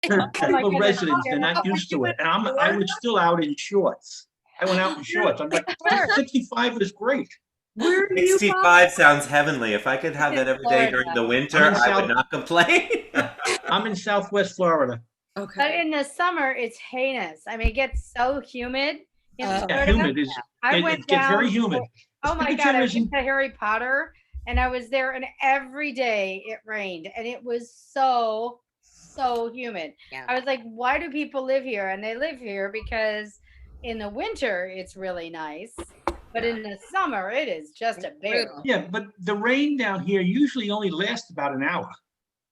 Typical goodness. residents, they're not used to it. And I was still out in shorts. I went out in shorts. I'm like, this 65 is great. Where are you from? 65 sounds heavenly. If I could have that every day during the winter, I'm in I would South- not complain. I'm in Southwest Florida. Okay. But in the summer, it's heinous. I mean, it gets so humid in Yeah, Florida. humid is, I it went gets very down- humid. Oh my Temperature God, I went isn't- to Harry Potter and I was there and every day it rained and it was so humid. Yeah. I was like, why do people live here? And they live here because in the winter it's really nice, but in the summer it is just a bear. Yeah, but the rain down here usually only lasts about an hour.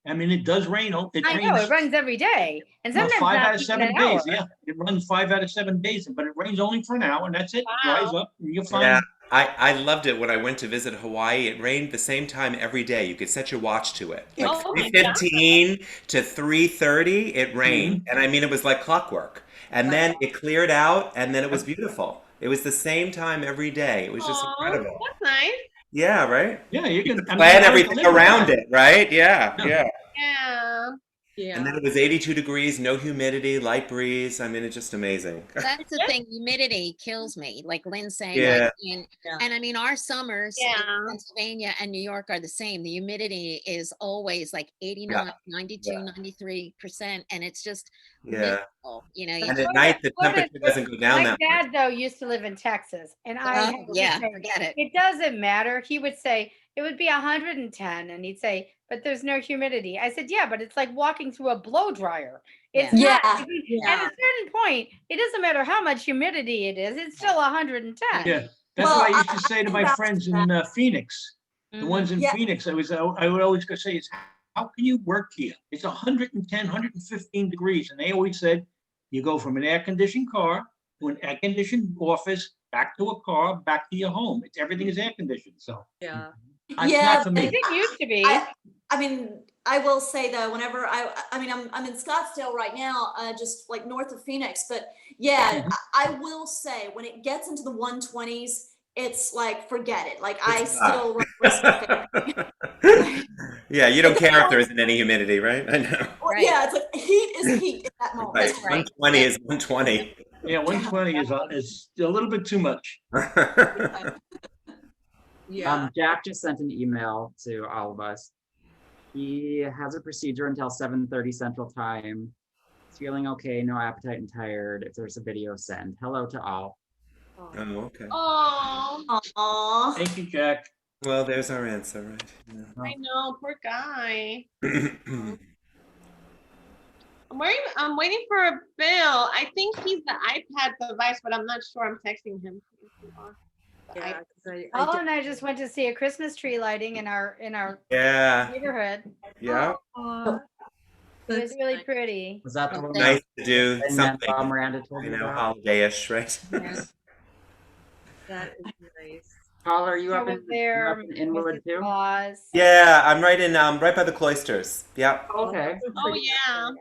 I mean, it does rain. It I know it runs every day, and Well, sometimes 5 not out of even 7 an days. hour. Yeah, it runs 5 out of 7 days, but it rains only for an hour, and that's it. It dries up, and you're fine. Yeah, I loved it when I went to visit Hawaii. It rained the same time every day. You could set your watch to it. Like Oh my God. 3:15 to 3:30, it rained. And I mean, it was like clockwork. And then it cleared out, and then it was beautiful. It was the same time every day. It was just Aw, incredible. That's nice. Yeah, right? Yeah, you can Plan everything around it, right? Yeah, Yeah. yeah. Yeah. Yeah. And then it was 82 degrees, no humidity, light breeze. I mean, it's just amazing. That's the thing. Humidity kills me. Like Lynn saying, Yeah. like, Yeah. and I mean, our summers in Yeah. Pennsylvania and New York are the same. The humidity is always like 89, 92, Yeah. 93%. And it's just Yeah. miserable. You know, you And at night, the Florida- temperature doesn't go down My that dad, much. though, used to live in Texas, and I have to yeah, say, forget it. it doesn't matter. He would say it would be 110, and he'd say, "But there's no humidity." I said, "Yeah, but it's like walking through a blow dryer. It's Yeah. not, Yeah. At a certain point, it doesn't matter how much humidity it is. It's still 110." Yeah, that's Well, what I used to say to my I- friends in Phoenix. The Mhm. ones in Yeah. Phoenix, I would always go say, how can you work here? It's 110, 115 degrees. And they always said, you go from an air-conditioned car to an air-conditioned office, back to a car, back to your home. Everything is air-conditioned, so Yeah. it's Yeah, not for me. It used to be. I mean, I will say though, whenever I mean, I'm in Scottsdale right now, just like north of Phoenix, but yeah, Mhm. I will say when it gets into the 120s, it's like, forget it. Like I It's not. still respect it. Yeah, you don't care if there isn't any humidity, right? I know. Well, Right. Yeah, it's like heat is heat at that moment. Right. That's right. 120 is 120. Yeah, 120 is a little bit too much. Yeah. Jack just sent an email to all of us. He has a procedure until 7:30 Central Time. He's feeling okay, no appetite and tired. If there's a video, send. Hello to all. Oh, okay. Oh, Aw. Thank you, Jack. Well, there's our answer, right? I know, poor guy. Yeah. I'm waiting for a bill. I think he's the iPad device, but I'm not sure. I'm texting him. Yeah, 'cause I Oh, did- and I just went to see a Christmas tree lighting in our Yeah. neighborhood. Yeah. Aw, It was that's really nice. pretty. Was that the one Nice to do that something, Miranda told you you know, about? holiday-ish, right? Yeah. That is nice. Paul, are you I up was in, there, you're up in Inwood Mrs. too? Claus. Yeah, I'm right by the cloisters. Yeah, Okay. Oh, yeah.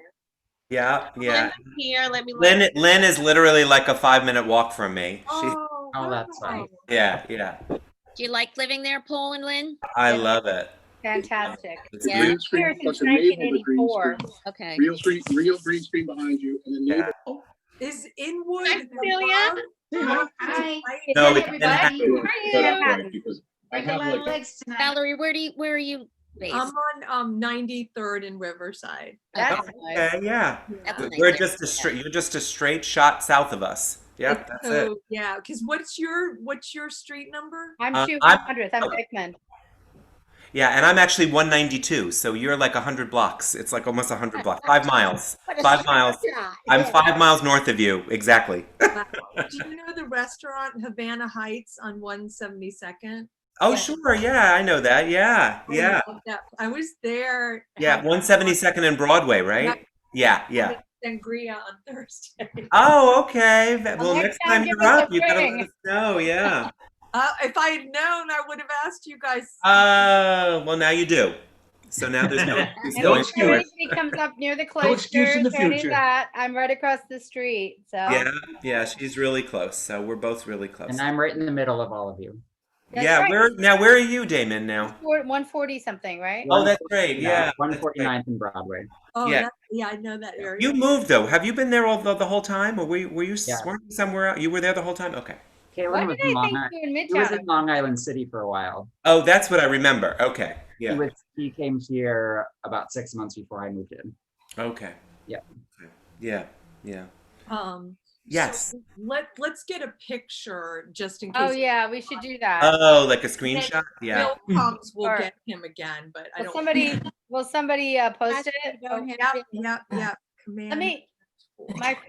yeah, yeah. Linda's here. Let me Lynn is literally like a 5-minute walk from me. She, Oh, that's fine. yeah, yeah. Do you like living there, Paul and Lynn? I love it. Fantastic. It's Yeah. beautiful. Here since 1984. Okay. Real green screen behind you, and then Yeah. Is Inwood Hi, Celia. above? Hi. No, Hey, it's everybody. Manhattan. Because I have like Valerie, where are you based? I'm on 93rd in Riverside. That's Okay. nice. Okay, yeah. That's a nice We're area. just a straight. You're just a straight shot south of us. Yep, that's it. So, yeah, because what's your street number? I'm I'm- 200th. I'm Beckman. Yeah, and I'm actually 192, so you're like 100 blocks. It's like almost 100 blocks. 5 miles. 5 miles. I'm 5 miles north of you, exactly. Do you know the restaurant Havana Heights on 172nd? Oh, sure. Yeah, I know that. Yeah, yeah, I love that. I was there. yeah. 172nd and Broadway, right? Yeah, yeah. Sangria on Thursday. Oh, okay. Well, next next time time give you're us a up, you gotta ring. let us know. Yeah. If I had known, I would have asked you guys. Well, now you do. So now there's no excuse And No going if excuse. forward. anybody comes up near the excuse in cloisters the or any of future. that, I'm right across the street. So Yeah, yeah. She's really close. So we're both really close. And I'm right in the middle of all of you. That's Yeah, right. where are you, Damon, now? 140 something, right? Oh, that's right. Yeah, that's right. 149th and Broadway. Oh, Yeah. yeah, I know that area. You moved though. Have you been there all the whole time, or were you Yeah. weren't you somewhere else? You were there the whole time? Okay. Why Caitlin was did in I Long think Island. you in He was Midtown? in Long Island City for a while. Oh, that's what I remember. Okay. Yeah. He came here about 6 months before I moved in. Okay. Yeah. Okay. Yeah. Yeah. Yes. Yes. Let's get a picture just in case. Oh yeah, we should do that. Oh, like a screenshot? Yeah. Wilcox will Or- get him again, but I Will don't. somebody post it? Don't Oh, have Yep. let Command. me.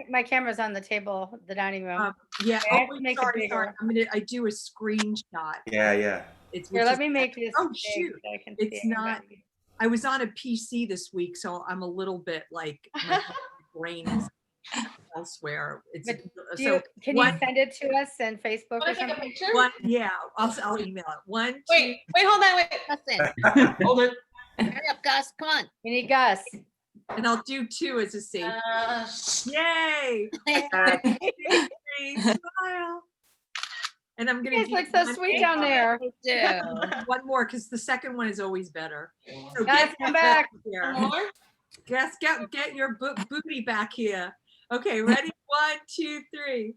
My camera's on the table, the dining room. Yeah. I Oh, have to wait, make it sorry. bigger. I do a screenshot. Yeah. It's Here, which let is- me make this. Oh, big shoot. so I can It's see not- everybody. I was on a PC this week, so I'm a little bit like my brain is elsewhere. It's But so Can you one- send it to us in Facebook Want or to take a something? picture? yeah, I'll email it. One, two, Wait, hold on, wait. Justin, Hold it. hurry up, Gus, come on. We need Gus. and I'll do two as a safe. Yay! Smile. And I'm gonna You guys look so sweet down there. one more because the second one is always better. So Gus, come back. here. More? Gus, get your booty back here. Okay, ready? 1, 2, 3.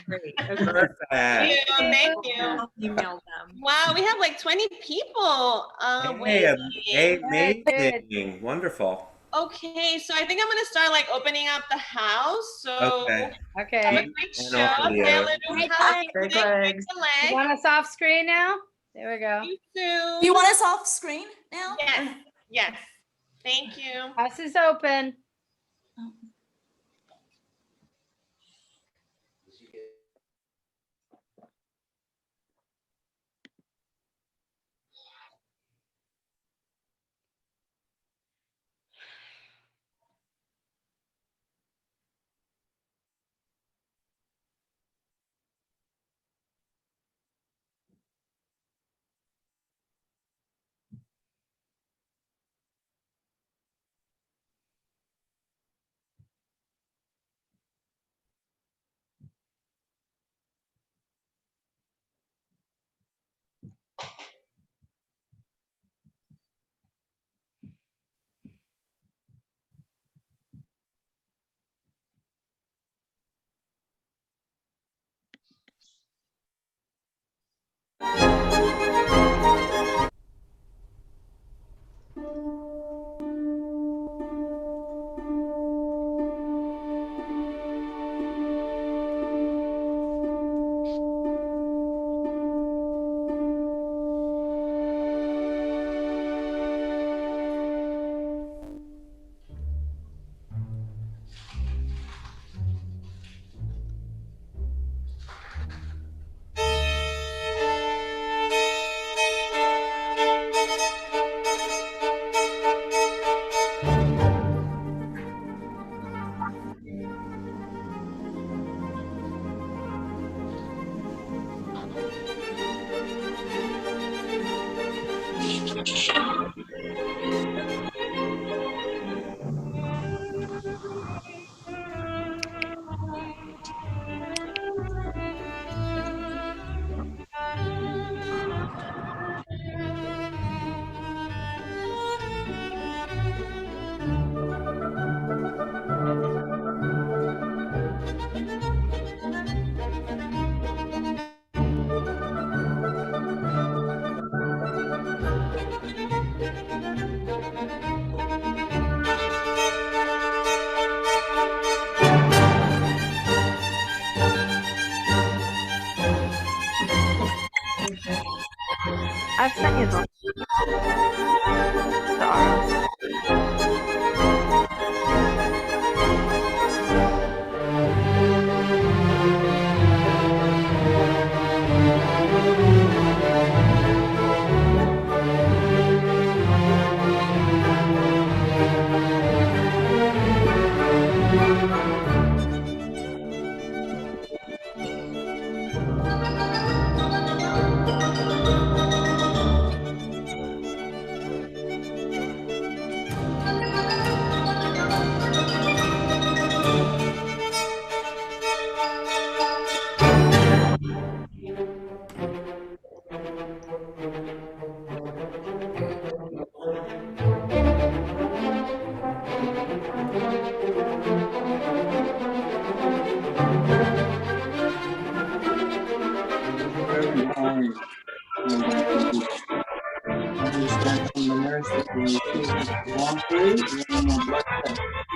Great. Okay. Perfect. Thank you. I'll email them. Wow, we have like 20 people. Hey, waiting. amazing. Wonderful. Okay, so I think I'm gonna start like opening up the house. So Okay. have a Okay. great And show. also you. Say hello to Great Helen. legs. Great Say legs. the You leg. want us off screen now? There we go. You too. Do you want us off screen now? Yes. Yes. Thank you. House is open. I've sent you the ROs.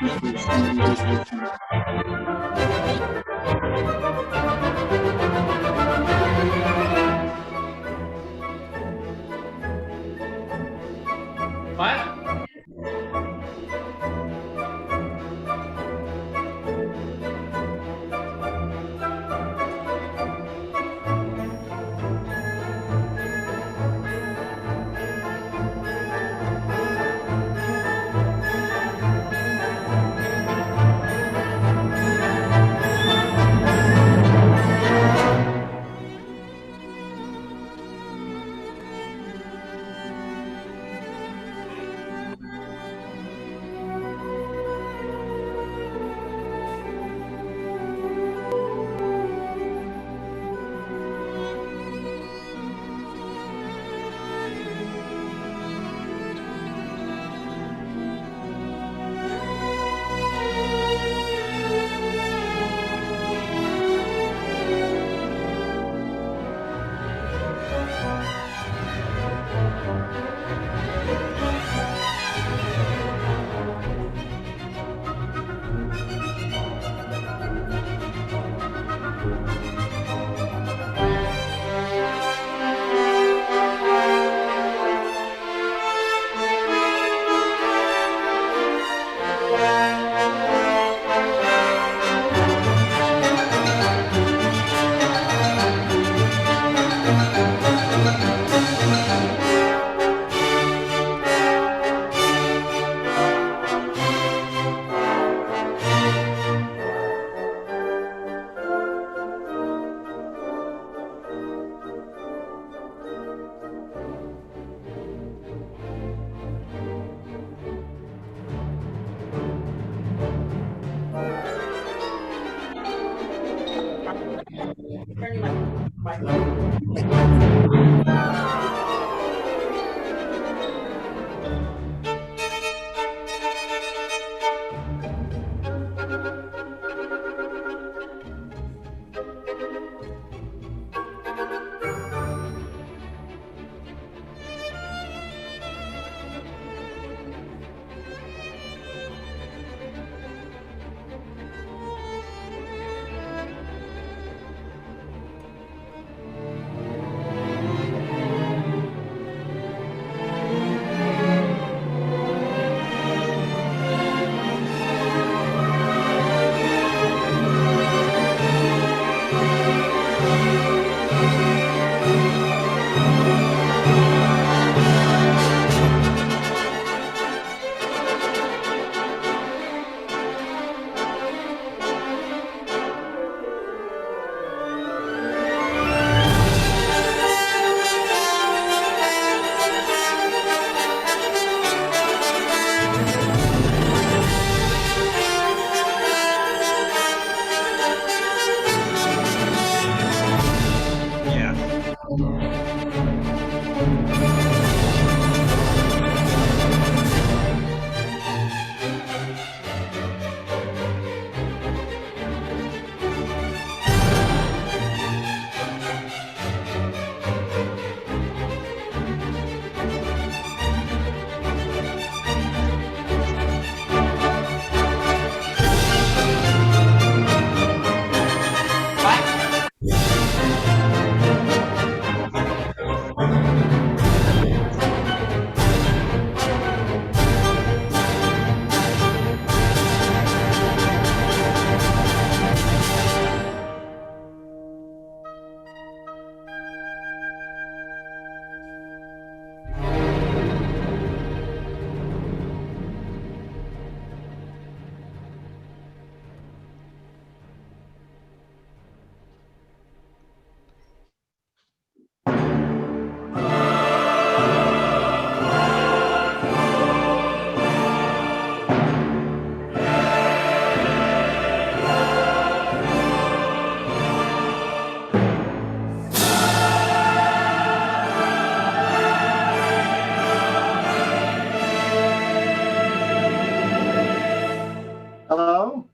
What? Hello?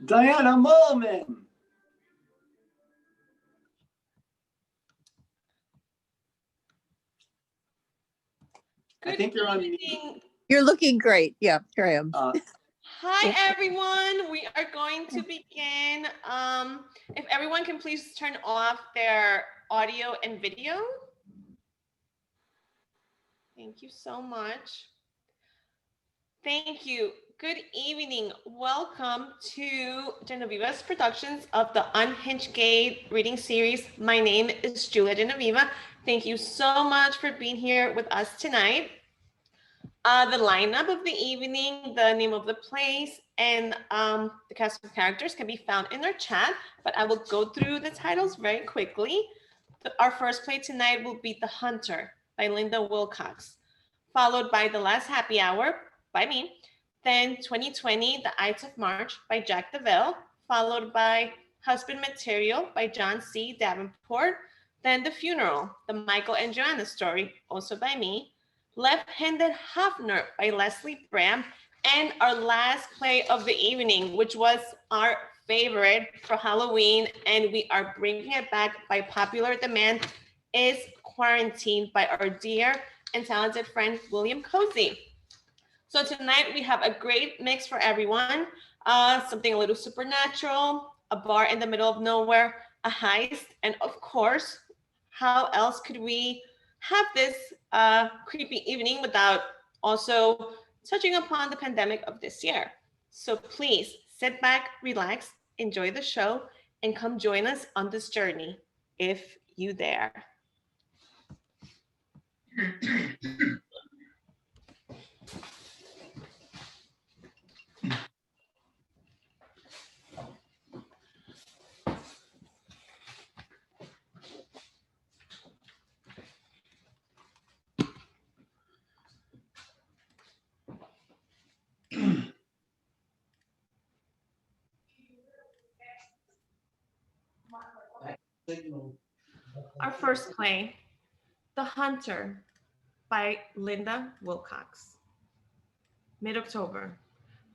Diana Mullman. I Good think you're on mute. evening. You're looking great. Yeah, here I am. Hi, everyone. We are going to begin. If everyone can please turn off their audio and video. Thank you so much. Thank you. Good evening. Welcome to Genoveva's productions of the Unhinged Gate reading series. My name is Julia Genoveva. Thank you so much for being here with us tonight. The lineup of the evening, the name of the place, and the cast of characters can be found in our chat, but I will go through the titles very quickly. Our first play tonight will be The Hunter by Linda Wilcox, followed by The Last Happy Hour by me, then 2020, The Ides of March by Jack DeVille, followed by Husband Material by John C. Davenport, then The Funeral, the Michael and Joanna story, also by me, Left-Handed Hafner by Leslie Bram, and our last play of the evening, which was our favorite for Halloween, and we are bringing it back by popular demand, is Quarantine by our dear and talented friend, William Cozy. So tonight we have a great mix for everyone, something a little supernatural, a bar in the middle of nowhere, a heist, and of course, how else could we have this creepy evening without also touching upon the pandemic of this year. So please sit back, relax, enjoy the show, and come join us on this journey, if you dare. Our first play, The Hunter by Linda Wilcox. Mid-October,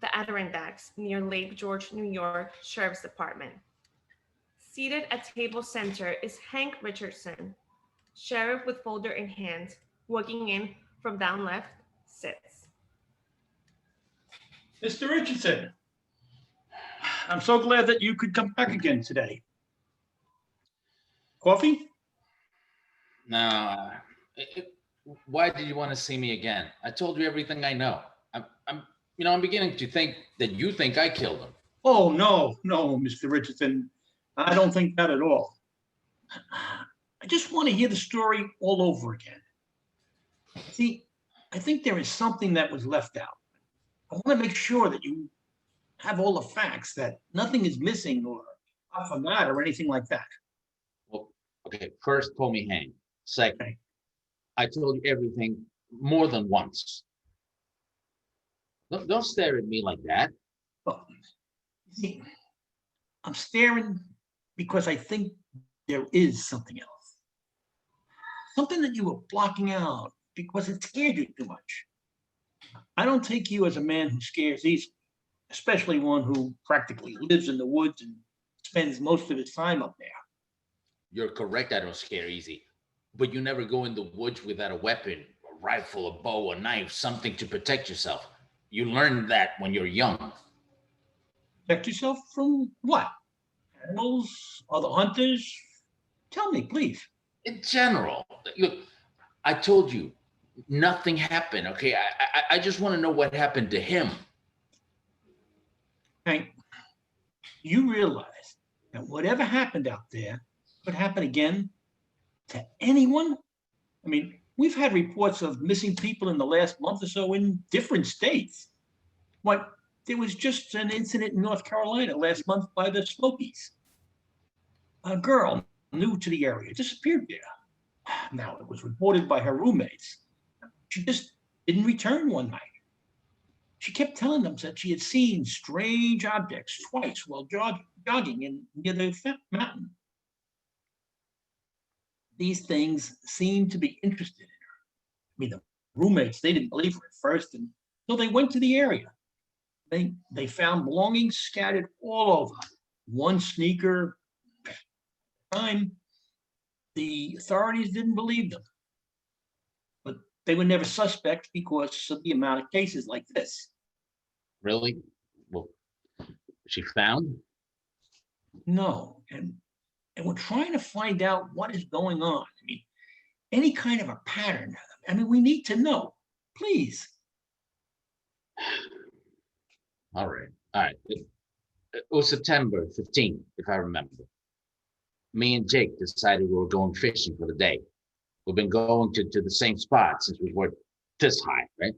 the Adirondacks near Lake George, New York Sheriff's Department. Seated at table center is Hank Richardson. Sheriff with folder in hand, walking in from down left, sits. Mr. Richardson, I'm so glad that you could come back again today. Coffee? No. Why did you want to see me again? I told you everything I know. I'm beginning to think that you think I killed him. Oh, no, Mr. Richardson. I don't think that at all. I just want to hear the story all over again. See, I think there is something that was left out. I want to make sure that you have all the facts, that nothing is missing or I forgot or anything like that. Well, okay, first call me Hank. Second, I told you everything more than once. Don't stare at me like that. Well, see, I'm staring because I think there is something else. Something that you were blocking out because it scared you too much. I don't take you as a man who scares easily, especially one who practically lives in the woods and spends most of his time up there. You're correct, I don't scare easy. But you never go in the woods without a weapon, a rifle, a bow, a knife, something to protect yourself. You learn that when you're young. Protect yourself from what? Animals, other hunters? Tell me, please. In general, look, I told you, nothing happened, okay? I just want to know what happened to him. Hank, you realize that whatever happened out there could happen again to anyone? I mean, we've had reports of missing people in the last month or so in different states. Why, there was just an incident in North Carolina last month by the Smokies. A girl new to the area disappeared there. Now, it was reported by her roommates. She just didn't return one night. She kept telling them that she had seen strange objects twice while jogging near the mountain. These things seemed to be interested in her. I mean, the roommates, they didn't believe her at first until they went to the area. They found belongings scattered all over. One sneaker. Time, the authorities didn't believe them. But they were never suspects because of the amount of cases like this. Really? Well, she found? No, and we're trying to find out what is going on. I mean, any kind of a pattern. I mean, we need to know, please. All right. It was September 15th, if I remember. Me and Jake decided we were going fishing for the day. We've been going to the same spot since we were this high, right?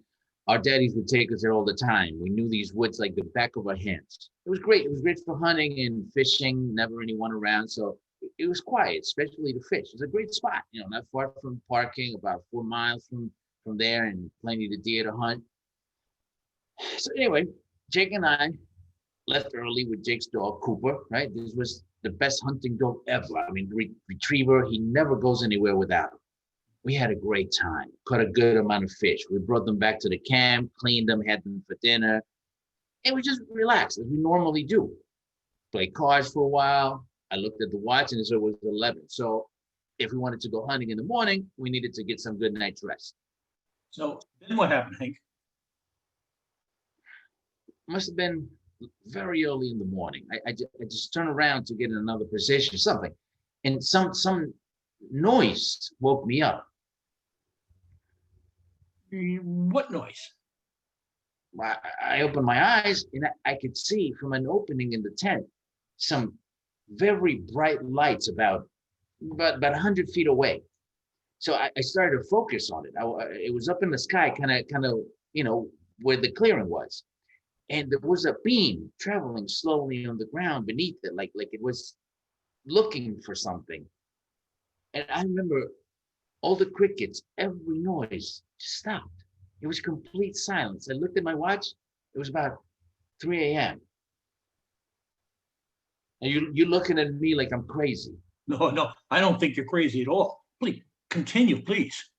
Our daddies would take us there all the time. We knew these woods like the back of our hands. It was great. It was great for hunting and fishing, never anyone around. So it was quiet, especially to fish. It was a great spot, not far from parking, about 4 miles from there, and plenty of deer to hunt. So anyway, Jake and I left early with Jake's dog, Cooper, right? This was the best hunting dog ever. I mean, retriever, he never goes anywhere without him. We had a great time, caught a good amount of fish. We brought them back to the camp, cleaned them, had them for dinner, and we just relaxed as we normally do. Played cards for a while. I looked at the watch and it was 11. So if we wanted to go hunting in the morning, we needed to get some good night's rest. So then what happened, Hank? Must have been very early in the morning. I just turned around to get in another position, something, and some noise woke me up. What noise? I opened my eyes and I could see from an opening in the tent some very bright lights about 100 feet away. So I started to focus on it. It was up in the sky, kind of, where the clearing was. And there was a beam traveling slowly on the ground beneath it, like it was looking for something. And I remember all the crickets, every noise just stopped. It was complete silence. I looked at my watch. It was about 3 a.m. And you're looking at me like I'm crazy. No, I don't think you're crazy at all. Please, continue, please.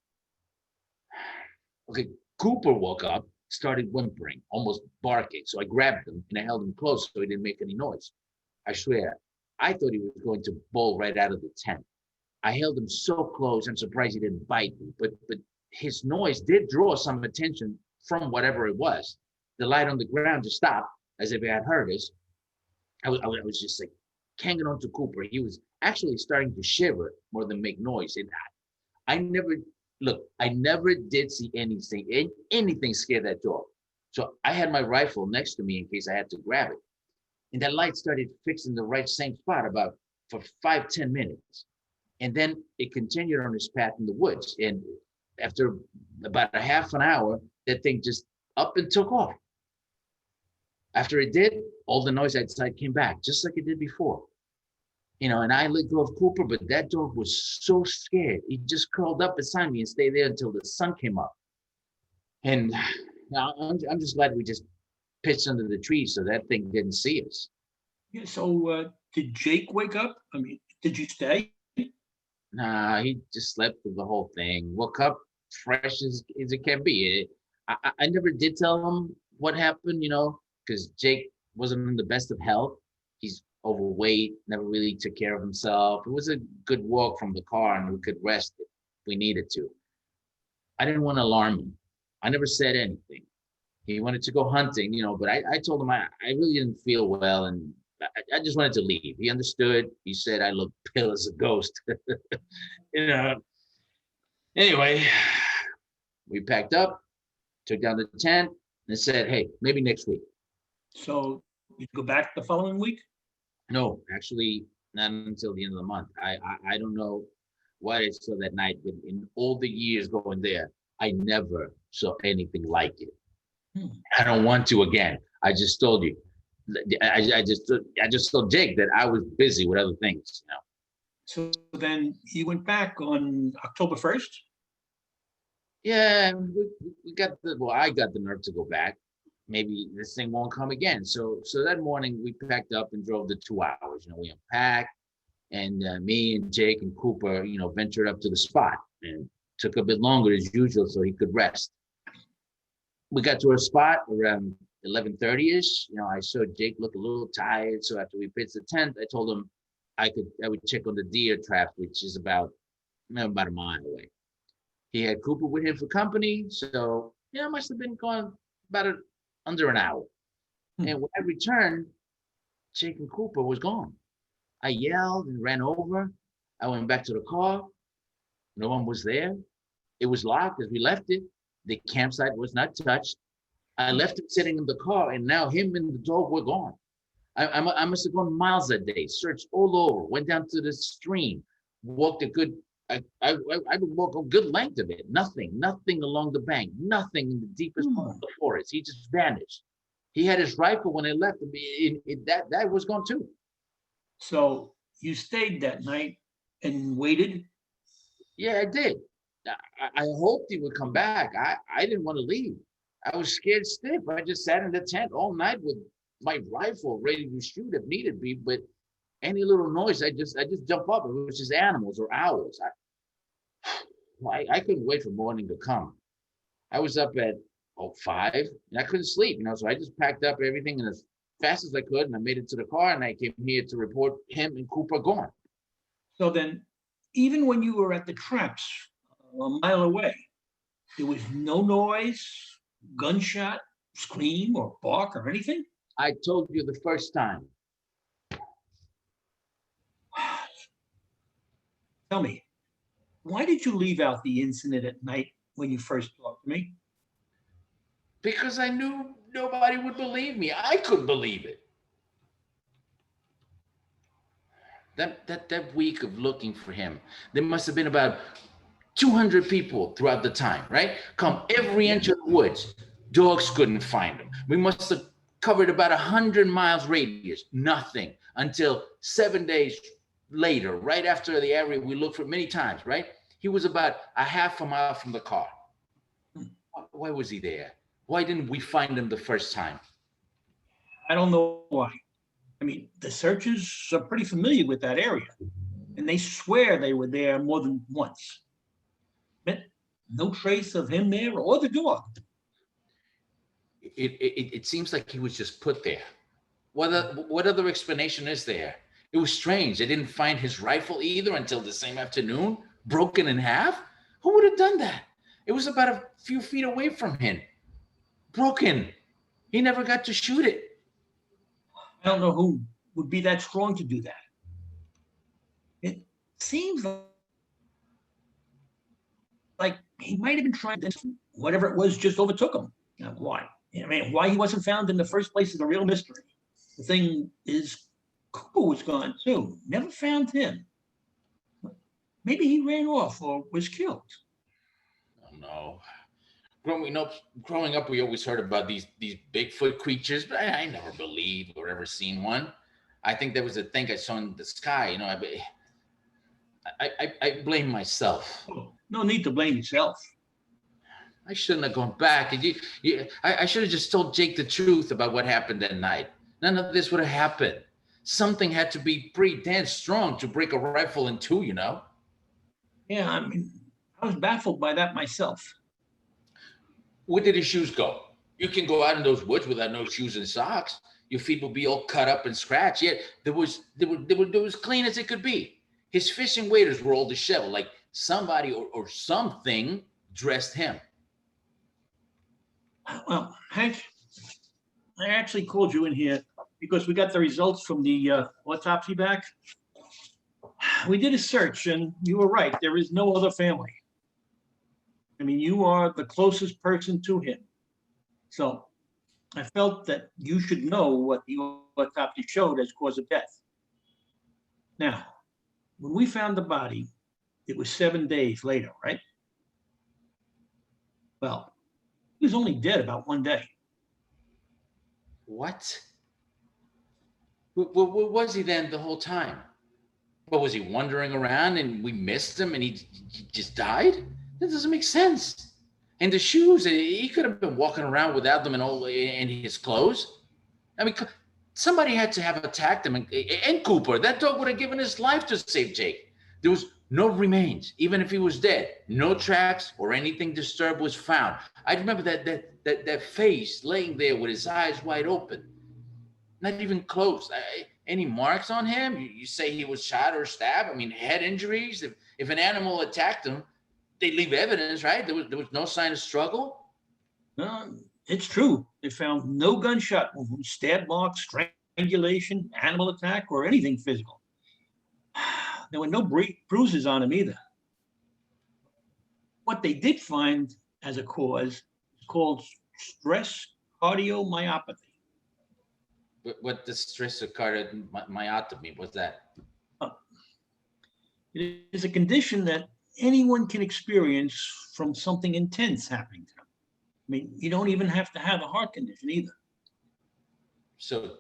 Okay, Cooper woke up, started whimpering, almost barking. So I grabbed him and I held him close so he didn't make any noise. I swear, I thought he was going to bolt right out of the tent. I held him so close, I'm surprised he didn't bite me, but his noise did draw some attention from whatever it was. The light on the ground just stopped as if it had heard us. I was just like hanging on to Cooper. He was actually starting to shiver more than make noise. I never did see anything scare that dog. So I had my rifle next to me in case I had to grab it. And that light started fixing the right same spot for 5-10 minutes. And then it continued on its path in the woods. And after about a half an hour, that thing just up and took off. After it did, all the noise outside came back, just like it did before. And I let go of Cooper, but that dog was so scared. He just curled up beside me and stayed there until the sun came up. And now I'm just glad we just pitched under the trees so that thing didn't see us. Yeah, so did Jake wake up? I mean, did you stay? Nah, he just slept through the whole thing. Woke up fresh as it can be. I never did tell him what happened, because Jake wasn't in the best of health. He's overweight, never really took care of himself. It was a good walk from the car and we could rest if we needed to. I didn't want to alarm him. I never said anything. He wanted to go hunting, but I told him I really didn't feel well and I just wanted to leave. He understood. He said I looked pale as a ghost. Anyway, we packed up, took down the tent and said, hey, maybe next week. So you go back the following week? No, actually, not until the end of the month. I don't know what I saw that night, but in all the years going there, I never saw anything like it. I don't want to again. I just told you. I just told Jake that I was busy with other things. So then he went back on October 1st? Yeah, I got the nerve to go back. Maybe this thing won't come again. So that morning we packed up and drove the 2 hours. We unpacked, and me and Jake and Cooper, ventured up to the spot, and took a bit longer as usual so he could rest. We got to our spot around 11:30ish, I saw Jake look a little tired. So after we pitched the tent, I told him I would check on the deer trap, which is about a mile away. He had Cooper with him for company, so it must have been gone about under an hour. And when I returned, Jake and Cooper was gone. I yelled and ran over. I went back to the car. No one was there. It was locked as we left it. The campsite was not touched. I left him sitting in the car, and now him and the dog were gone. I must have gone miles that day, searched all over, went down to the stream, walked a good, I would walk a good length of it. Nothing along the bank, nothing in the deepest part of the forest. He just vanished. He had his rifle when I left. That was gone too. So you stayed that night and waited? Yeah, I did. I hoped he would come back. I didn't want to leave. I was scared stiff. I just sat in the tent all night with my rifle ready to shoot if needed be. But any little noise, I just jump up. It was just animals or owls. I couldn't wait for morning to come. I was up at 5 and I couldn't sleep, so I just packed up everything and as fast as I could, and I made it to the car, and I came here to report him and Cooper gone. So then, even when you were at the traps a mile away, there was no noise, gunshot, scream, or bark, or anything? I told you the first time. Tell me, why did you leave out the incident at night when you first talked to me? Because I knew nobody would believe me. I couldn't believe it. That week of looking for him, there must have been about 200 people throughout the time, right? Come every inch of the woods. Dogs couldn't find him. We must have covered about 100 miles radius. Nothing until 7 days later, right after the area we looked for many times, right? He was about a half a mile from the car. Why was he there? Why didn't we find him the first time? I don't know why. I mean, the searchers are pretty familiar with that area, and they swear they were there more than once. But no trace of him there or the dog. It seems like he was just put there. What other explanation is there? It was strange. They didn't find his rifle either until the same afternoon, broken in half. Who would have done that? It was about a few feet away from him. Broken. He never got to shoot it. I don't know who would be that strong to do that. It seems like he might have been trying to, whatever it was just overtook him. Now, why? I mean, why he wasn't found in the first place is a real mystery. The thing is, Cooper was gone too. Never found him. Maybe he ran off or was killed. Oh no. Growing up, we always heard about these Bigfoot creatures, but I never believed or ever seen one. I think there was a thing I saw in the sky. I blame myself. Oh, no need to blame yourself. I shouldn't have gone back. I should have just told Jake the truth about what happened that night. None of this would have happened. Something had to be pretty damn strong to break a rifle in two, Yeah, I mean, I was baffled by that myself. Where did his shoes go? You can go out in those woods without no shoes and socks. Your feet will be all cut up and scratched. Yet they were clean as it could be. His fishing waders were all disheveled, like somebody or something dressed him. Well, Hank, I actually called you in here because we got the results from the autopsy back. We did a search, and you were right. There is no other family. I mean, you are the closest person to him. So I felt that you should know what the autopsy showed as cause of death. Now, when we found the body, it was 7 days later, right? Well, he was only dead about 1 day. What? Where was he then the whole time? What, was he wandering around and we missed him and he just died? That doesn't make sense. And the shoes, he could have been walking around without them and his clothes. I mean, somebody had to have attacked him. And Cooper, that dog would have given his life to save Jake. There was No remains, even if he was dead. No tracks or anything disturbed was found. I remember that face laying there with his eyes wide open, not even closed. Any marks on him? You say he was shot or stabbed? I mean, head injuries. If an animal attacked him, they leave evidence, right? There was no sign of struggle. It's true. They found no gunshot wounds, stab marks, strangulation, animal attack, or anything physical. There were no bruises on him either. What they did find as a cause is called stress cardiomyopathy. What the stress cardiomyopathy was that? It is a condition that anyone can experience from something intense happening to them. I mean, you don't even have to have a heart condition either. So,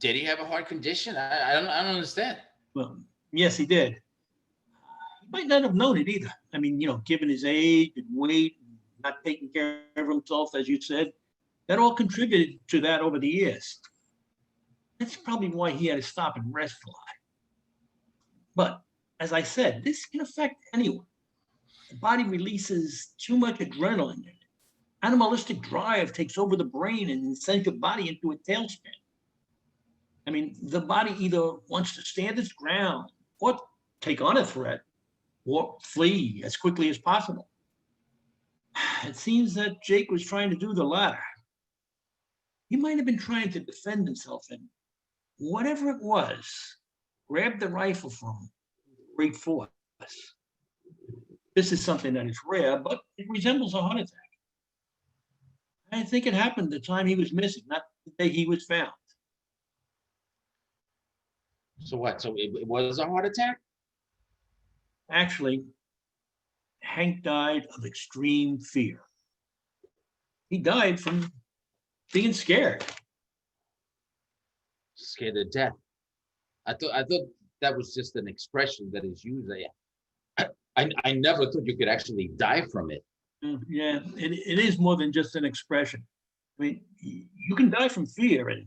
did he have a heart condition? I don't understand. Well, yes, he did. He might not have known it either. I mean, given his age and weight, not taking care of himself, as you said, that all contributed to that over the years. That's probably why he had to stop and rest a lot. But as I said, this can affect anyone. The body releases too much adrenaline. Animalistic drive takes over the brain and sends your body into a tailspin. I mean, the body either wants to stand its ground or take on a threat or flee as quickly as possible. It seems that Jake was trying to do the latter. He might have been trying to defend himself, and whatever it was, grabbed the rifle from him with great force. This is something that is rare, but it resembles a heart attack. I think it happened the time he was missing, not the day he was found. So what? So it was a heart attack? Actually, Hank died of extreme fear. He died from being scared. Scared to death. I thought that was just an expression that is used. I never thought you could actually die from it. Yeah, it is more than just an expression. I mean, you can die from fear, and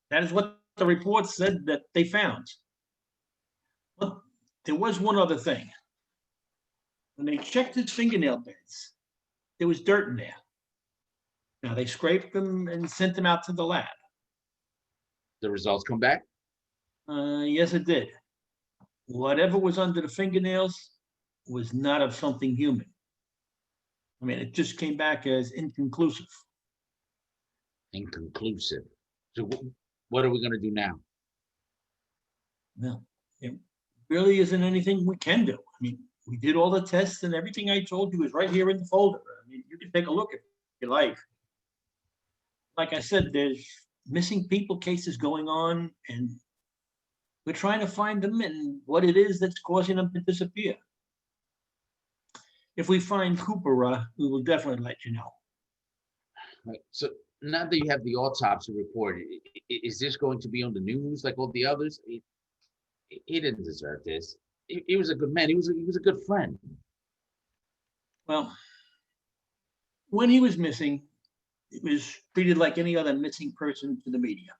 that is what the report said that they found. But there was one other thing. When they checked his fingernail beds, there was dirt in there. Now, they scraped them and sent them out to the lab. The results come back? Yes, it did. Whatever was under the fingernails was not of something human. I mean, it just came back as inconclusive. Inconclusive. So what are we going to do now? No, it really isn't anything we can do. I mean, we did all the tests and everything I told you is right here in the folder. I mean, you can take a look if you like. Like I said, there's missing people cases going on, and we're trying to find them and what it is that's causing them to disappear. If we find Cooper, we will definitely let you know. Right. So now that you have the autopsy report, is this going to be on the news like all the others? He didn't deserve this. He was a good man. He was a good friend. Well, when he was missing, it was treated like any other missing person to the media.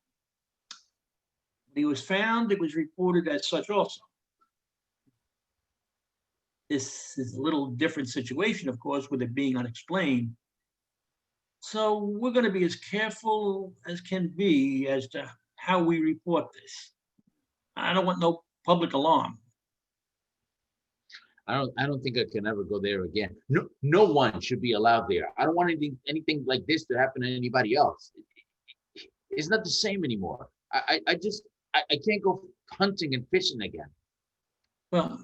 When he was found, it was reported as such also. This is a little different situation, of course, with it being unexplained. So we're going to be as careful as can be as to how we report this. I don't want no public alarm. I don't think I can ever go there again. No one should be allowed there. I don't want anything like this to happen to anybody else. It's not the same anymore. I can't go hunting and fishing again. Well,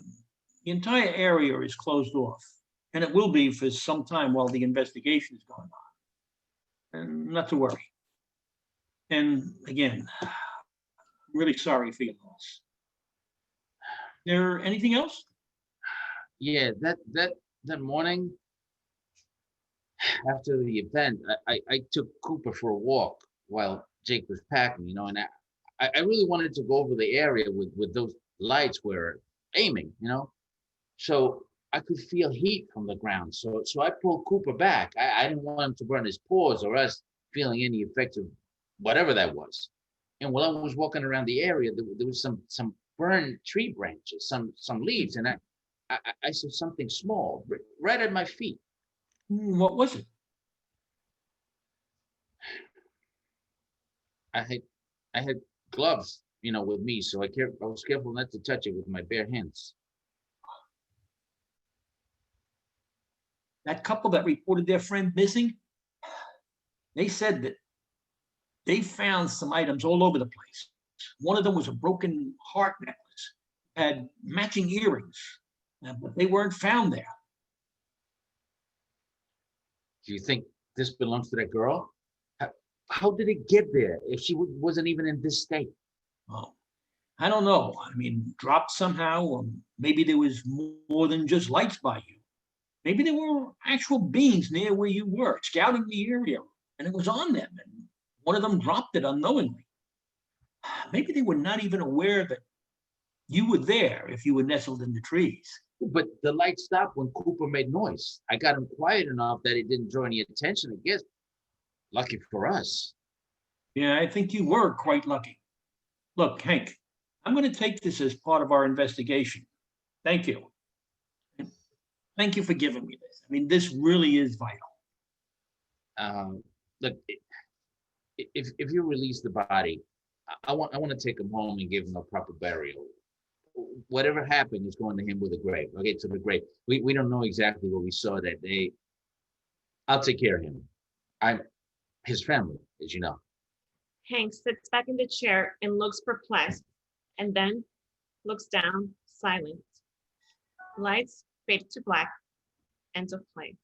the entire area is closed off, and it will be for some time while the investigation is going on. And not to worry. And again, I'm really sorry for your loss. There anything else? Yeah, that morning after the event, I took Cooper for a walk while Jake was packing, and I really wanted to go over the area with those lights were aiming, so I could feel heat from the ground. So I pulled Cooper back. I didn't want him to burn his paws or us feeling any effect of whatever that was. And while I was walking around the area, there was some burned tree branches, some leaves, and I saw something small right at my feet. What was it? I had gloves, with me, so I was careful not to touch it with my bare hands. That couple that reported their friend missing, they said that they found some items all over the place. One of them was a broken heart necklace, had matching earrings, but they weren't found there. Do you think this belongs to that girl? How did it get there if she wasn't even in this state? Oh, I don't know. I mean, dropped somehow, or maybe there was more than just lights by you. Maybe there were actual beings near where you were, scouting the area, and it was on them, and one of them dropped it unknowingly. Maybe they were not even aware that you were there if you were nestled in the trees. But the light stopped when Cooper made noise. I got him quiet enough that it didn't draw any attention, I guess. Lucky for us. Yeah, I think you were quite lucky. Look, Hank, I'm going to take this as part of our investigation. Thank you. Thank you for giving me this. I mean, this really is vital. Look, if you release the body, I want to take him home and give him a proper burial. Whatever happened is going to him with a grave. Okay, to the grave. We don't know exactly what we saw that day. I'll take care of him. I'm his family, as you know. Hank sits back in the chair and looks perplexed, and then looks down, silent. Lights fade to black. End of play.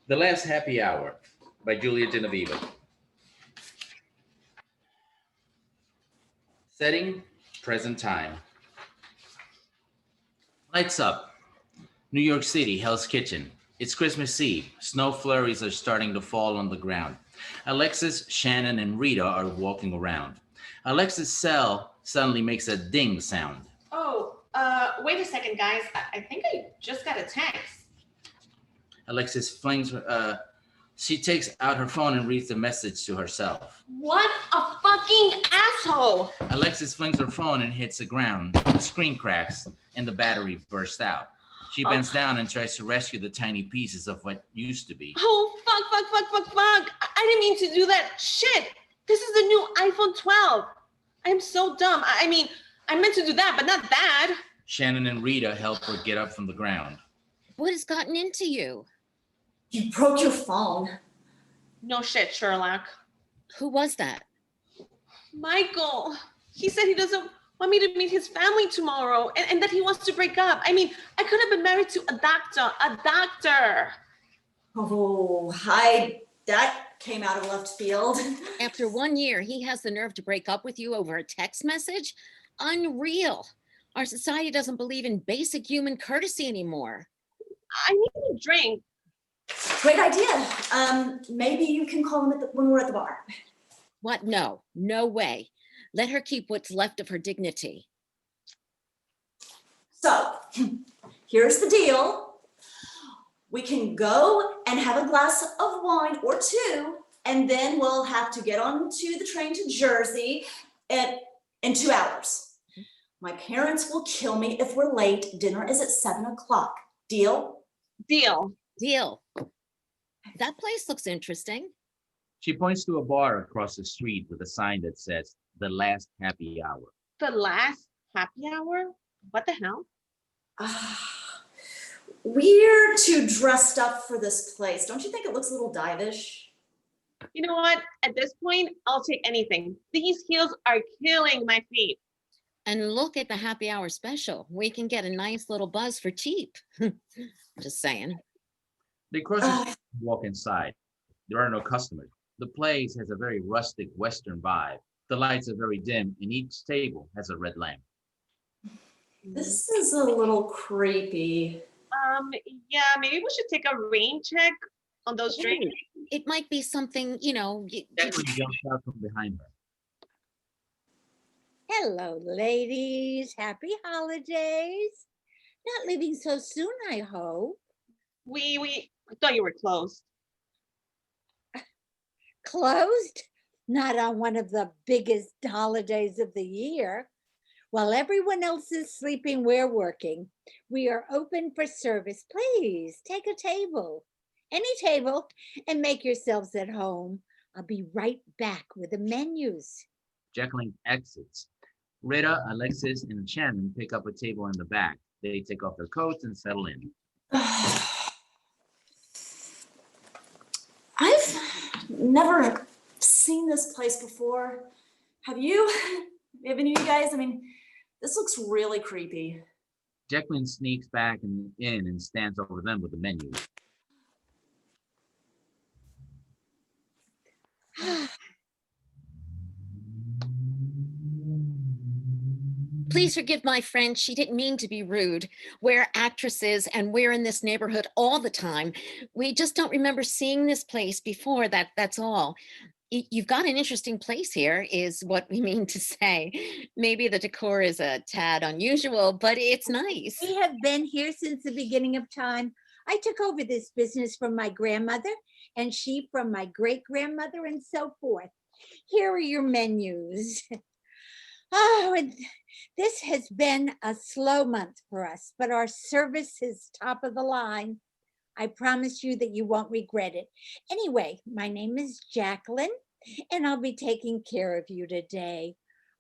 The Last Happy Hour by Julia Genoveva. Setting, present time. Lights up. New York City, Hell's Kitchen. It's Christmas Eve. Snow flurries are starting to fall on the ground. Alexis, Shannon, and Rita are walking around. Alexis' cell suddenly makes a ding sound. Oh, wait a second, guys. I think I just got a text. Alexis flings she takes out her phone and reads the message to herself. What a fucking asshole! Alexis flings her phone and hits the ground. The screen cracks and the battery bursts out. She bends down and tries to rescue the tiny pieces of what used to be. Oh, fuck. I didn't mean to do that. Shit! This is the new iPhone 12. I'm so dumb. I mean, I meant to do that, but not that. Shannon and Rita help her get up from the ground. What has gotten into you? You broke your phone. No shit, Sherlock. Who was that? Michael. He said he doesn't want me to meet his family tomorrow and that he wants to break up. I mean, I could have been married to a doctor. Oh, that came out of left field. After 1 year, he has the nerve to break up with you over a text message? Unreal. Our society doesn't believe in basic human courtesy anymore. I need a drink. Great idea. Maybe you can call him when we're at the bar. What? No way. Let her keep what's left of her dignity. So, here's the deal. We can go and have a glass of wine or two, and then we'll have to get onto the train to Jersey in 2 hours. My parents will kill me if we're late. Dinner is at 7 o'clock. Deal? Deal. That place looks interesting. She points to a bar across the street with a sign that says, The Last Happy Hour. The Last Happy Hour? What the hell? We're too dressed up for this place. Don't you think it looks a little divish? You know what? At this point, I'll take anything. These heels are killing my feet. And look at the happy hour special. We can get a nice little buzz for cheap. Just saying. They cross the street and walk inside. There are no customers. The place has a very rustic Western vibe. The lights are very dim, and each table has a red lamp. This is a little creepy. Yeah, maybe we should take a rain check on those drinks. It might be something, you know. Jacqueline jumps out from behind her. Hello, ladies. Happy holidays. Not leaving so soon, I hope. We thought you were closed. Closed? Not on one of the biggest holidays of the year. While everyone else is sleeping, we're working. We are open for service. Please take a table, any table, and make yourselves at home. I'll be right back with the menus. Jacqueline exits. Rita, Alexis, and Shannon pick up a table in the back. They take off their coats and settle in. I've never seen this place before. Have you? Have any of you guys? I mean, this looks really creepy. Jacqueline sneaks back in and stands over them with the menu. Please forgive my French. She didn't mean to be rude. We're actresses and we're in this neighborhood all the time. We just don't remember seeing this place before. That's all. You've got an interesting place here, is what we mean to say. Maybe the decor is a tad unusual, but it's nice. We have been here since the beginning of time. I took over this business from my grandmother, and she from my great-grandmother, and so forth. Here are your menus. Oh, and this has been a slow month for us, but our service is top of the line. I promise you that you won't regret it. Anyway, my name is Jacqueline, and I'll be taking care of you today.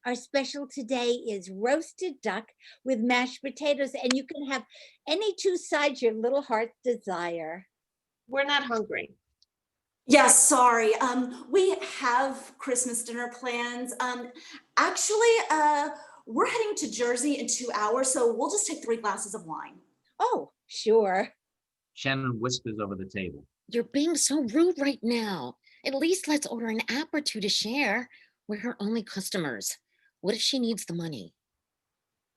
Our special today is roasted duck with mashed potatoes, and you can have any two sides your little heart desire. We're not hungry. Yeah, sorry. We have Christmas dinner plans. Actually, we're heading to Jersey in 2 hours, so we'll just take 3 glasses of wine. Oh, sure. Shannon whispers over the table. You're being so rude right now. At least let's order an app or two to share. We're her only customers. What if she needs the money?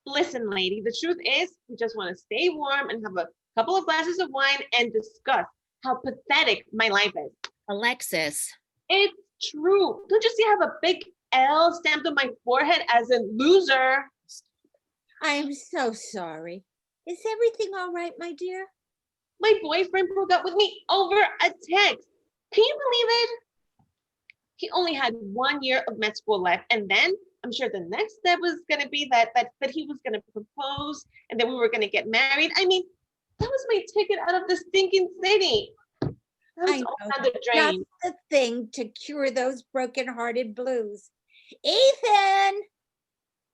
Listen, lady, the truth is we just want to stay warm and have a couple of glasses of wine and discuss how pathetic my life is. Alexis. It's true. Don't you see I have a big L stamped on my forehead as a loser? I am so sorry. Is everything all right, my dear? My boyfriend broke up with me over a text. Can you believe it? He only had 1 year of med school left, and then I'm sure the next step was gonna be that he was gonna propose, and then we were gonna get married. I mean, that was my ticket out of the stinking city. That was all down the drain. That's the thing to cure those broken-hearted blues. Ethan!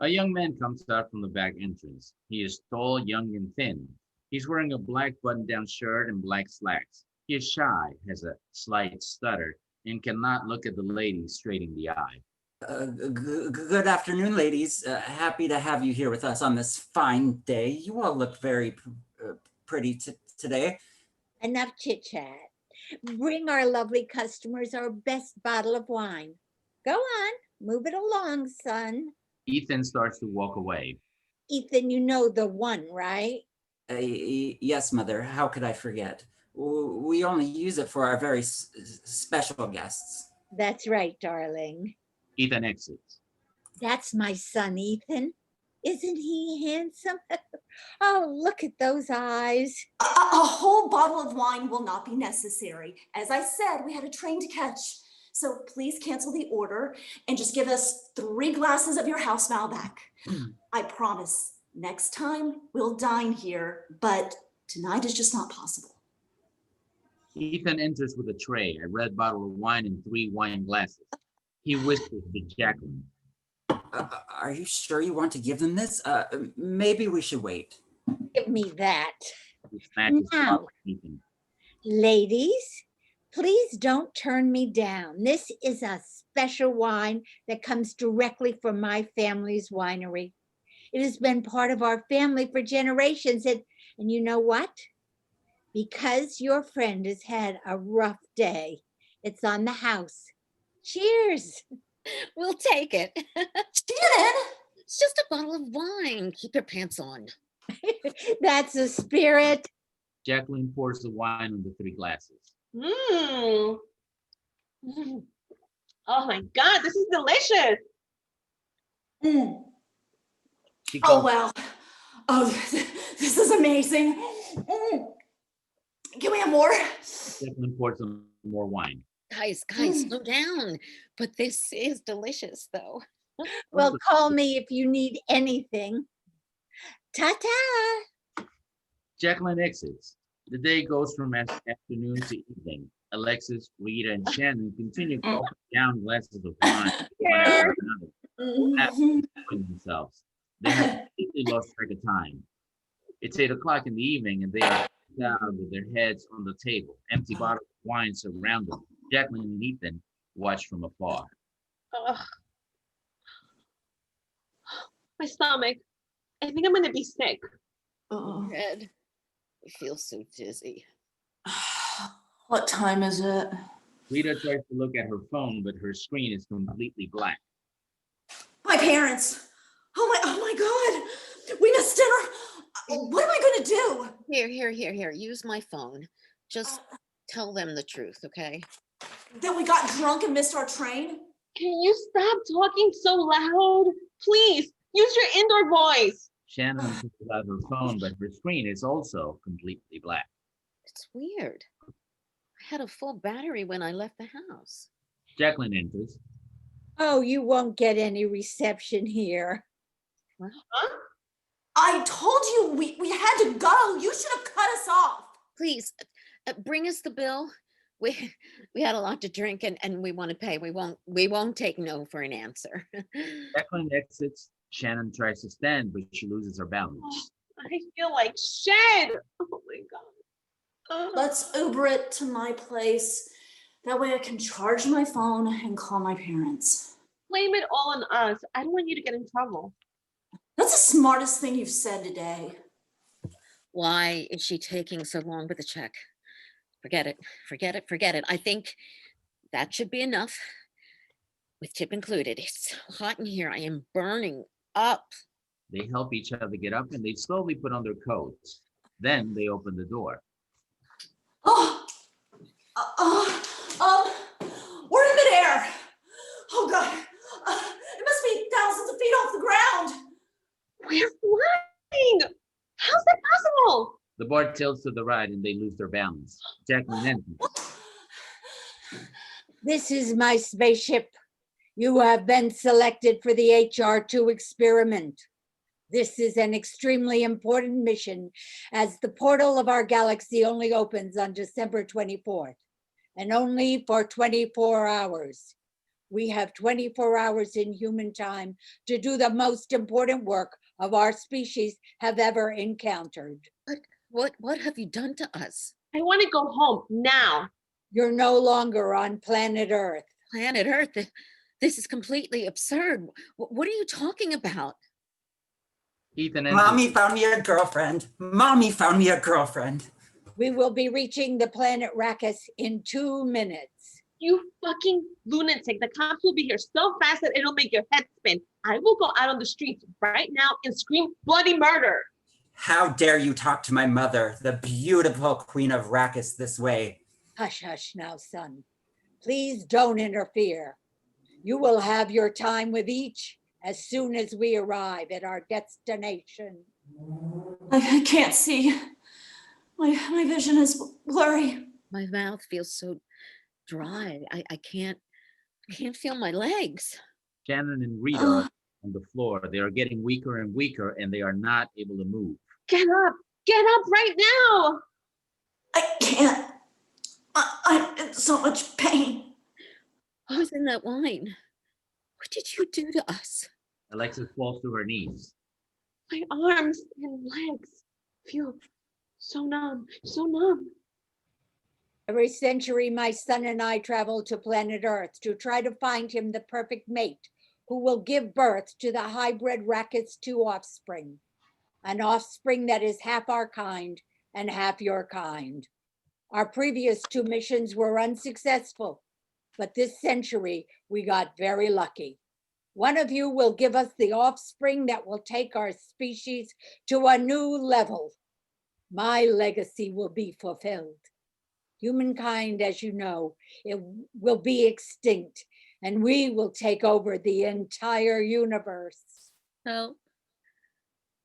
A young man comes out from the back entrance. He is tall, young, and thin. He's wearing a black button-down shirt and black slacks. He is shy, has a slight stutter, and cannot look at the ladies straight in the eye. Good afternoon, ladies. Happy to have you here with us on this fine day. You all look very pretty today. Enough chit-chat. Bring our lovely customers our best bottle of wine. Go on, move it along, son. Ethan starts to walk away. Ethan, you know the one, right? Yes, Mother. How could I forget? We only use it for our very special guests. That's right, darling. Ethan exits. That's my son, Ethan. Isn't he handsome? Oh, look at those eyes. A whole bottle of wine will not be necessary. As I said, we had a train to catch. So please cancel the order and just give us 3 glasses of your house Malbec. I promise, next time we'll dine here, but tonight is just not possible. Ethan enters with a tray, a red bottle of wine, and 3 wine glasses. He whispers to Jacqueline. Are you sure you want to give them this? Maybe we should wait. Give me that. He snatches the Now, bottle from Ethan. ladies, please don't turn me down. This is a special wine that comes directly from my family's winery. It has been part of our family for generations. And you know what? Because your friend has had a rough day, it's on the house. Cheers. We'll take it. Shannon! It's just a bottle of wine. Keep your pants on. That's a spirit. Jacqueline pours the wine on the 3 glasses. Mmm. Mm. Oh my God, this is delicious. Mm. She Oh, calls wow. Oh, this is amazing. Mm. Can we have more? Jacqueline pours some more wine. Guys, slow down. But this is delicious, though. Well, call me if you need anything. Ta-ta. Jacqueline exits. The day goes from afternoon to evening. Alexis, Rita, and Shannon continue gulping down glasses of wine one after another, enjoying themselves. They have completely lost track of time. It's 8 o'clock in the evening, and they are down with their heads on the table. Empty bottles of wine surround them. Jacqueline and Ethan watch from afar. Ugh. My stomach. I think I'm gonna be sick. Oh. Red, I feel so dizzy. What time is it? Rita tries to look at her phone, but her screen is completely black. My parents. Oh my God. We missed dinner. What am I going to do? Here. Use my phone. Just tell them the truth, okay? That we got drunk and missed our train? Can you stop talking so loud? Please, use your indoor voice. Shannon picks out her phone, but her screen is also completely black. It's weird. I had a full battery when I left the house. Jacqueline enters. Oh, you won't get any reception here. Huh? I told you we had to go. You should have cut us off. Please, bring us the bill. We had a lot to drink and we want to pay. We won't take no for an answer. Jacqueline exits. Shannon tries to stand, but she loses her balance. I feel like shit. Oh my God. Let's Uber it to my place. That way I can charge my phone and call my parents. Blame it all on us. I don't want you to get in trouble. That's the smartest thing you've said today. Why is she taking so long with the check? Forget it. I think that should be enough. With tip included. It's hot in here. I am burning up. They help each other get up and they slowly put on their coats. Then they open the door. We're in midair. Oh God, it must be thousands of feet off the ground. We're flying. How's that possible? The board tilts to the right and they lose their balance. Jacqueline enters. This is my spaceship. You have been selected for the HR2 experiment. This is an extremely important mission as the portal of our galaxy only opens on December 24th and only for 24 hours. We have 24 hours in human time to do the most important work of our species have ever encountered. But what have you done to us? I want to go home now. You're no longer on planet Earth. Planet Earth? This is completely absurd. What are you talking about? Ethan enters. Mommy found me a girlfriend. Mommy found me a girlfriend. We will be reaching the planet Arrakis in 2 minutes. You fucking lunatic. The cops will be here so fast that it'll make your head spin. I will go out on the streets right now and scream bloody murder. How dare you talk to my mother, the beautiful queen of Arrakis, this way? Hush, hush now, son. Please don't interfere. You will have your time with each as soon as we arrive at our destination. I can't see. My vision is blurry. My mouth feels so dry. I can't feel my legs. Shannon and Rita are on the floor. They are getting weaker and weaker and they are not able to move. Get up right now. I can't. I'm in so much pain. What was in that wine? What did you do to us? Alexis falls to her knees. My arms and legs feel so numb, so numb. Every century, my son and I travel to planet Earth to try to find him the perfect mate who will give birth to the hybrid Racket's 2 offspring, an offspring that is half our kind and half your kind. Our previous 2 missions were unsuccessful, but this century we got very lucky. One of you will give us the offspring that will take our species to a new level. My legacy will be fulfilled. Humankind, as you know, it will be extinct, and we will take over the entire universe. Help.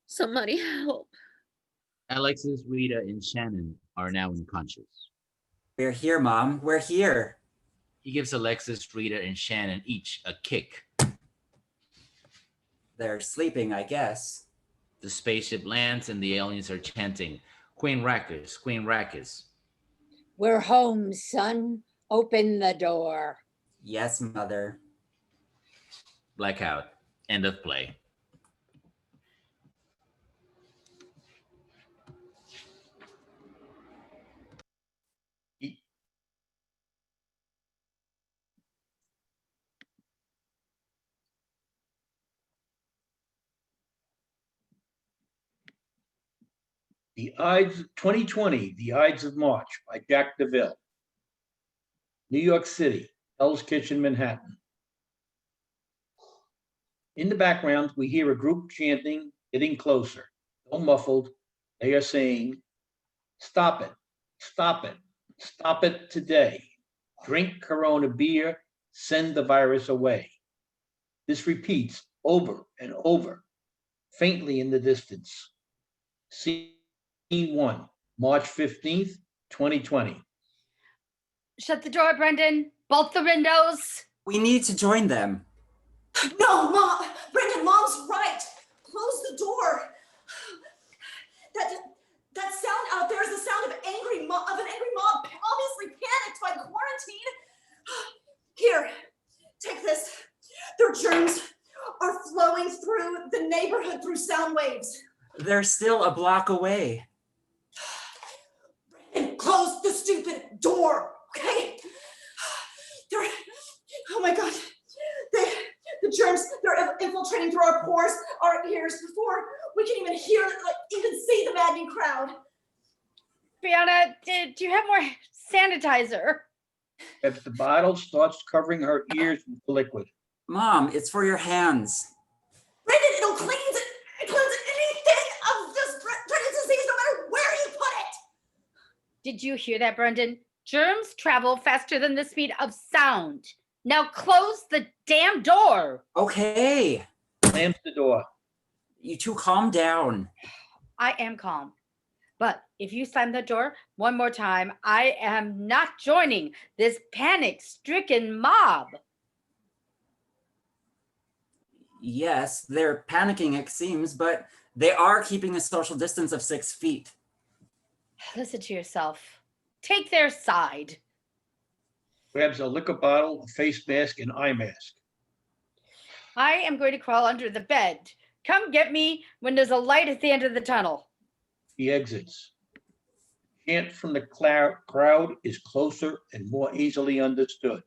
Somebody help. Alexis, Rita, and Shannon are now unconscious. We're here, Mom. We're here. He gives Alexis, Rita, and Shannon each a kick. They're sleeping, I guess. The spaceship lands and the aliens are chanting, Queen Rackers, Queen Rackers. We're home, son. Open the door. Yes, Mother. Blackout. End of play. The Ides 2020, The Ides of March by Jack DeVille. New York City, Hell's Kitchen, Manhattan. In the background, we hear a group chanting, getting closer. So muffled, they are saying, stop it, stop it, stop it today. Drink Corona beer, send the virus away. This repeats over and over, faintly in the distance. Scene 1, March 15th, 2020. Shut the door, Brendan. Bolt the windows. We need to join them. No, Mom, Brendan, Mom's right. Close the door. That sound out there is the sound of an angry mob, obviously panicked by quarantine. Here, take this. Their germs are flowing through the neighborhood through sound waves. They're still a block away. Brendan, close the stupid door, okay? Oh my God. The germs, they're infiltrating through our pores, our ears, before we can even hear, even see the maddening crowd. Brianna, do you have more sanitizer? If the bottle starts covering her ears with liquid. Mom, it's for your hands. Brendan, it'll cleanse anything of this dreaded disease, no matter where you put it. Did you hear that, Brendan? Germs travel faster than the speed of sound. Now close the damn door. Okay. Slams the door. You two calm down. I am calm. But if you slam the door one more time, I am not joining this panic-stricken mob. Yes, they're panicking, it seems, but they are keeping a social distance of 6 feet. Listen to yourself. Take their side. Grabs a liquor bottle, a face mask, and eye mask. I am going to crawl under the bed. Come get me when there's a light at the end of the tunnel. He exits. Chant from the crowd is closer and more easily understood.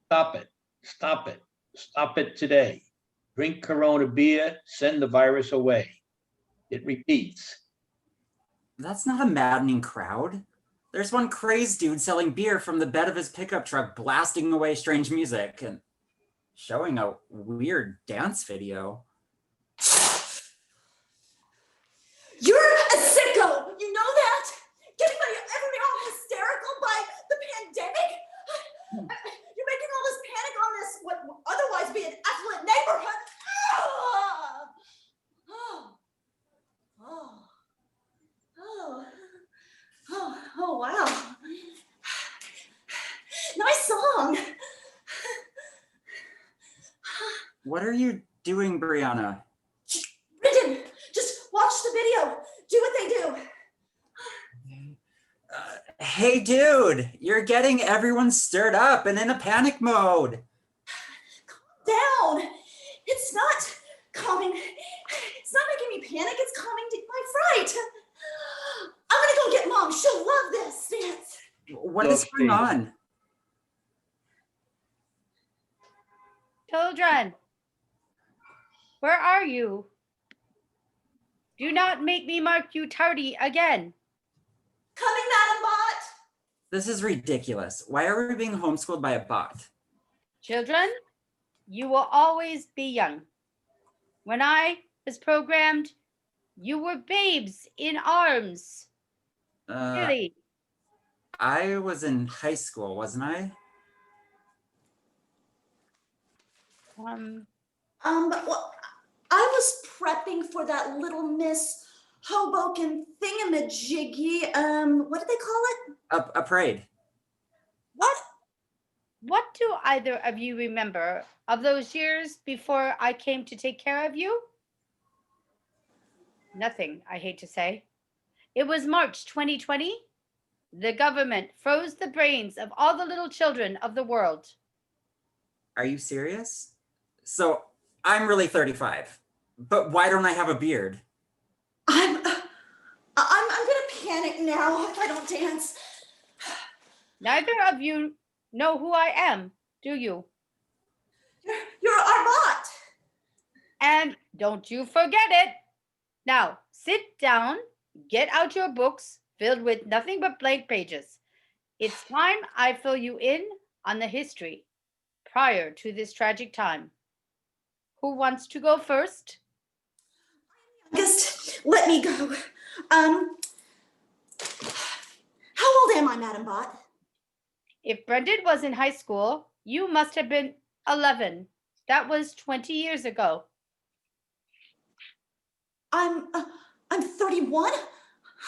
Stop it, stop it, stop it today. Drink Corona beer, send the virus away. It repeats. That's not a maddening crowd. There's one crazed dude selling beer from the bed of his pickup truck, blasting away strange music and showing a weird dance video. You're a sicko, you know that? Getting everybody all hysterical by the pandemic? You're making all this panic on this, what would otherwise be an affluent neighborhood. Oh, wow. Nice song. What are you doing, Brianna? Brendan, just watch the video. Do what they do. Hey, dude, you're getting everyone stirred up and in a panic mode. Calm down. It's not calming. It's not making me panic. It's calming my fright. I'm gonna go get Mom. She'll love this dance. What is going on? Children, Where are you? Do not make me mark you tardy again. Coming, Madam Bot. This is ridiculous. Why are we being homeschooled by a bot? Children, you will always be young. When I was programmed, you were babes in arms. Really? I was in high school, wasn't I? Well, I was prepping for that little Miss Hoboken thingamajiggy. What do they call it? A parade. What do either of you remember of those years before I came to take care of you? Nothing, I hate to say. It was March 2020. The government froze the brains of all the little children of the world. Are you serious? So I'm really 35, but why don't I have a beard? I'm gonna panic now if I don't dance. Neither of you know who I am, do you? You're our bot. And don't you forget it. Now, sit down, get out your books filled with nothing but blank pages. It's time I fill you in on the history prior to this tragic time. Who wants to go first? Just let me go. How old am I, Madam Bot? If Brendan was in high school, you must have been 11. That was 20 years ago. I'm 31.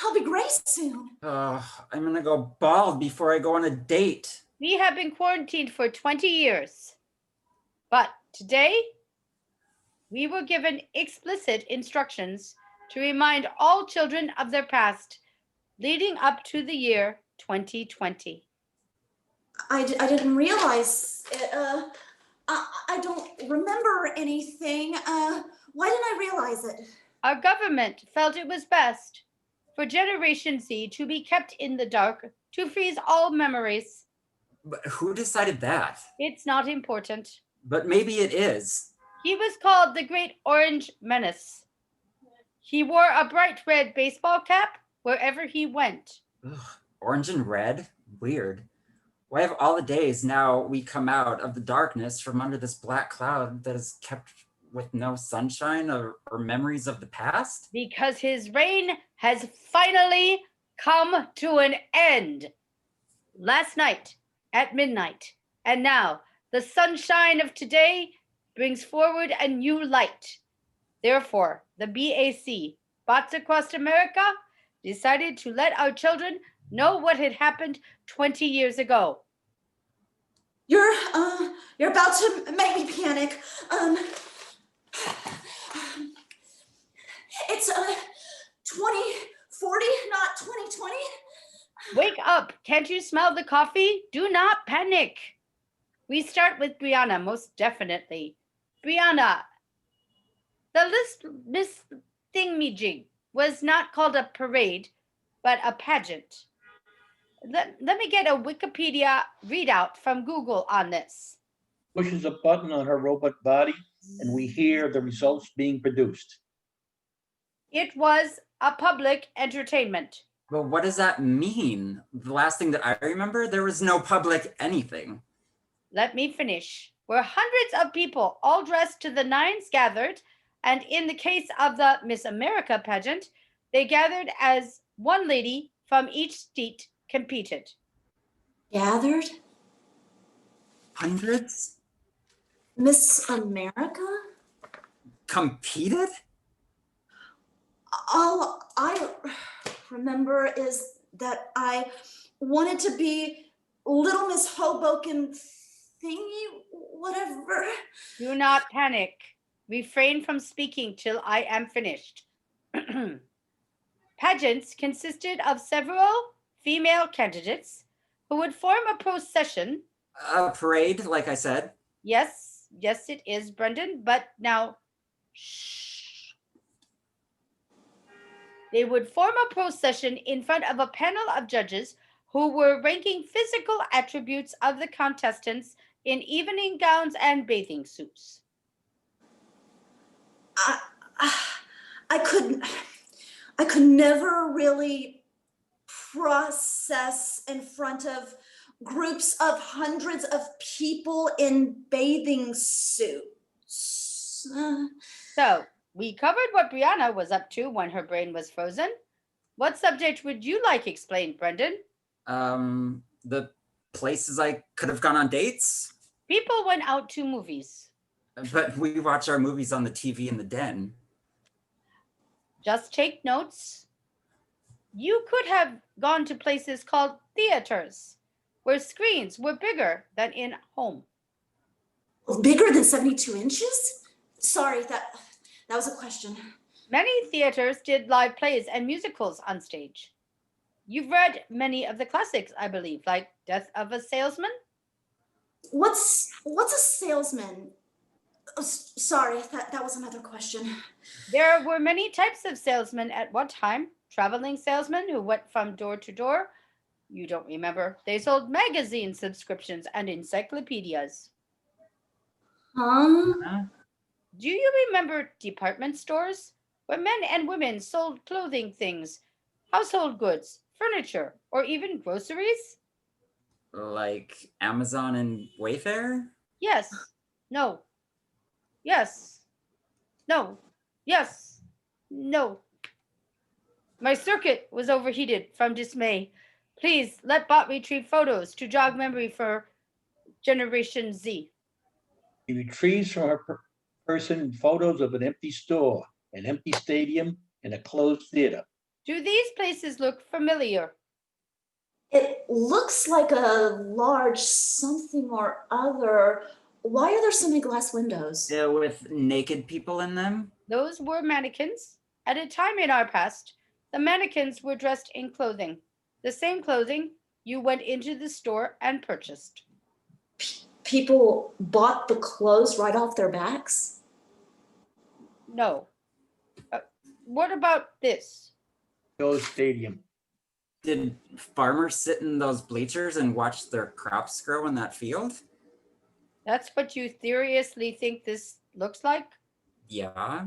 I'll be gray soon. I'm gonna go bald before I go on a date. We have been quarantined for 20 years. But today, we were given explicit instructions to remind all children of their past leading up to the year 2020. I didn't realize it. I don't remember anything. Why didn't I realize it? Our government felt it was best for Generation Z to be kept in the dark to freeze all memories. But who decided that? It's not important. But maybe it is. He was called the Great Orange Menace. He wore a bright red baseball cap wherever he went. Ugh, orange and red? Weird. Why have all the days now we come out of the darkness from under this black cloud that is kept with no sunshine or memories of the past? Because his reign has finally come to an end. Last night at midnight, and now the sunshine of today brings forward a new light. Therefore, the BAC, Bots Across America, decided to let our children know what had happened 20 years ago. You're about to make me panic. It's 2040, not 2020. Wake up. Can't you smell the coffee? Do not panic. We start with Brianna, most definitely. Brianna, the Miss Thingamajig was not called a parade, but a pageant. Let me get a Wikipedia readout from Google on this. Pushes a button on her robot body, and we hear the results being produced. It was a public entertainment. Well, what does that mean? The last thing that I remember, there was no public anything. Let me finish. Where hundreds of people, all dressed to the nines, gathered, and in the case of the Miss America pageant, they gathered as one lady from each state competed. Gathered? Hundreds? Miss America? Competed? All I remember is that I wanted to be Little Miss Hoboken thingy, whatever. Do not panic. Refrain from speaking till I am finished. Pageants consisted of several female candidates who would form a procession. A parade, like I said. Yes, it is, Brendan, but now, shh. They would form a procession in front of a panel of judges who were ranking physical attributes of the contestants in evening gowns and bathing suits. I could never really process in front of groups of hundreds of people in bathing suits. So we covered what Brianna was up to when her brain was frozen. What subject would you like explained, Brendan? The places I could have gone on dates. People went out to movies. But we watch our movies on the TV in the den. Just take notes. You could have gone to places called theaters, where screens were bigger than in home. Bigger than 72 inches? Sorry, that was a question. Many theaters did live plays and musicals on stage. You've read many of the classics, I believe, like Death of a Salesman? What's a salesman? Oh, sorry, that was another question. There were many types of salesmen at one time. Traveling salesmen who went from door to door. You don't remember. They sold magazine subscriptions and encyclopedias. Huh? Do you remember department stores where men and women sold clothing things, household goods, furniture, or even groceries? Like Amazon and Wayfair? Yes. No. Yes. No. Yes. No. My circuit was overheated from dismay. Please let Bot retrieve photos to jog memory for Generation Z. He retrieves from her person photos of an empty store, an empty stadium, and a closed theater. Do these places look familiar? It looks like a large something or other. Why are there so many glass windows? Yeah, with naked people in them? Those were mannequins. At a time in our past, the mannequins were dressed in clothing, the same clothing you went into the store and purchased. People bought the clothes right off their backs? No. What about this? Closed stadium. Did farmers sit in those bleachers and watch their crops grow in that field? That's what you seriously think this looks like? Yeah.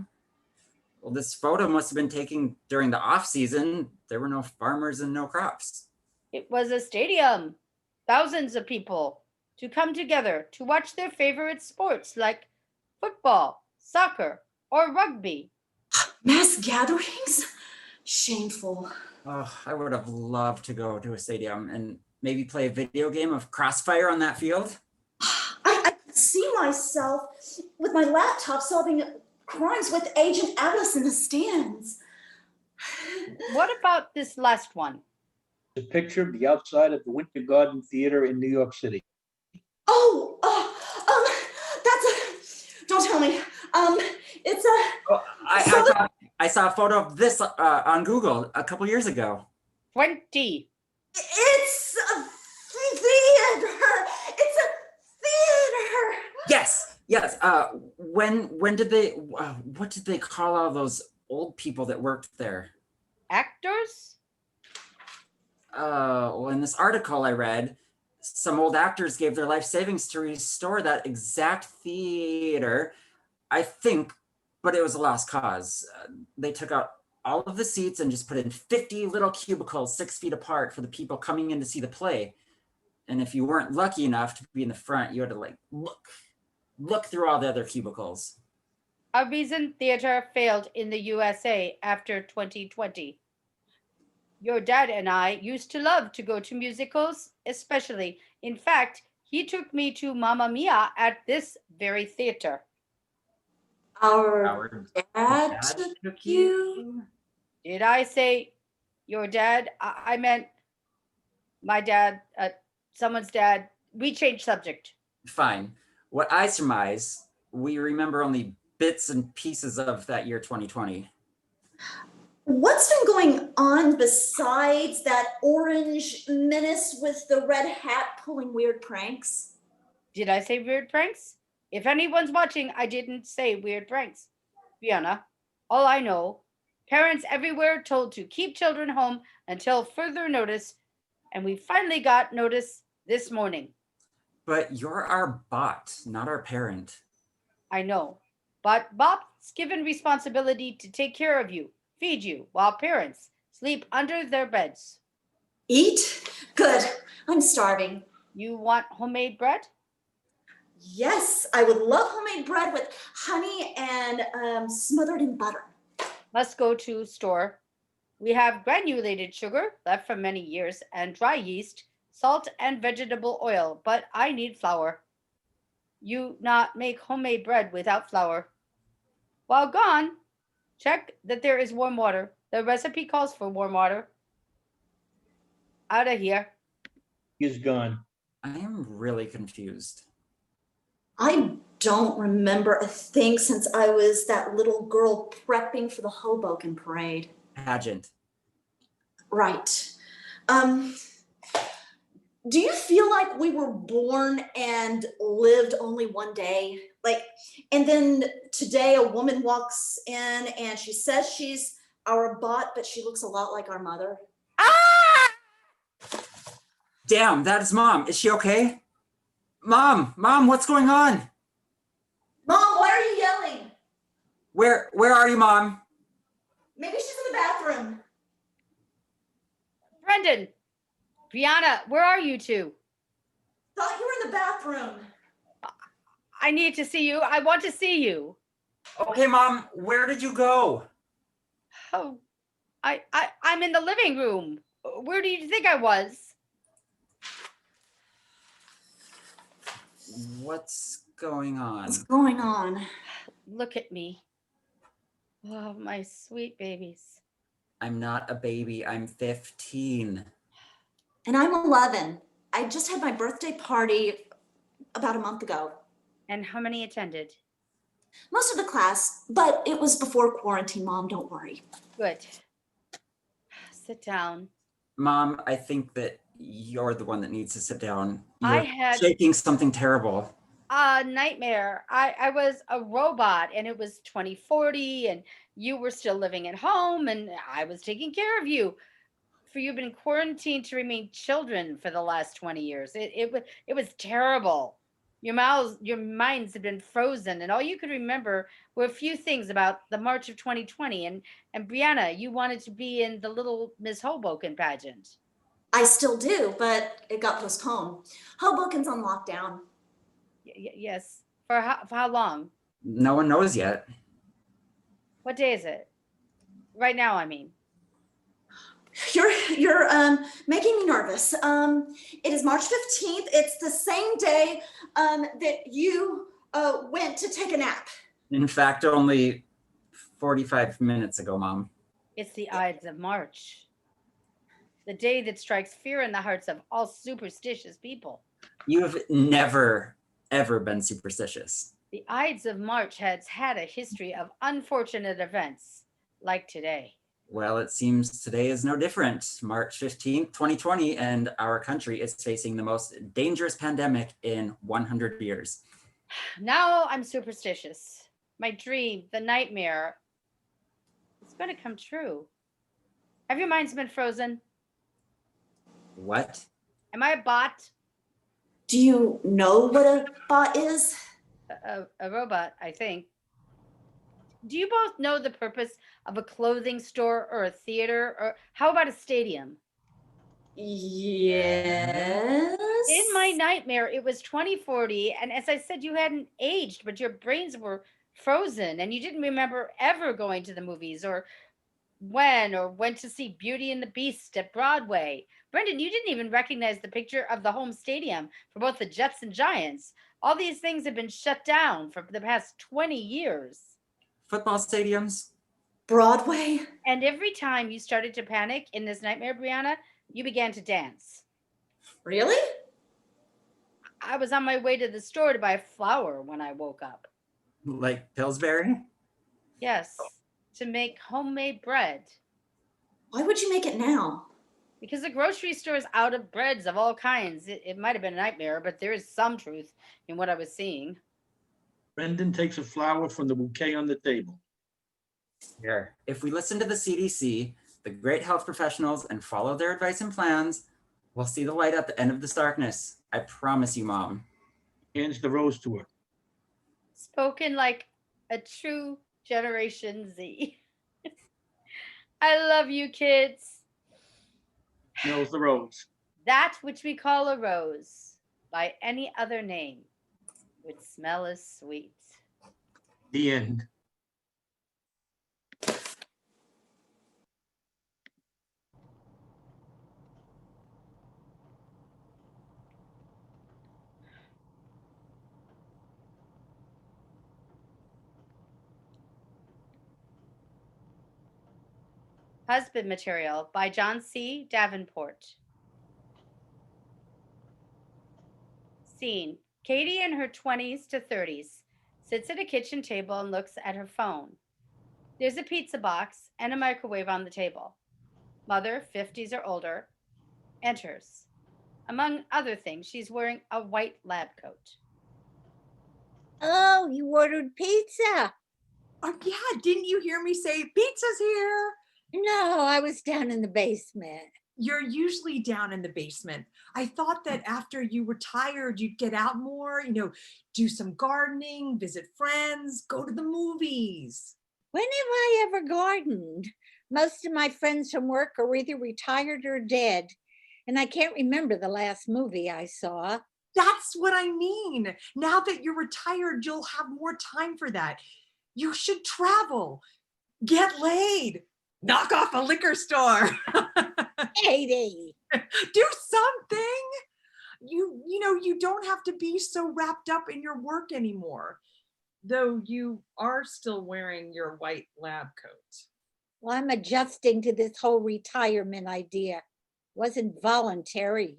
Well, this photo must have been taken during the off season. There were no farmers and no crops. It was a stadium. Thousands of people to come together to watch their favorite sports like football, soccer, or rugby. Mass gatherings? Shameful. Oh, I would have loved to go to a stadium and maybe play a video game of Crossfire on that field. I could see myself with my laptop solving crimes with Agent Alice in the stands. What about this last one? A picture of the outside of the Winter Garden Theater in New York City. Oh, don't tell me. It's a. Oh, I saw a photo of this on Google a couple years ago. 20. It's a theater. It's a theater. Yes. When did they? What did they call all those old people that worked there? Actors? Well, in this article I read, some old actors gave their life savings to restore that exact theater, I think, but it was a lost cause. They took out all of the seats and just put in 50 little cubicles 6 feet apart for the people coming in to see the play. And if you weren't lucky enough to be in the front, you had to like look through all the other cubicles. A reason theater failed in the USA after 2020. Your dad and I used to love to go to musicals, especially. In fact, he took me to Mamma Mia at this very theater. Our dad took you? Did I say your dad? I meant my dad, someone's dad. We changed subject. Fine. What I surmise, we remember only bits and pieces of that year 2020. What's been going on besides that orange menace with the red hat pulling weird pranks? Did I say weird pranks? If anyone's watching, I didn't say weird pranks. Fiona, all I know, parents everywhere told to keep children home until further notice, and we finally got notice this morning. But you're our bot, not our parent. I know, but Bob adults given responsibility to take care of you, feed you, while parents sleep under their beds. Eat? Good. I'm starving. You want homemade bread? Yes, I would love homemade bread with honey and smothered in butter. Let's go to store. We have granulated sugar left from many years and dry yeast, salt and vegetable oil, but I need flour. You not make homemade bread without flour. While gone, check that there is warm water. The recipe calls for warm water. Out of here. He's gone. I am really confused. I don't remember a thing since I was that little girl prepping for the Hoboken parade. Pageant. Right. Do you feel like we were born and lived only one day? Like, and then today a woman walks in and she says she's our bot, but she looks a lot like our mother. Damn, that is Mom. Is she okay? Mom, what's going on? Mom, why are you yelling? Where are you, Mom? Maybe she's in the bathroom. Brendan, Brianna, where are you two? Thought you were in the bathroom. I need to see you. I want to see you. Okay, Mom, where did you go? Oh, I'm in the living room. Where do you think I was? What's going on? What's going on? Look at me. Oh, my sweet babies. I'm not a baby. I'm 15. And I'm 11. I just had my birthday party about a month ago. And how many attended? Most of the class, but it was before quarantine, Mom, don't worry. Good. Sit down. Mom, I think that you're the one that needs to sit down. I You're had shaking something terrible. a nightmare. I was a robot and it was 2040 and you were still living at home and I was taking care of you. For you've been quarantined to remain children for the last 20 years. It was terrible. Your minds had been frozen and all you could remember were a few things about the March of 2020 and Brianna, you wanted to be in the Little Miss Hoboken pageant. I still do, but it got postponed. Hoboken's on lockdown. Yes. For how long? No one knows yet. What day is it? Right now, I mean. You're making me nervous. It is March 15th. It's the same day that you went to take a nap. In fact, only 45 minutes ago, Mom. It's the Ides of March. The day that strikes fear in the hearts of all superstitious people. You have never, ever been superstitious. The Ides of March has had a history of unfortunate events, like today. Well, it seems today is no different. March 15th, 2020, and our country is facing the most dangerous pandemic in 100 years. Now I'm superstitious. My dream, the nightmare, it's going to come true. Have your minds been frozen? What? Am I a bot? Do you know what a bot is? A robot, I think. Do you both know the purpose of a clothing store or a theater? Or how about a stadium? Yes. In my nightmare, it was 2040. And as I said, you hadn't aged, but your brains were frozen and you didn't remember ever going to the movies or went to see Beauty and the Beast at Broadway. Brendan, you didn't even recognize the picture of the home stadium for both the Jets and Giants. All these things have been shut down for the past 20 years. Football stadiums? Broadway? And every time you started to panic in this nightmare, Brianna, you began to dance. Really? I was on my way to the store to buy flour when I woke up. Like Pillsbury? Yes, to make homemade bread. Why would you make it now? Because the grocery store is out of breads of all kinds. It might have been a nightmare, but there is some truth in what I was seeing. Brendan takes a flower from the bouquet on the table. Here, if we listen to the CDC, the great health professionals, and follow their advice and plans, we'll see the light at the end of this darkness. I promise you, Mom. Hands the rose to her. Spoken like a true Generation Z. I love you, kids. Smells the rose. That which we call a rose by any other name would smell as sweet. The end. Husband Material by John C. Davenport. Scene. Katie in her 20s to 30s sits at a kitchen table and looks at her phone. There's a pizza box and a microwave on the table. Mother, 50s or older, enters. Among other things, she's wearing a white lab coat. Oh, you ordered pizza. Oh, yeah. Didn't you hear me say pizza's here? No, I was down in the basement. You're usually down in the basement. I thought that after you retired, you'd get out more, do some gardening, visit friends, go to the movies. When have I ever gardened? Most of my friends from work are either retired or dead, and I can't remember the last movie I saw. That's what I mean. Now that you're retired, you'll have more time for that. You should travel, get laid, knock off a liquor store. Katie. Do something. You don't have to be so wrapped up in your work anymore. Though you are still wearing your white lab coat. Well, I'm adjusting to this whole retirement idea. Wasn't voluntary,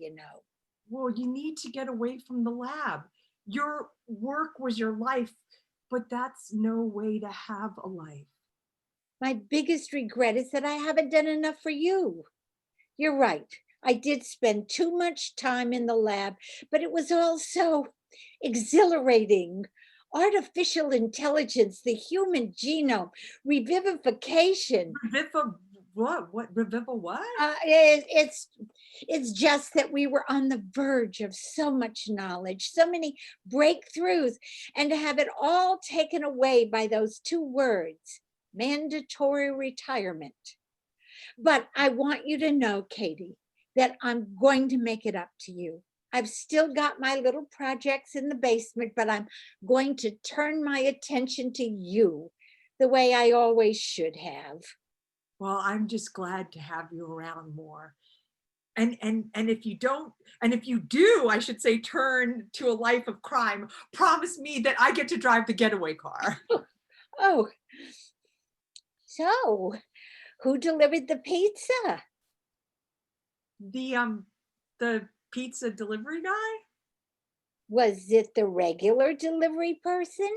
Well, you need to get away from the lab. Your work was your life, but that's no way to have a life. My biggest regret is that I haven't done enough for you. You're right. I did spend too much time in the lab, but it was all so exhilarating. Artificial intelligence, the human genome, revivification. Reviva what? It's just that we were on the verge of so much knowledge, so many breakthroughs, and to have it all taken away by those two words, mandatory retirement. But I want you to know, Katie, that I'm going to make it up to you. I've still got my little projects in the basement, but I'm going to turn my attention to you the way I always should have. Well, I'm just glad to have you around more. And if you don't, and if you do, I should say, turn to a life of crime, promise me that I get to drive the getaway car. Oh, so who delivered the pizza? The pizza delivery guy? Was it the regular delivery person?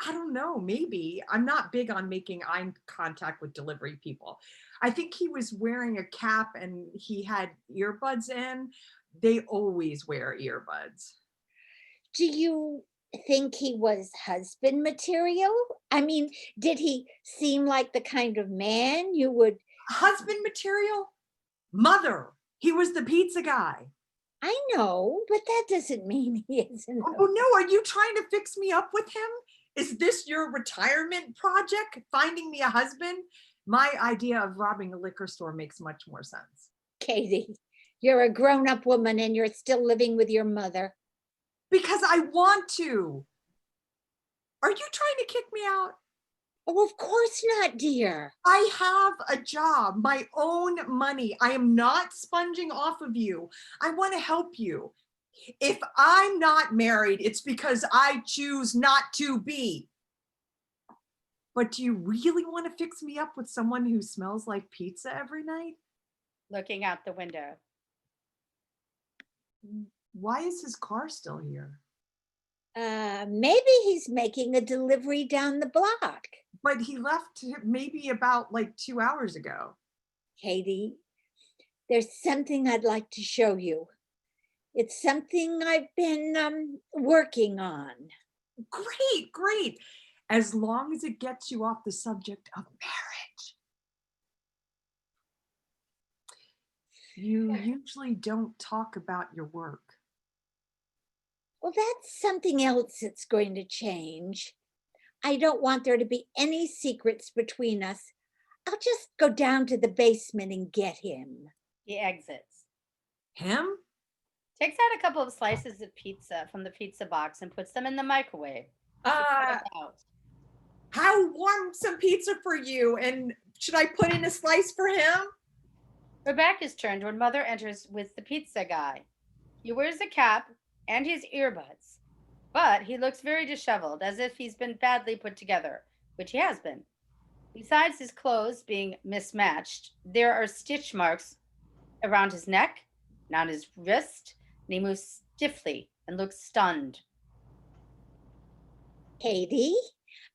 I don't know, maybe. I'm not big on making eye contact with delivery people. I think he was wearing a cap and he had earbuds in. They always wear earbuds. Do you think he was husband material? I mean, did he seem like the kind of man you would... Husband material? Mother, he was the pizza guy. I know, but that doesn't mean he isn't. Oh no, are you trying to fix me up with him? Is this your retirement project, finding me a husband? My idea of robbing a liquor store makes much more sense. Katie, you're a grown-up woman and you're still living with your mother. Because I want to. Are you trying to kick me out? Oh, of course not, dear. I have a job, my own money. I am not sponging off of you. I want to help you. If I'm not married, it's because I choose not to be. But do you really want to fix me up with someone who smells like pizza every night? Looking out the window. Why is his car still here? Maybe he's making a delivery down the block. But he left maybe about 2 hours ago. Katie, there's something I'd like to show you. It's something I've been working on. Great, great. As long as it gets you off the subject of marriage. You usually don't talk about your work. Well, that's something else that's going to change. I don't want there to be any secrets between us. I'll just go down to the basement and get him. He exits. Him? Takes out a couple of slices of pizza from the pizza box and puts them in the microwave. She pulls out. How warm some pizza for you? And should I put in a slice for him? Her back is turned when Mother enters with the pizza guy. He wears a cap and his earbuds, but he looks very disheveled, as if he's been badly put together, which he has been. Besides his clothes being mismatched, there are stitch marks around his neck and on his wrist, and he moves stiffly and looks stunned. Katie,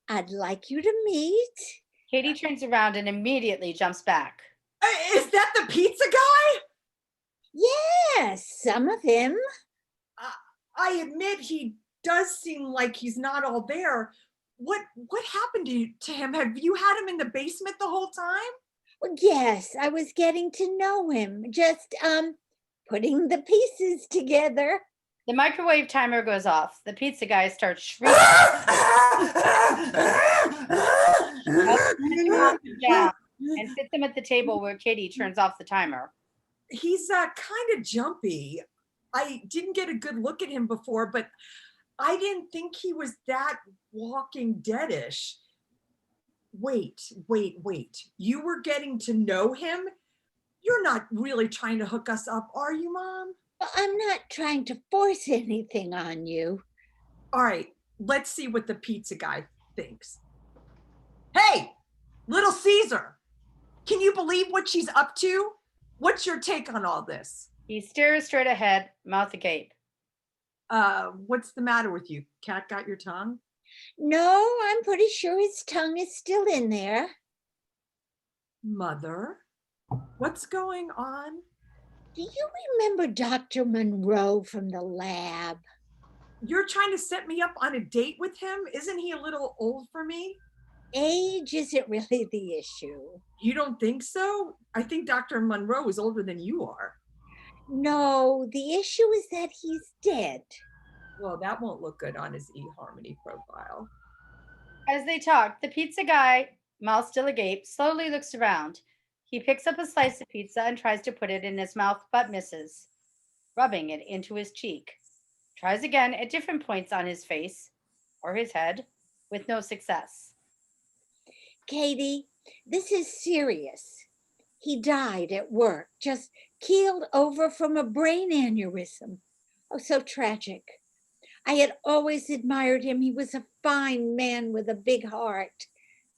I'd like you to meet. Katie turns around and immediately jumps back. Is that the pizza guy? Yes, some of him. I admit he does seem like he's not all there. What happened to him? Have you had him in the basement the whole time? Well, yes, I was getting to know him. Just putting the pieces together. The microwave timer goes off. The pizza guy starts shrieking. Down and sits him at the table where Katie turns off the timer. He's kind of jumpy. I didn't get a good look at him before, but I didn't think he was that Walking Deadish. Wait. You were getting to know him? You're not really trying to hook us up, are you, Mom? Well, I'm not trying to force anything on you. All right, let's see what the pizza guy thinks. Hey, Little Caesar, can you believe what she's up to? What's your take on all this? He stares straight ahead, mouth agape. What's the matter with you? Cat got your tongue? No, I'm pretty sure his tongue is still in there. Mother, what's going on? Do you remember Dr. Monroe from the lab? You're trying to set me up on a date with him? Isn't he a little old for me? Age isn't really the issue. You don't think so? I think Dr. Monroe is older than you are. No, the issue is that he's dead. Well, that won't look good on his eHarmony profile. As they talk, the pizza guy, mouth still agape, slowly looks around. He picks up a slice of pizza and tries to put it in his mouth, but misses, rubbing it into his cheek. Tries again at different points on his face or his head, with no success. Katie, this is serious. He died at work, just keeled over from a brain aneurysm. Oh, so tragic. I had always admired him. He was a fine man with a big heart,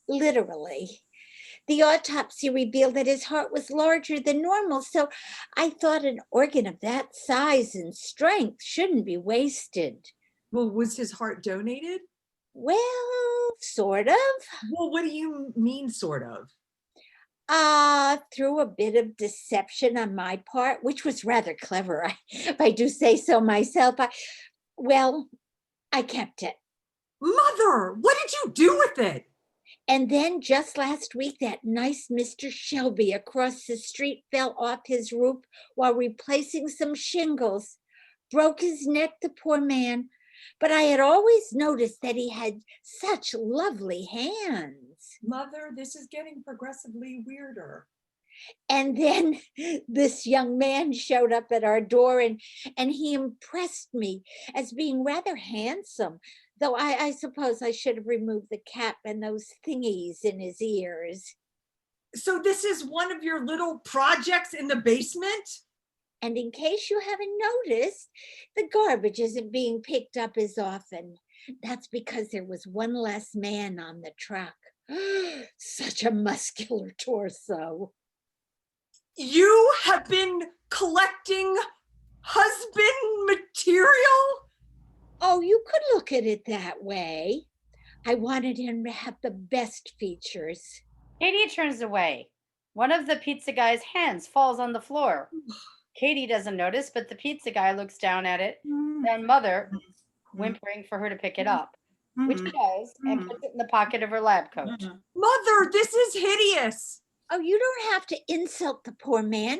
literally. The autopsy revealed that his heart was larger than normal, so I thought an organ of that size and strength shouldn't be wasted. Well, was his heart donated? Well, sort of. Well, what do you mean, sort of? Through a bit of deception on my part, which was rather clever, if I do say so myself. I kept it. Mother, what did you do with it? And then just last week, that nice Mr. Shelby across the street fell off his roof while replacing some shingles. Broke his neck, the poor man. But I had always noticed that he had such lovely hands. Mother, this is getting progressively weirder. And then this young man showed up at our door and he impressed me as being rather handsome, though I suppose I should have removed the cap and those thingies in his ears. So this is one of your little projects in the basement? And in case you haven't noticed, the garbage isn't being picked up as often. That's because there was one less man on the truck. Such a muscular torso. You have been collecting husband material? Oh, you could look at it that way. I wanted him to have the best features. Katie turns away. One of the pizza guy's hands falls on the floor. Katie doesn't notice, but the pizza guy looks down at it, and Mother, whimpering for her to pick it up, which she does, and puts it in the pocket of her lab coat. Mother, this is hideous. Oh, you don't have to insult the poor man.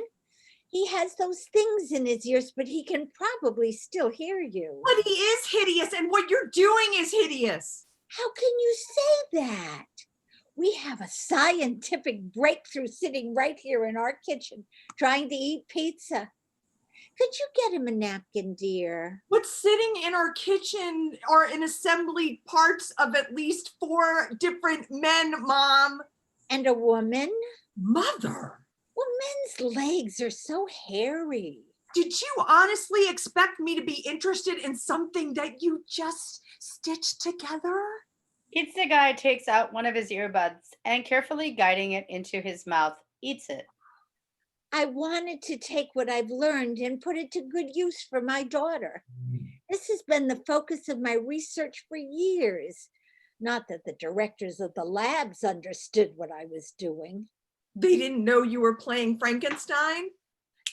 He has those things in his ears, but he can probably still hear you. But he is hideous, and what you're doing is hideous. How can you say that? We have a scientific breakthrough sitting right here in our kitchen trying to eat pizza. Could you get him a napkin, dear? What's sitting in our kitchen are in assembly parts of at least 4 different men, Mom. And a woman? Mother. Well, men's legs are so hairy. Did you honestly expect me to be interested in something that you just stitched together? Pizza Guy takes out one of his earbuds and, carefully guiding it into his mouth, eats it. I wanted to take what I've learned and put it to good use for my daughter. This has been the focus of my research for years. Not that the directors of the labs understood what I was doing. They didn't know you were playing Frankenstein?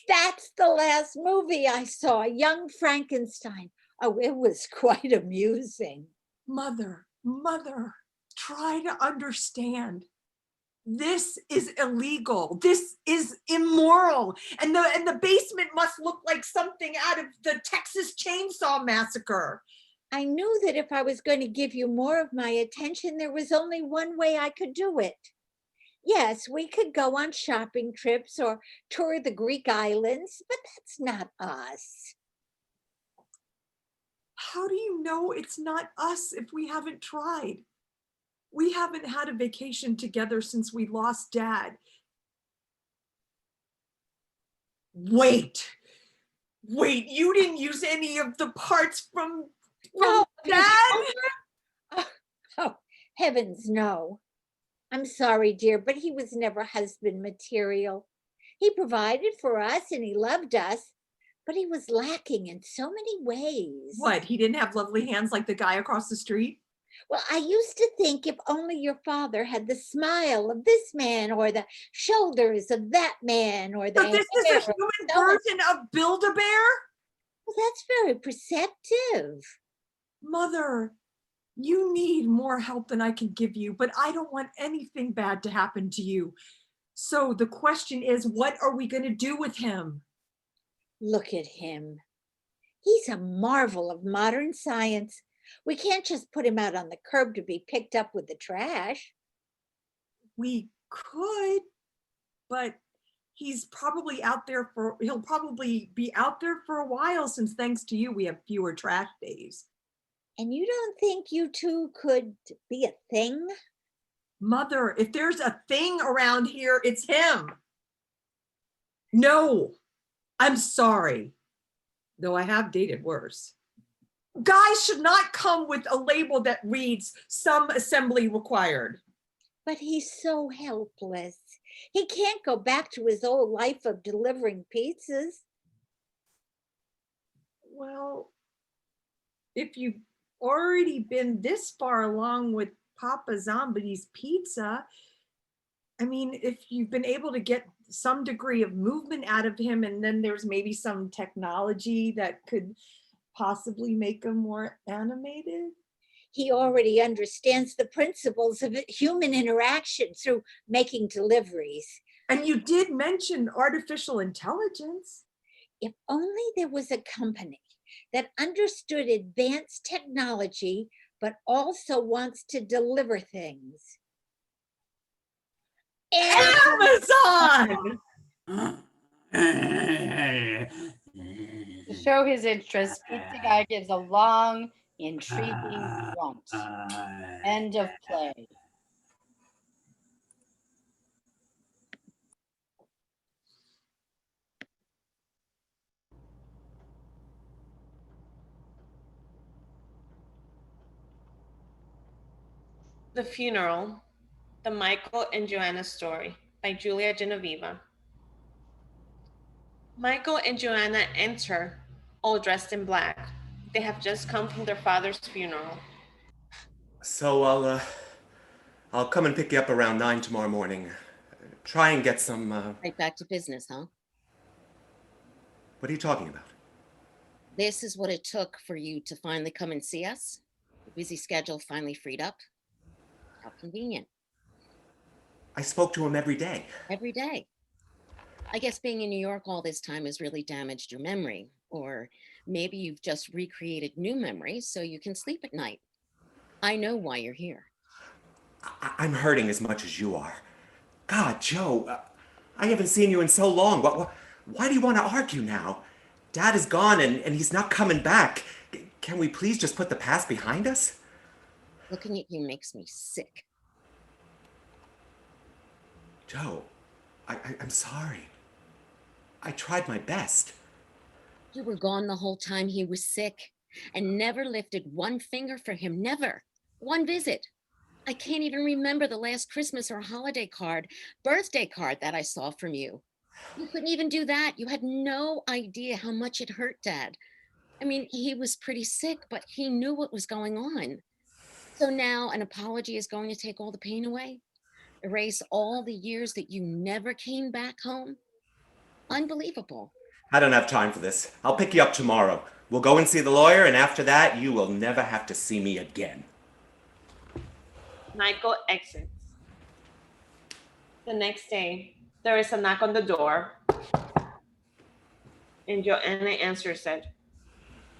That's the last movie I saw, Young Frankenstein. Oh, it was quite amusing. Mother, try to understand. This is illegal. This is immoral. And the basement must look like something out of the Texas Chainsaw Massacre. I knew that if I was going to give you more of my attention, there was only one way I could do it. Yes, we could go on shopping trips or tour the Greek islands, but that's not us. How do you know it's not us if we haven't tried? We haven't had a vacation together since we lost Dad. Wait, you didn't use any of the parts from No, Dad? Oh, heavens, no. I'm sorry, dear, but he was never husband material. He provided for us and he loved us, but he was lacking in so many ways. What, he didn't have lovely hands like the guy across the street? Well, I used to think if only your father had the smile of this man or the shoulders of that man or the But this is a human version of Build-A-Bear? Well, that's very perceptive. Mother, you need more help than I can give you, but I don't want anything bad to happen to you. So the question is, what are we going to do with him? Look at him. He's a marvel of modern science. We can't just put him out on the curb to be picked up with the trash. We could, but he'll probably be out there for a while, since thanks to you, we have fewer trash days. And you don't think you two could be a thing? Mother, if there's a thing around here, it's him. No, I'm sorry. Though I have dated worse. Guys should not come with a label that reads some assembly required. But he's so helpless. He can't go back to his old life of delivering pizzas. Well, if you've already been this far along with Papa Zombies Pizza, I mean, if you've been able to get some degree of movement out of him, and then there's maybe some technology that could possibly make him more animated. He already understands the principles of human interaction through making deliveries. And you did mention artificial intelligence. If only there was a company that understood advanced technology, but also wants to deliver things. Amazon! To show his interest, Pizza Guy gives a long, intriguing grunt. End of play. The Funeral, The Michael and Joanna Story by Julia Genoveva. Michael and Joanna enter, all dressed in black. They have just come from their father's funeral. So I'll come and pick you up around 9 tomorrow morning. Try and get some. Right back to business, huh? What are you talking about? This is what it took for you to finally come and see us? The busy schedule finally freed up? How convenient. I spoke to him every day. Every day. I guess being in New York all this time has really damaged your memory. Or maybe you've just recreated new memories so you can sleep at night. I know why you're here. I'm hurting as much as you are. God, Joe, I haven't seen you in so long. Why do you want to argue now? Dad is gone and he's not coming back. Can we please just put the past behind us? Looking at you makes me sick. Joe, I'm sorry. I tried my best. You were gone the whole time he was sick and never lifted one finger for him, never. One visit. I can't even remember the last Christmas or holiday card, birthday card that I saw from you. You couldn't even do that. You had no idea how much it hurt Dad. I mean, he was pretty sick, but he knew what was going on. So now an apology is going to take all the pain away? Erase all the years that you never came back home? Unbelievable. I don't have time for this. I'll pick you up tomorrow. We'll go and see the lawyer, and after that, you will never have to see me again. Michael exits. The next day, there is a knock on the door, and Joanna answers it.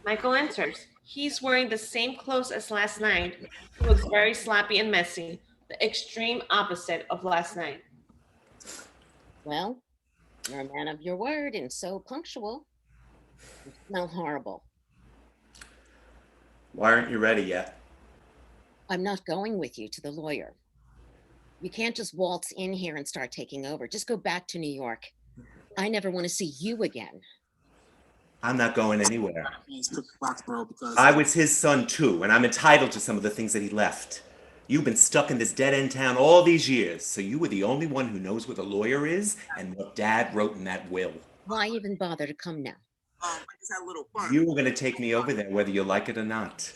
Michael answers. He's wearing the same clothes as last night. He looks very sloppy and messy, the extreme opposite of last night. Well, you're a man of your word and so punctual. You smell horrible. Why aren't you ready yet? I'm not going with you to the lawyer. You can't just waltz in here and start taking over. Just go back to New York. I never want to see you again. I'm not going anywhere. I was his son too, and I'm entitled to some of the things that he left. You've been stuck in this dead-end town all these years, so you were the only one who knows what a lawyer is and what Dad wrote in that will. Why even bother to come now? You were going to take me over there whether you like it or not.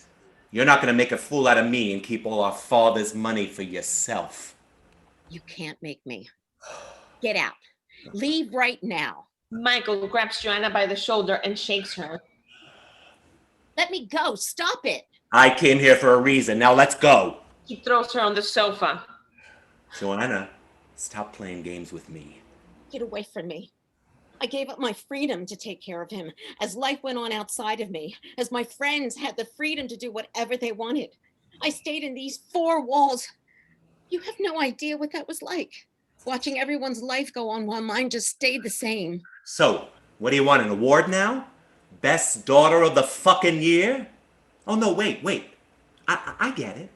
You're not going to make a fool out of me and keep all our father's money for yourself. You can't make me. Get out. Leave right now. Michael grabs Joanna by the shoulder and shakes her. Let me go. Stop it. I came here for a reason. Now let's go. He throws her on the sofa. Joanna, stop playing games with me. Get away from me. I gave up my freedom to take care of him as life went on outside of me, as my friends had the freedom to do whatever they wanted. I stayed in these four walls. You have no idea what that was like. Watching everyone's life go on while mine just stayed the same. So, what do you want, an award now? Best daughter of the fucking year? Oh, no, wait. I get it.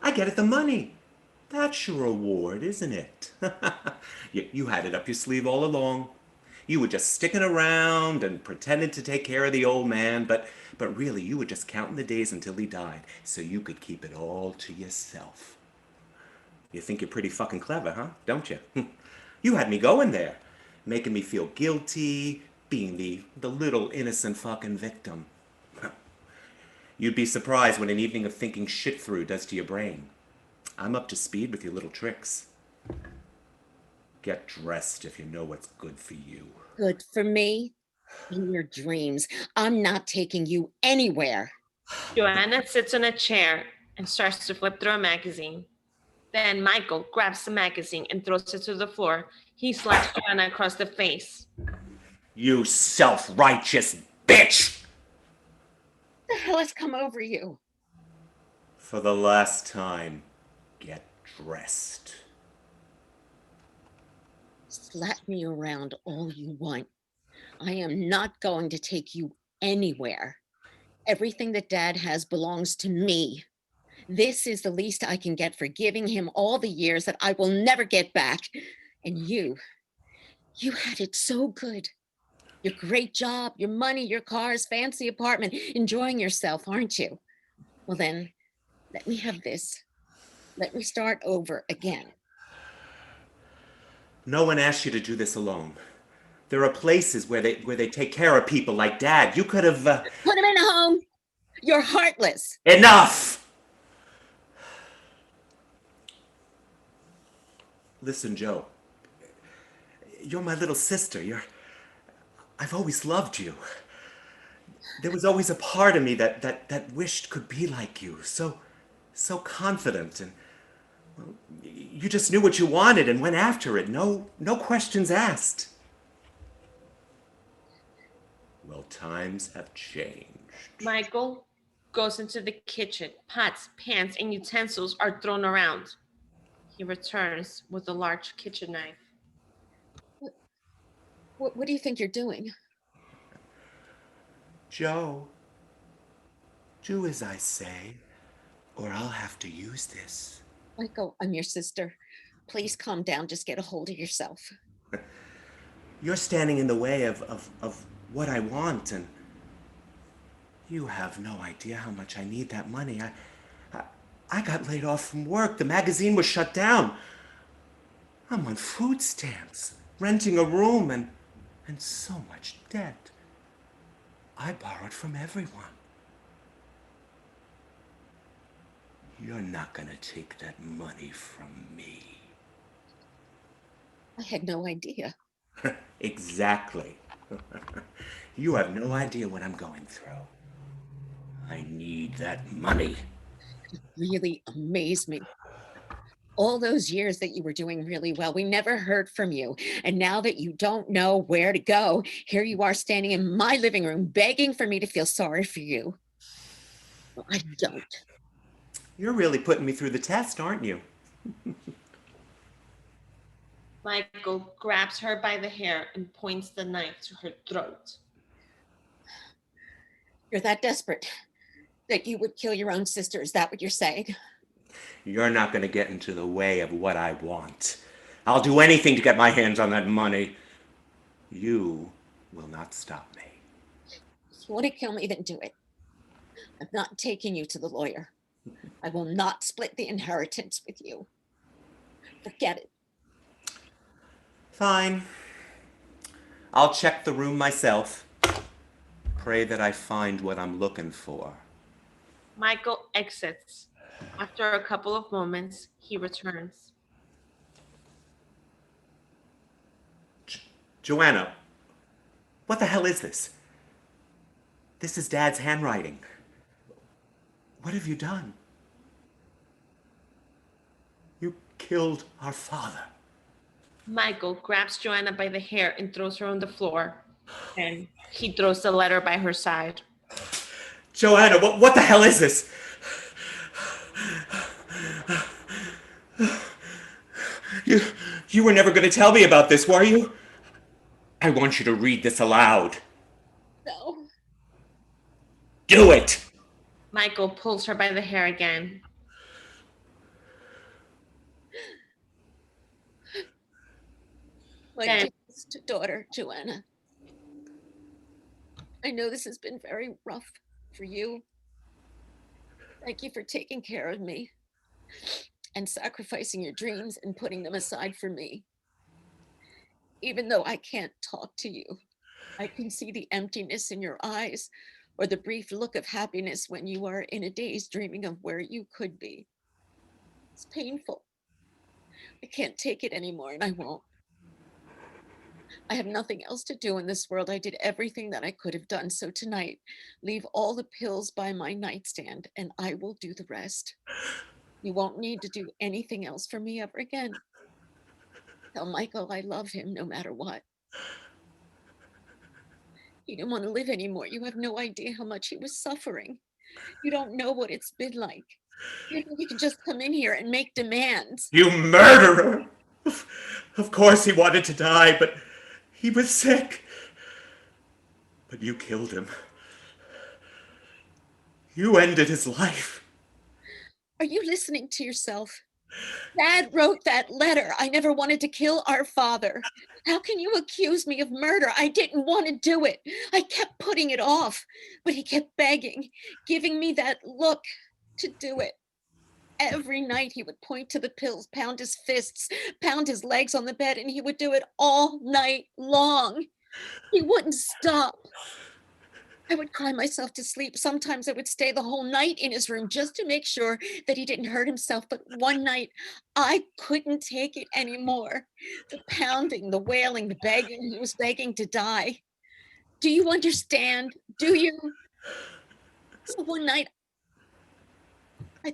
I get it, the money. That's your award, isn't it? You had it up your sleeve all along. You were just sticking around and pretending to take care of the old man, but really you were just counting the days until he died so you could keep it all to yourself. You think you're pretty fucking clever, huh? Don't you? You had me going there, making me feel guilty, being the little innocent fucking victim. You'd be surprised what an evening of thinking shit through does to your brain. I'm up to speed with your little tricks. Get dressed if you know what's good for you. Good for me? In your dreams. I'm not taking you anywhere. Joanna sits on a chair and starts to flip through a magazine. Then Michael grabs the magazine and throws it to the floor. He slaps Joanna across the face. You self-righteous bitch! What the hell has come over you? For the last time, get dressed. Slap me around all you want. I am not going to take you anywhere. Everything that Dad has belongs to me. This is the least I can get for giving him all the years that I will never get back. And you had it so good. Your great job, your money, your cars, fancy apartment, enjoying yourself, aren't you? Well then, let me have this. Let me start over again. No one asked you to do this alone. There are places where they take care of people like Dad. You could have... Put him in a home. You're heartless. Enough! Listen, Joe. You're my little sister. I've always loved you. There was always a part of me that wished could be like you. So confident and... Well, you just knew what you wanted and went after it. No questions asked. Well, times have changed. Michael goes into the kitchen. Pots, pans, and utensils are thrown around. He returns with a large kitchen knife. What do you think you're doing? Joe, do as I say, or I'll have to use this. Michael, I'm your sister. Please calm down. Just get a hold of yourself. You're standing in the way of what I want, and you have no idea how much I need that money. I got laid off from work. The magazine was shut down. I'm on food stamps, renting a room, and so much debt. I borrowed from everyone. You're not gonna take that money from me. I had no idea. Exactly. You have no idea what I'm going through. I need that money. You really amaze me. All those years that you were doing really well, we never heard from you. And now that you don't know where to go, here you are standing in my living room begging for me to feel sorry for you. Well, I don't. You're really putting me through the test, aren't you? Michael grabs her by the hair and points the knife to her throat. You're that desperate that you would kill your own sister. Is that what you're saying? You're not going to get into the way of what I want. I'll do anything to get my hands on that money. You will not stop me. If you want to kill me, then do it. I'm not taking you to the lawyer. I will not split the inheritance with you. Forget it. Fine. I'll check the room myself. Pray that I find what I'm looking for. Michael exits. After a couple of moments, he returns. Joanna, what the hell is this? This is Dad's handwriting. What have you done? You killed our father. Michael grabs Joanna by the hair and throws her on the floor. And he throws the letter by her side. Joanna, what the hell is this? You were never going to tell me about this, were you? I want you to read this aloud. No. Do it! Michael pulls her by the hair again. My dearest daughter, Joanna. I know this has been very rough for you. Thank you for taking care of me and sacrificing your dreams and putting them aside for me. Even though I can't talk to you, I can see the emptiness in your eyes or the brief look of happiness when you are in a daze dreaming of where you could be. It's painful. I can't take it anymore, and I won't. I have nothing else to do in this world. I did everything that I could have done. So tonight, leave all the pills by my nightstand and I will do the rest. You won't need to do anything else for me ever again. Tell Michael I love him no matter what. He didn't want to live anymore. You have no idea how much he was suffering. You don't know what it's been like. You think you can just come in here and make demands. You murderer! Of course he wanted to die, but he was sick. But you killed him. You ended his life. Are you listening to yourself? Dad wrote that letter. I never wanted to kill our father. How can you accuse me of murder? I didn't want to do it. I kept putting it off, but he kept begging, giving me that look to do it. Every night he would point to the pills, pound his fists, pound his legs on the bed, and he would do it all night long. He wouldn't stop. I would cry myself to sleep. Sometimes I would stay the whole night in his room just to make sure that he didn't hurt himself. But one night I couldn't take it anymore. The pounding, the wailing, the begging. He was begging to die. Do you understand? Do you? So one night I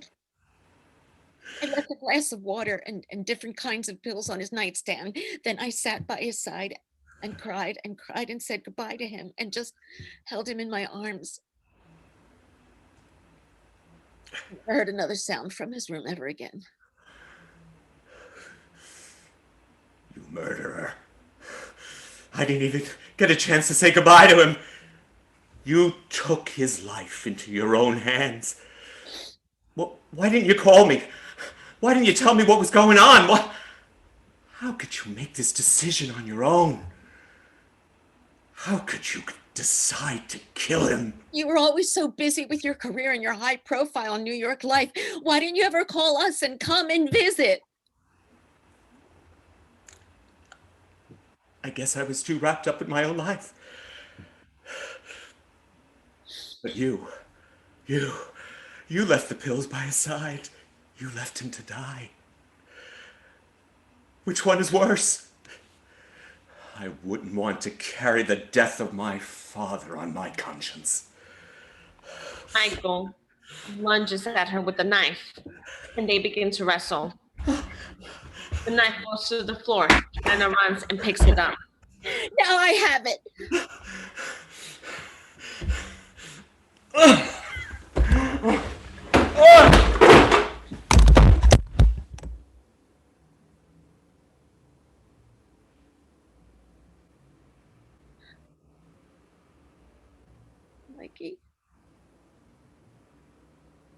left a glass of water and different kinds of pills on his nightstand. Then I sat by his side and cried and said goodbye to him and just held him in my arms. I heard another sound from his room ever again. You murderer. I didn't even get a chance to say goodbye to him. You took his life into your own hands. Well, why didn't you call me? Why didn't you tell me what was going on? How could you make this decision on your own? How could you decide to kill him? You were always so busy with your career and your high profile New York life. Why didn't you ever call us and come and visit? I guess I was too wrapped up in my own life. But you left the pills by his side. You left him to die. Which one is worse? I wouldn't want to carry the death of my father on my conscience. Michael lunges at her with the knife, and they begin to wrestle. The knife falls to the floor. Joanna runs and picks it up. Now I have it.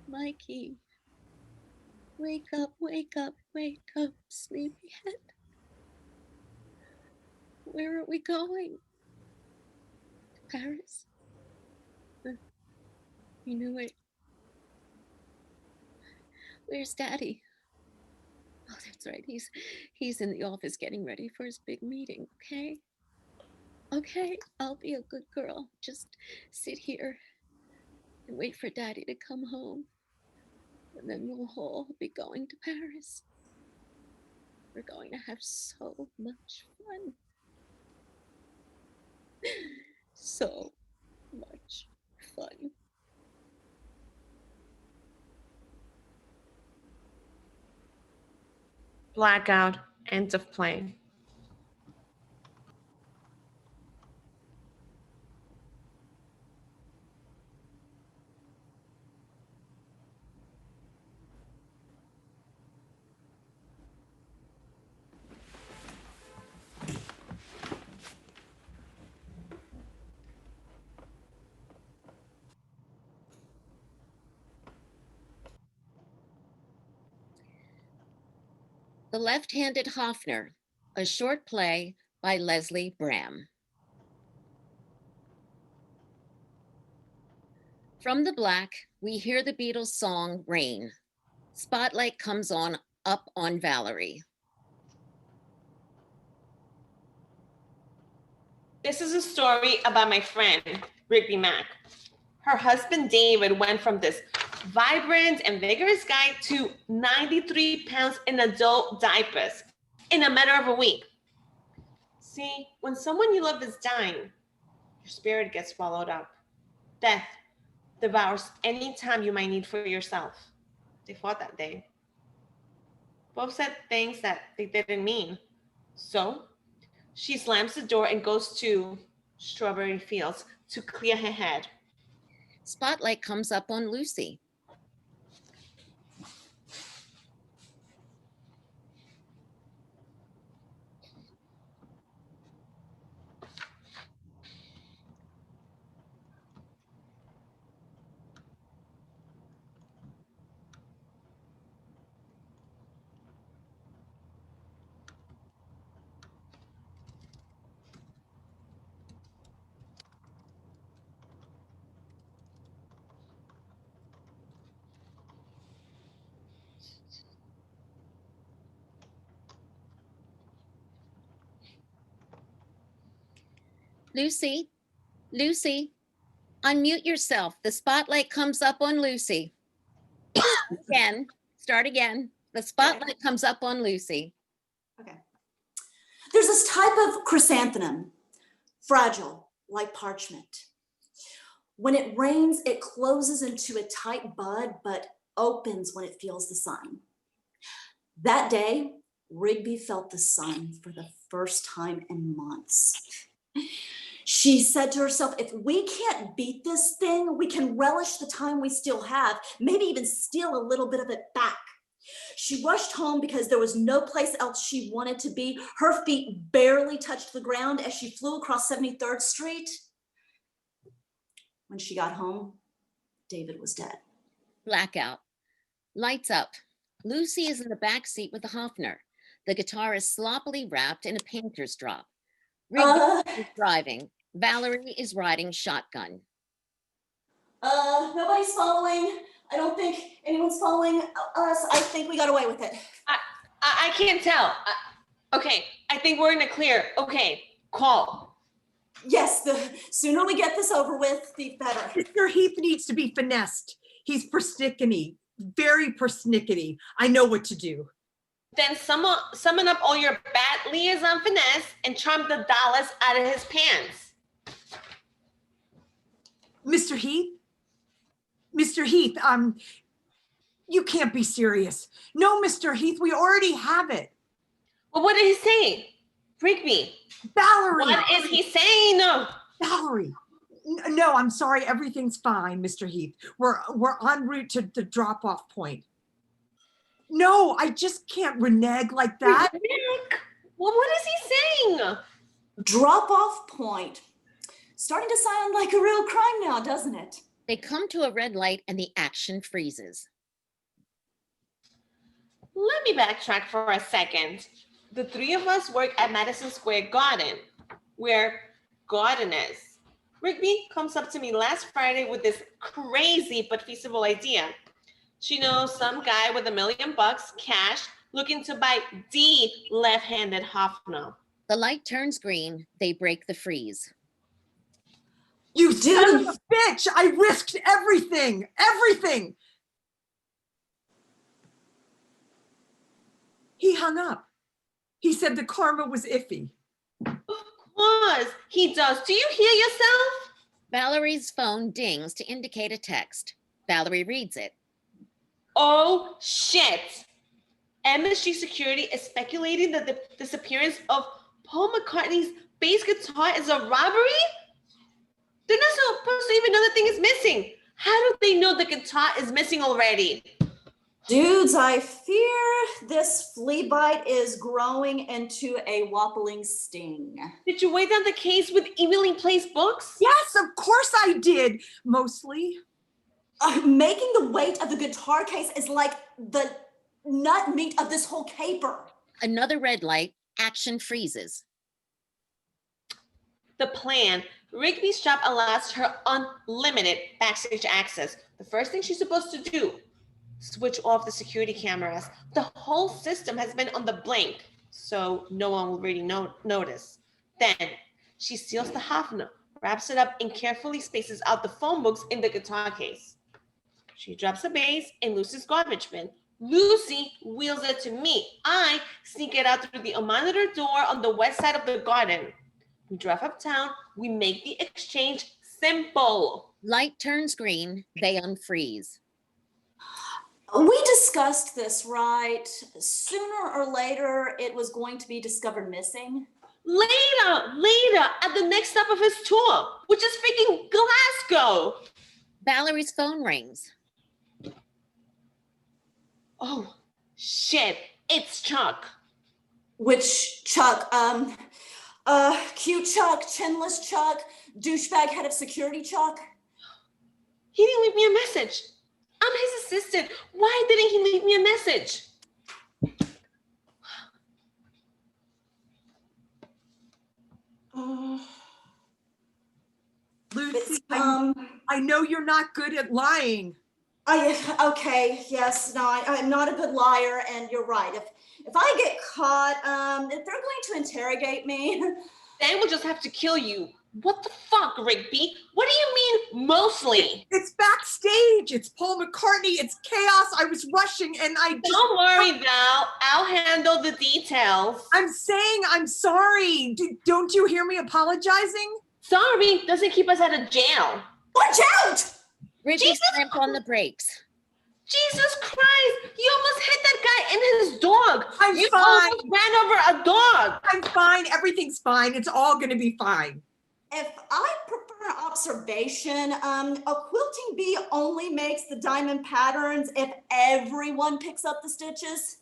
Mikey, wake up, sleepyhead. Where are we going? To Paris? You knew it. Where's Daddy? Oh, that's right. He's in the office getting ready for his big meeting, okay? Okay, I'll be a good girl. Just sit here and wait for Daddy to come home. And then we'll all be going to Paris. We're going to have so much fun. So much fun. Blackout. End of play. The Left-Handed Hoffner, a short play by Leslie Bram. From the black, we hear the Beatles' song, Rain. Spotlight comes on up on Valerie. This is a story about my friend, Rigby Mack. Her husband, David, went from this vibrant and vigorous guy to 93 pounds in adult diapers in a matter of a week. See, when someone you love is dying, your spirit gets swallowed up. Death devours any time you might need for yourself. They fought that day. Both said things that they didn't mean. So she slams the door and goes to Strawberry Fields to clear her head. Spotlight comes up on Lucy. Lucy, unmute yourself. The spotlight comes up on Lucy. Start again. The spotlight comes up on Lucy. Okay. There's this type of chrysanthemum, fragile like parchment. When it rains, it closes into a tight bud, but opens when it feels the sun. That day, Rigby felt the sun for the first time in months. She said to herself, if we can't beat this thing, we can relish the time we still have, maybe even steal a little bit of it back. She rushed home because there was no place else she wanted to be. Her feet barely touched the ground as she flew across 73rd Street. When she got home, David was dead. Blackout. Lights up. Lucy is in the back seat with the Hoffner. The guitar is sloppily wrapped in a painter's drop. Rigby is driving. Valerie is riding shotgun. Nobody's following. I don't think anyone's following us. I think we got away with it. I can't tell. Okay, I think we're in the clear. Okay, call. Yes, the sooner we get this over with, the better. Mr. Heath needs to be finessed. He's persnickety, very persnickety. I know what to do. Then summon up all your bad liaison finesse and charm the dollars out of his pants. Mr. Heath? Mr. Heath, you can't be serious. No, Mr. Heath, we already have it. Well, what did he say? Rigby. Valerie. What is he saying? No. Valerie. No, I'm sorry. Everything's fine, Mr. Heath. We're en route to the drop-off point. No, I just can't renege like that. Well, what is he saying? Drop-off point. Starting to sound like a real crime now, doesn't it? They come to a red light and the action freezes. Let me backtrack for a second. The three of us work at Madison Square Garden, where Garden is. Rigby comes up to me last Friday with this crazy but feasible idea. She knows some guy with $1 million cash looking to buy the left-handed Hoffner. The light turns green. They break the freeze. You son of a bitch! I risked everything! Everything! He hung up. He said the karma was iffy. Of course, he does. Do you hear yourself? Valerie's phone dings to indicate a text. Valerie reads it. Oh, shit. MSG Security is speculating that the disappearance of Paul McCartney's bass guitar is a robbery? They're not supposed to even know the thing is missing. How do they know the guitar is missing already? Dudes, I fear this flea bite is growing into a whopping sting. Did you weigh down the case with evenly placed books? Yes, of course I did. Mostly. Making the weight of the guitar case is like the nut meat of this whole caper. Another red light. Action freezes. The plan. Rigby's job allows her unlimited backstage access. The first thing she's supposed to do, switch off the security cameras. The whole system has been on the blink, so no one will really notice. Then she steals the Hoffner, wraps it up, and carefully spaces out the phone books in the guitar case. She drops the bass in Lucy's garbage bin. Lucy wheels it to me. I sneak it out through the monitor door on the west side of the garden. We drive uptown. We make the exchange simple. Light turns green. They unfreeze. We discussed this, right? Sooner or later, it was going to be discovered missing. Later, at the next stop of his tour, which is freaking Glasgow. Valerie's phone rings. Oh, shit, it's Chuck. Which Chuck? Cute Chuck, chinless Chuck, douchebag head of security Chuck? He didn't leave me a message. I'm his assistant. Why didn't he leave me a message? Lucy, I know you're not good at lying. Okay, yes, no, I'm not a good liar, and you're right. If I get caught, if they're going to interrogate me, then we'll just have to kill you. What the fuck, Rigby? What do you mean, mostly? It's backstage. It's Paul McCartney. It's chaos. I was rushing and I just... Don't worry, Val. I'll handle the details. I'm saying I'm sorry. Don't you hear me apologizing? Sorry doesn't keep us out of jail. Watch out! Rigby slapped on the brakes. Jesus Christ! You almost hit that guy and his dog. You almost ran over a dog. I'm fine. Everything's fine. It's all going to be fine. If I prefer an observation, a quilting bee only makes the diamond patterns if everyone picks up the stitches.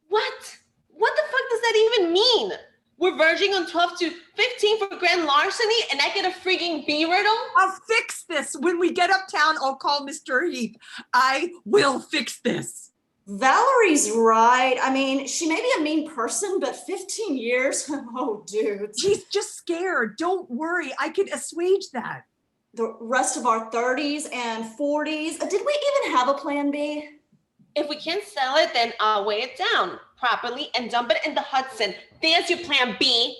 What? What the fuck does that even mean? We're verging on 12 to 15 for grand larceny and I get a freaking bee riddle? I'll fix this. When we get uptown, I'll call Mr. Heath. I will fix this. Valerie's right. I mean, she may be a mean person, but 15 years? Oh, dude. She's just scared. Don't worry. I can assuage that. The rest of our 30s and 40s. Did we even have a plan B? If we can't sell it, then I'll weigh it down properly and dump it in the Hudson. There's your plan B.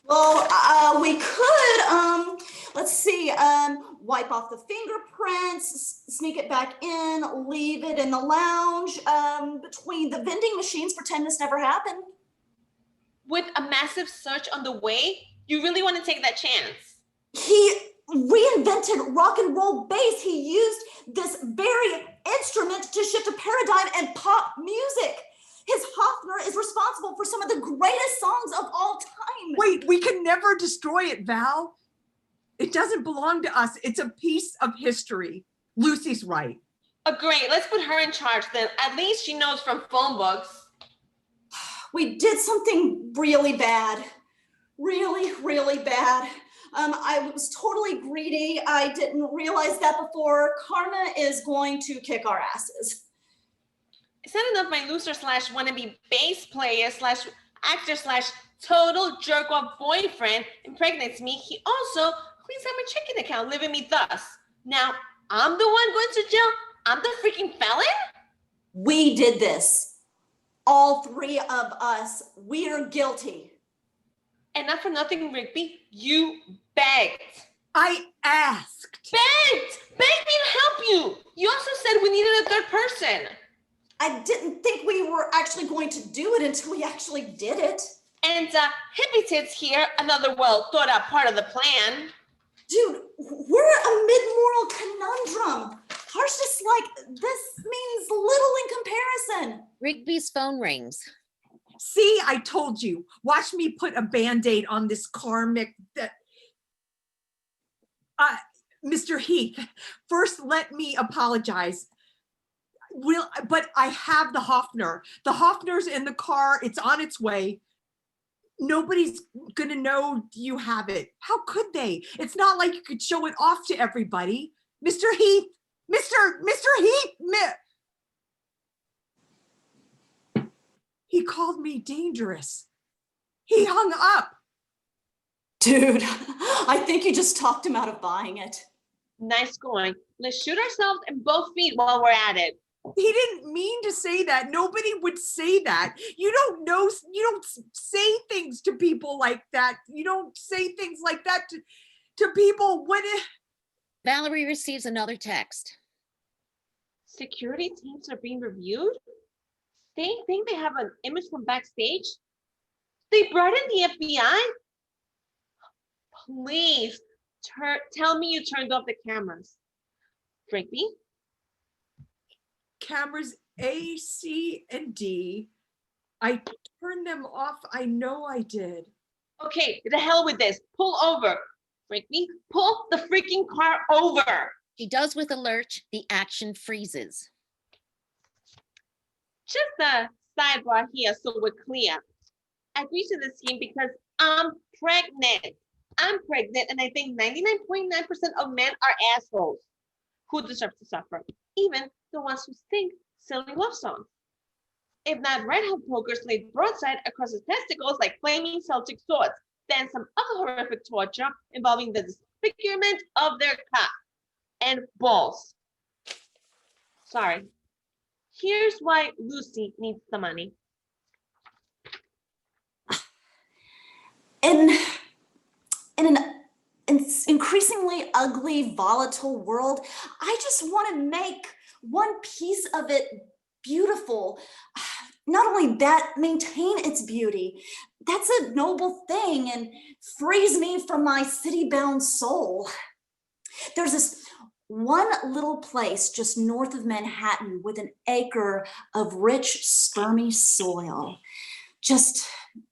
Well, we could, let's see, wipe off the fingerprints, sneak it back in, leave it in the lounge, between the vending machines, pretend this never happened. With a massive search on the way, you really want to take that chance? He reinvented rock and roll bass. He used this very instrument to shift a paradigm in pop music. His Hofner is responsible for some of the greatest songs of all time. Wait, we can never destroy it, Val. It doesn't belong to us. It's a piece of history. Lucy's right. Great, let's put her in charge then. At least she knows from phone books. We did something really bad. Really, really bad. I was totally greedy. I didn't realize that before. Karma is going to kick our asses. It's not enough my loser slash wannabe bass player slash actor slash total jerk off boyfriend impregnates me. He also cleans out my checking account, leaving me thus. Now I'm the one going to jail. I'm the freaking felon? We did this. All three of us. We're guilty. And not for nothing, Rigby, you begged. I asked. Begged! Begged me to help you. You also said we needed a third person. I didn't think we were actually going to do it until we actually did it. And Hippie Tits here, another well thought out part of the plan. Dude, we're a mid-moral conundrum. Harshness like this means little in comparison. Rigby's phone rings. See, I told you. Watch me put a Band-Aid on this karmic that. Mr. Heath, first let me apologize. But I have the Hofner. The Hofner's in the car. It's on its way. Nobody's gonna know you have it. How could they? It's not like you could show it off to everybody. Mr. Heath, Mr. Heath. He called me dangerous. He hung up. Dude, I think you just talked him out of buying it. Nice going. Let's shoot ourselves in both feet while we're at it. He didn't mean to say that. Nobody would say that. You don't know, you don't say things to people like that. You don't say things like that to people when it... Valerie receives another text. Security teams are being reviewed? They think they have an image from backstage? They brought in the FBI? Please, tell me you turned off the cameras. Rigby? Cameras A, C, and D. I turned them off. I know I did. Okay, to the hell with this. Pull over. Rigby, pull the freaking car over. She does with a lurch. The action freezes. Just a sidebar here so we're clear. I agreed to this scheme because I'm pregnant. I'm pregnant and I think 99.9% of men are assholes who deserve to suffer, even the ones who sing silly love songs. If that redhead pokers laid broadside across his testicles like flaming Celtic swords, then some other horrific torture involving the disfigurement of their cock and balls. Sorry. Here's why Lucy needs the money. In an increasingly ugly, volatile world, I just want to make one piece of it beautiful. Not only that, maintain its beauty. That's a noble thing and frees me from my city-bound soul. There's this one little place just north of Manhattan with an acre of rich, spermy soil. Just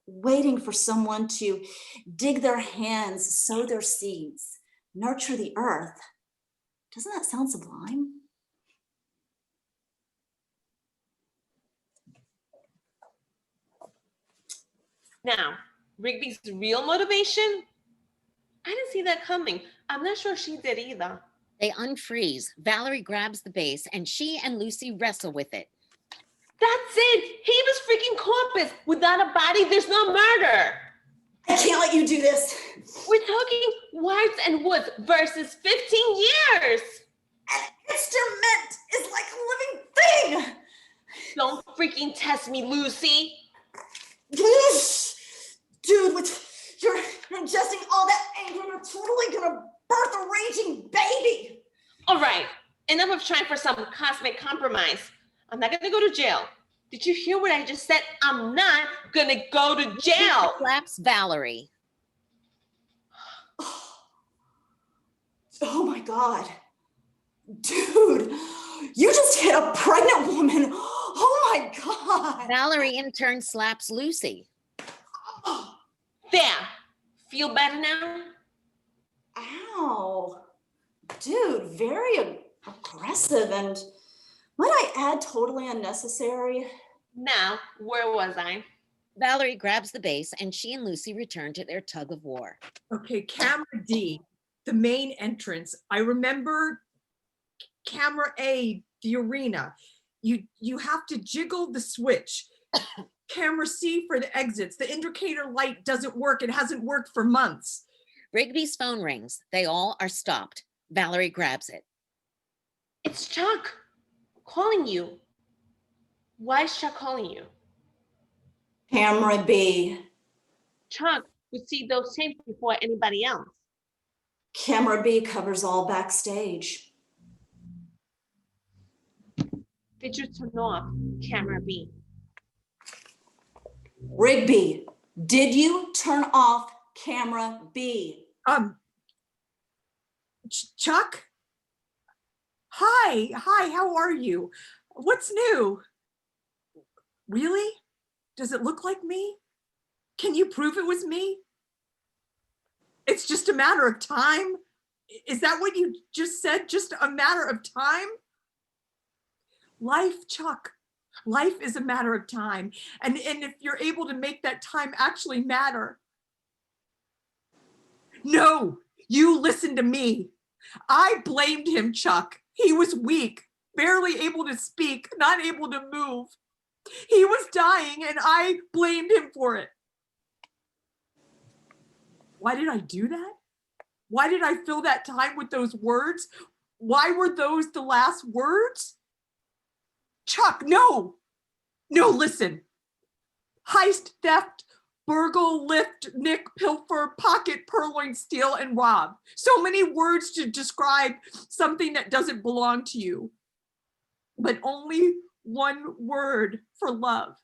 waiting for someone to dig their hands, sow their seeds, nurture the earth. Doesn't that sound sublime? Now, Rigby's real motivation? I didn't see that coming. I'm not sure she did either. They unfreeze. Valerie grabs the base and she and Lucy wrestle with it. That's it. Habeas freaking corpus. Without a body, there's no murder. I can't let you do this. We're talking Whites and Woods versus 15 years. An instrument is like a living thing. Don't freaking test me, Lucy. Dude, you're ingesting all that anger, you're totally gonna birth a raging baby. All right, enough of trying for some cosmic compromise. I'm not gonna go to jail. Did you hear what I just said? I'm not gonna go to jail. Slaps Valerie. Oh my God. Dude, you just hit a pregnant woman. Oh my God. Valerie in turn slaps Lucy. There. Feel better now? Ow. Dude, very aggressive and, might I add, totally unnecessary. Now, where was I? Valerie grabs the base and she and Lucy return to their tug of war. Okay, camera D, the main entrance. I remember camera A, the arena. You have to jiggle the switch. Camera C for the exits. The indicator light doesn't work. It hasn't worked for months. Rigby's phone rings. They all are stopped. Valerie grabs it. It's Chuck calling you. Why is Chuck calling you? Camera B. Chuck would see those tapes before anybody else. Camera B covers all backstage. Did you turn off camera B? Rigby, did you turn off camera B? Chuck? Hi, how are you? What's new? Really? Does it look like me? Can you prove it was me? It's just a matter of time? Is that what you just said? Just a matter of time? Life, Chuck, life is a matter of time. And if you're able to make that time actually matter. No, you listen to me. I blamed him, Chuck. He was weak, barely able to speak, not able to move. He was dying and I blamed him for it. Why did I do that? Why did I fill that time with those words? Why were those the last words? Chuck, no, listen. Heist, theft, burgle, lift, nick, pilfer, pocket, purloin, steal, and rob. So many words to describe something that doesn't belong to you, but only one word for love.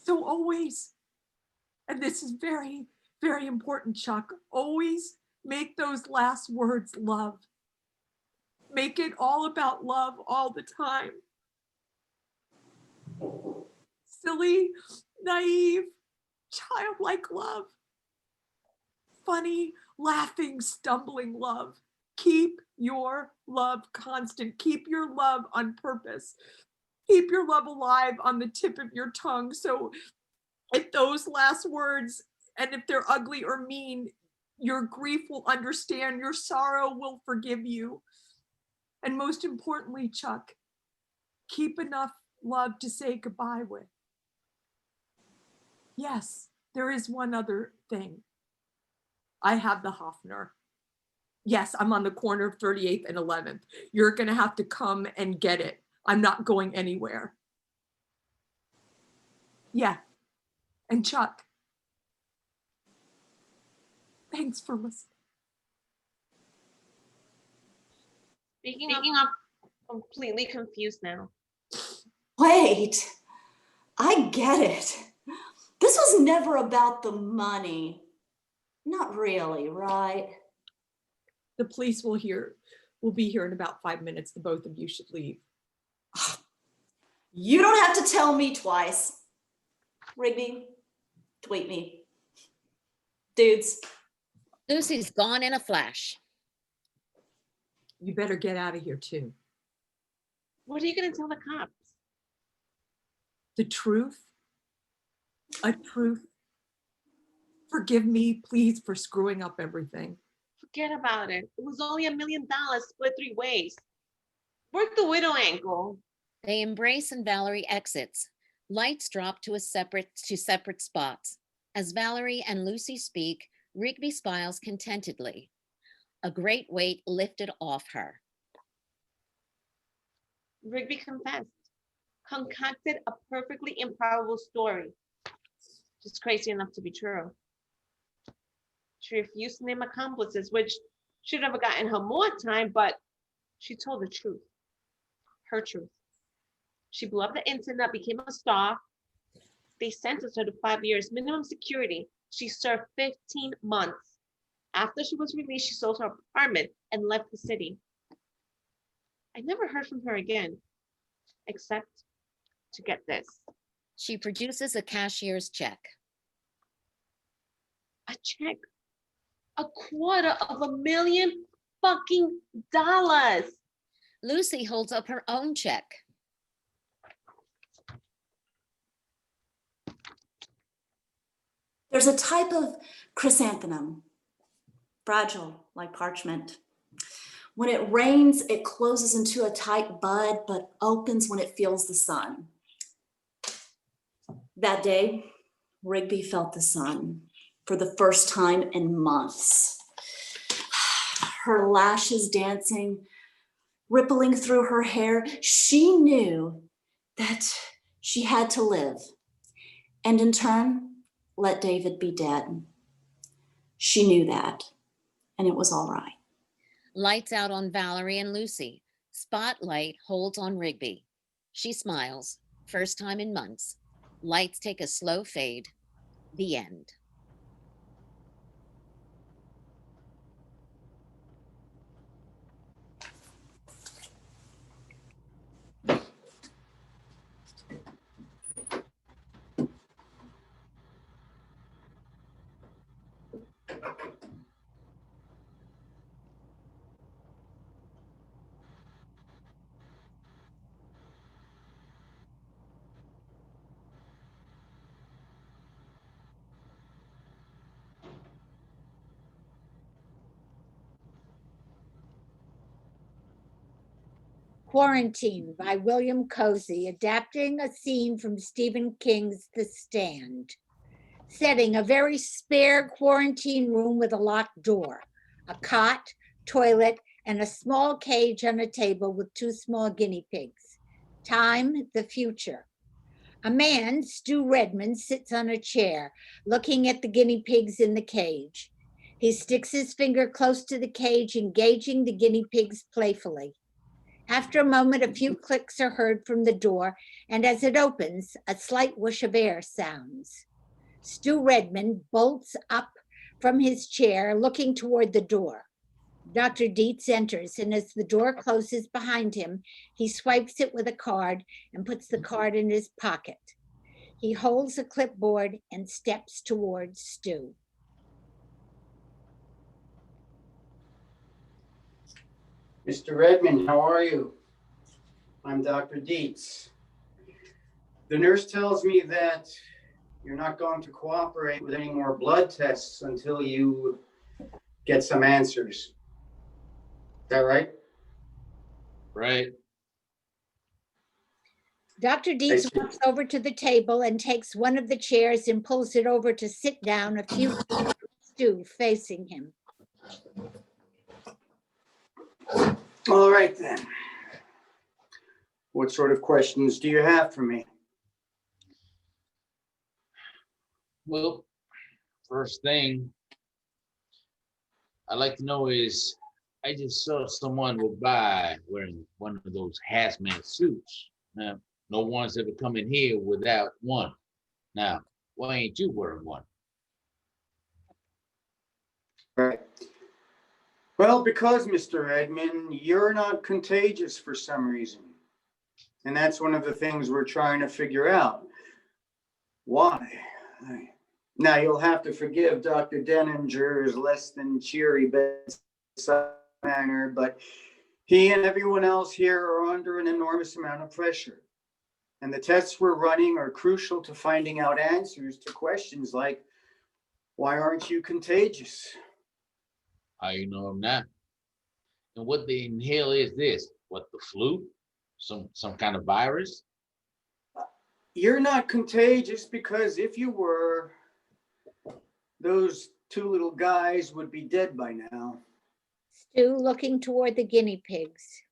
So always, and this is very, very important, Chuck, always make those last words love. Make it all about love all the time. Silly, naive, childlike love. Funny, laughing, stumbling love. Keep your love constant. Keep your love on purpose. Keep your love alive on the tip of your tongue. So if those last words, and if they're ugly or mean, your grief will understand, your sorrow will forgive you. And most importantly, Chuck, keep enough love to say goodbye with. Yes, there is one other thing. I have the Hofner. Yes, I'm on the corner of 38th and 11th. You're gonna have to come and get it. I'm not going anywhere. Yeah, and Chuck, thanks for listening. Speaking of, completely confused now. Wait, I get it. This was never about the money. Not really, right? The police will be here in about 5 minutes. The both of you should leave. You don't have to tell me twice. Rigby, tweet me. Dudes. Lucy's gone in a flash. You better get out of here too. What are you going to tell the cops? The truth? A truth? Forgive me, please, for screwing up everything. Forget about it. It was only $1 million split 3 ways. Work the widow angle. They embrace and Valerie exits. Lights drop to separate spots. As Valerie and Lucy speak, Rigby smiles contentedly. A great weight lifted off her. Rigby confessed, concocted a perfectly improbable story. Just crazy enough to be true. She refused to name accomplices, which should have gotten her more time, but she told the truth. Her truth. She blew up the internet, became a star. They sentenced her to 5 years minimum security. She served 15 months. After she was released, she sold her apartment and left the city. I never heard from her again, except to get this. She produces a cashier's check. A check. $250,000 fucking dollars. Lucy holds up her own check. There's a type of chrysanthemum, fragile like parchment. When it rains, it closes into a tight bud, but opens when it feels the sun. That day, Rigby felt the sun for the first time in months. Her lashes dancing, rippling through her hair. She knew that she had to live, and in turn, let David be dead. She knew that, and it was all right. Lights out on Valerie and Lucy. Spotlight holds on Rigby. She smiles, first time in months. Lights take a slow fade. The end. Quarantine by William Cozy, adapting a scene from Stephen King's The Stand. Setting: a very spare quarantine room with a locked door, a cot, toilet, and a small cage on a table with 2 small guinea pigs. Time: the future. A man, Stu Redmond, sits on a chair, looking at the guinea pigs in the cage. He sticks his finger close to the cage, engaging the guinea pigs playfully. After a moment, a few clicks are heard from the door, and as it opens, a slight whoosh of air sounds. Stu Redmond bolts up from his chair, looking toward the door. Dr. Dietz enters, and as the door closes behind him, he swipes it with a card and puts the card in his pocket. He holds a clipboard and steps towards Stu. Mr. Redmond, how are you? I'm Dr. Dietz. The nurse tells me that you're not going to cooperate with any more blood tests until you get some answers. Is that right? Right. Dr. Dietz walks over to the table and takes one of the chairs and pulls it over to sit down a few feet from Stu, facing him. All right then. What sort of questions do you have for me? Well, first thing I'd like to know is, I just saw someone walk by wearing one of those hazmat suits. Now, no one's ever come in here without one. Now, why ain't you wearing one? Right. Well, because, Mr. Redmond, you're not contagious for some reason. And that's one of the things we're trying to figure out. Why? Now you'll have to forgive Dr. Denninger's less than cheery bedside manner, but he and everyone else here are under an enormous amount of pressure. And the tests we're running are crucial to finding out answers to questions like, why aren't you contagious? I know I'm not. And what the hell is this? What, the flu? Some kind of virus? You're not contagious because if you were, those two little guys would be dead by now. Stu looking toward the guinea pigs.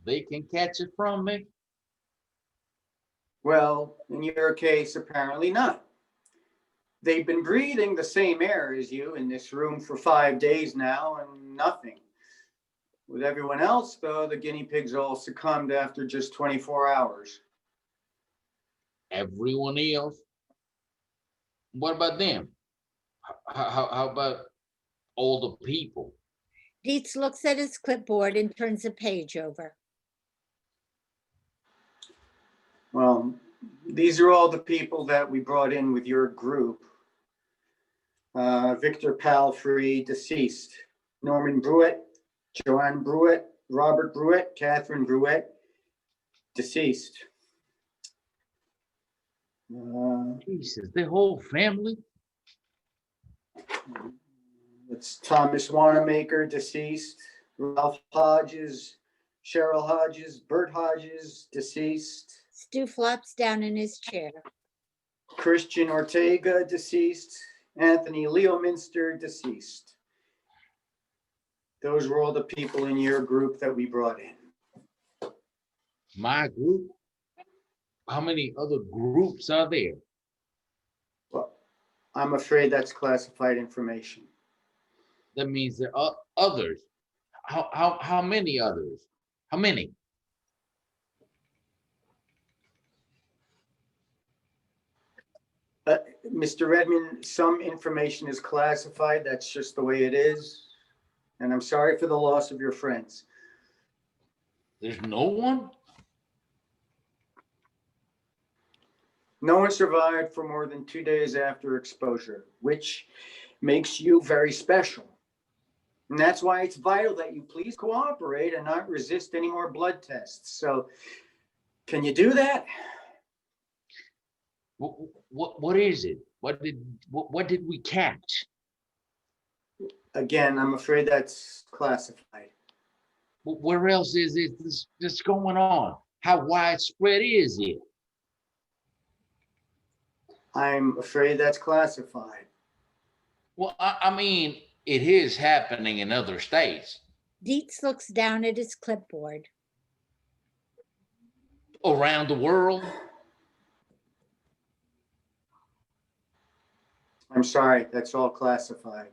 They can catch it from me? Well, in your case, apparently not. They've been breathing the same air as you in this room for 5 days now and nothing. With everyone else, though, the guinea pigs all succumbed after just 24 hours. Everyone else? What about them? How about all the people? Dietz looks at his clipboard and turns a page over. Well, these are all the people that we brought in with your group. Victor Palfrey, deceased. Norman Bruett, Joanne Bruett, Robert Bruett, Catherine Bruett, deceased. Jesus, the whole family? It's Thomas Wanamaker, deceased. Ralph Hodges, Cheryl Hodges, Bert Hodges, deceased. Stu flops down in his chair. Christian Ortega, deceased. Anthony Leominster, deceased. Those were all the people in your group that we brought in. My group? How many other groups are there? Well, I'm afraid that's classified information. That means there are others. How many others? How many? Mr. Redmond, some information is classified. That's just the way it is. And I'm sorry for the loss of your friends. There's no one? No one survived for more than 2 days after exposure, which makes you very special. And that's why it's vital that you please cooperate and not resist any more blood tests. So can you do that? What is it? What did we catch? Again, I'm afraid that's classified. Where else is this going on? How widespread is it? I'm afraid that's classified. Well, I mean, it is happening in other states. Dietz looks down at his clipboard. Around the world? I'm sorry, that's all classified.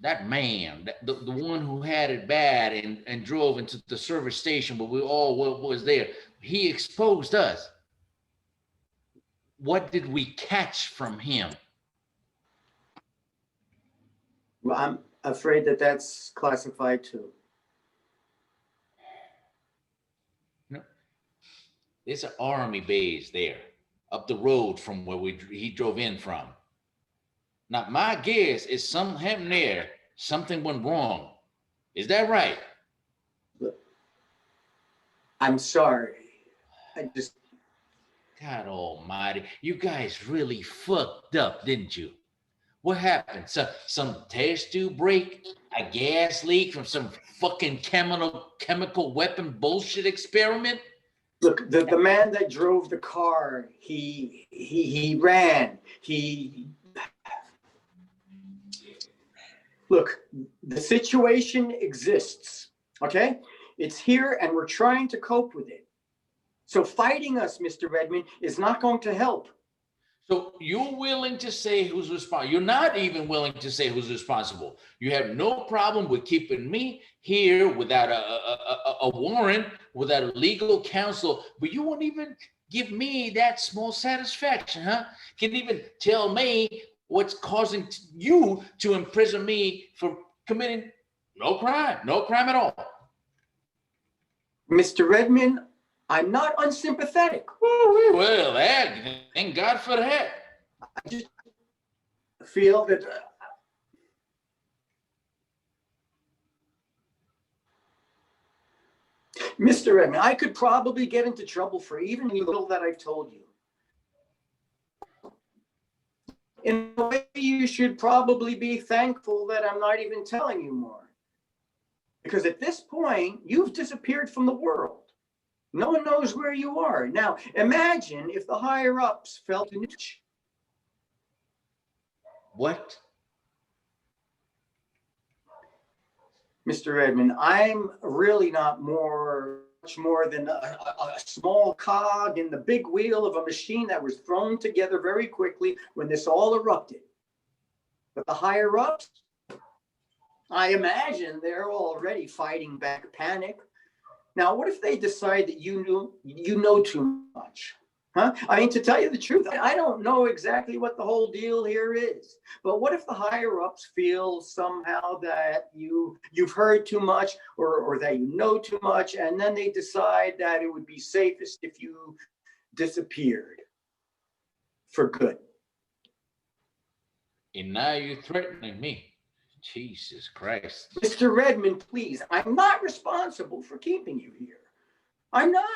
That man, the one who had it bad and drove into the service station, but we all was there, he exposed us. What did we catch from him? Well, I'm afraid that that's classified too. No, there's an army base there, up the road from where he drove in from. Now, my guess is something there, something went wrong. Is that right? I'm sorry. God almighty, you guys really fucked up, didn't you? What happened? Some test tube break? A gas leak from some fucking chemical weapon bullshit experiment? Look, the man that drove the car, he ran. Look, the situation exists, okay? It's here and we're trying to cope with it. So fighting us, Mr. Redmond, is not going to help. So you're willing to say who's responsible. You're not even willing to say who's responsible. You have no problem with keeping me here without a warrant, without a legal counsel, but you won't even give me that small satisfaction, huh? Can even tell me what's causing you to imprison me for committing no crime at all. Mr. Redmond, I'm not unsympathetic. Well, thank God for that. I just feel that Mr. Redmond, I could probably get into trouble for even the little that I've told you. In a way, you should probably be thankful that I'm not even telling you more. Because at this point, you've disappeared from the world. No one knows where you are. Now, imagine if the higher-ups felt an itch. What? Mr. Redmond, I'm really not much more than a small cog in the big wheel of a machine that was thrown together very quickly when this all erupted. But the higher-ups, I imagine they're already fighting back panic. Now, what if they decide that you know too much? Huh? I mean, to tell you the truth, I don't know exactly what the whole deal here is. But what if the higher-ups feel somehow that you've heard too much or that you know too much, and then they decide that it would be safest if you disappeared for good? And now you're threatening me. Jesus Christ. Mr. Redmond, please, I'm not responsible for keeping you here. I'm not.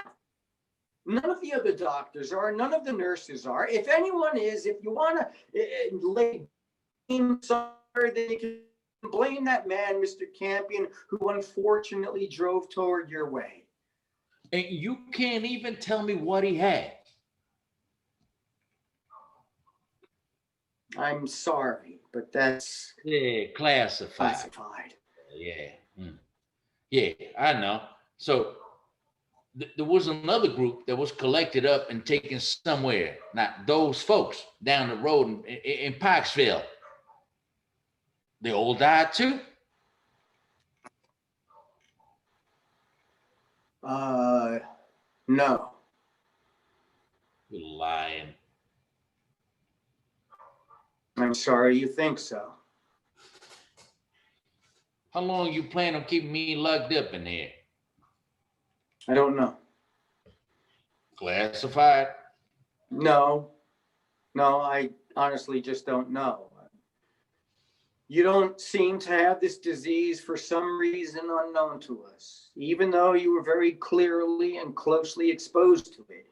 None of the other doctors are, none of the nurses are. If anyone is, if you want to lay blame somewhere, then you can blame that man, Mr. Campion, who unfortunately drove toward your way. And you can't even tell me what he had. I'm sorry, but that's classified. Yeah. Yeah, I know. So there was another group that was collected up and taken somewhere. Now, those folks down the road in Pikesville, they all died too? No. You're lying. I'm sorry you think so. How long you plan on keeping me locked up in here? I don't know. Classified? No, I honestly just don't know. You don't seem to have this disease for some reason unknown to us, even though you were very clearly and closely exposed to it.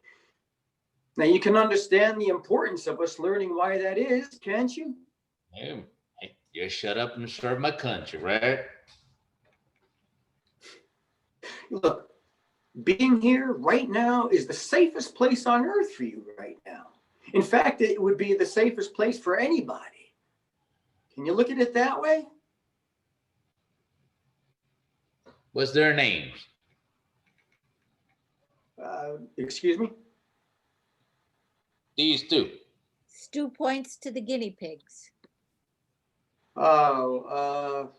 Now, you can understand the importance of us learning why that is, can't you? Hey, just shut up and serve my country, right? Look, being here right now is the safest place on earth for you right now. In fact, it would be the safest place for anybody. Can you look at it that way? What's their names? Excuse me? These two. Stu points to the guinea pigs. Oh,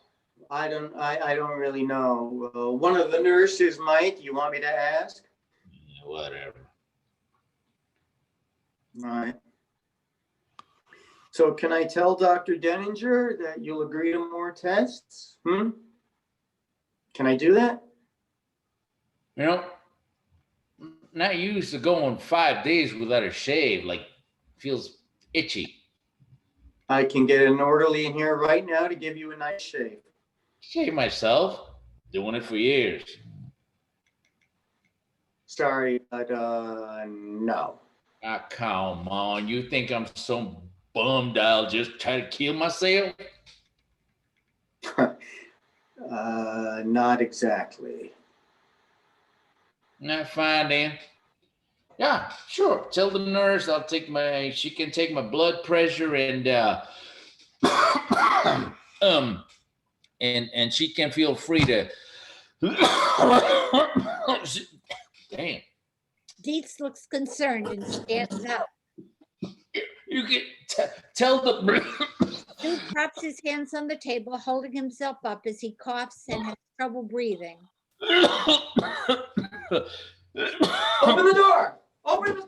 I don't really know. One of the nurses might. You want me to ask? Whatever. All right. So can I tell Dr. Denninger that you'll agree to more tests? Can I do that? You know, not used to going 5 days without a shave, like feels itchy. I can get an orderly in here right now to give you a nice shave. Shave myself. Doing it for years. Sorry, but no. Ah, come on. You think I'm so bummed I'll just try to kill myself? Not exactly. Not fine then. Yeah, sure. Tell the nurse she can take my blood pressure and and she can feel free to damn. Dietz looks concerned and stands up. You can tell the Stu props his hands on the table, holding himself up as he coughs and has trouble breathing. Open the door! Open the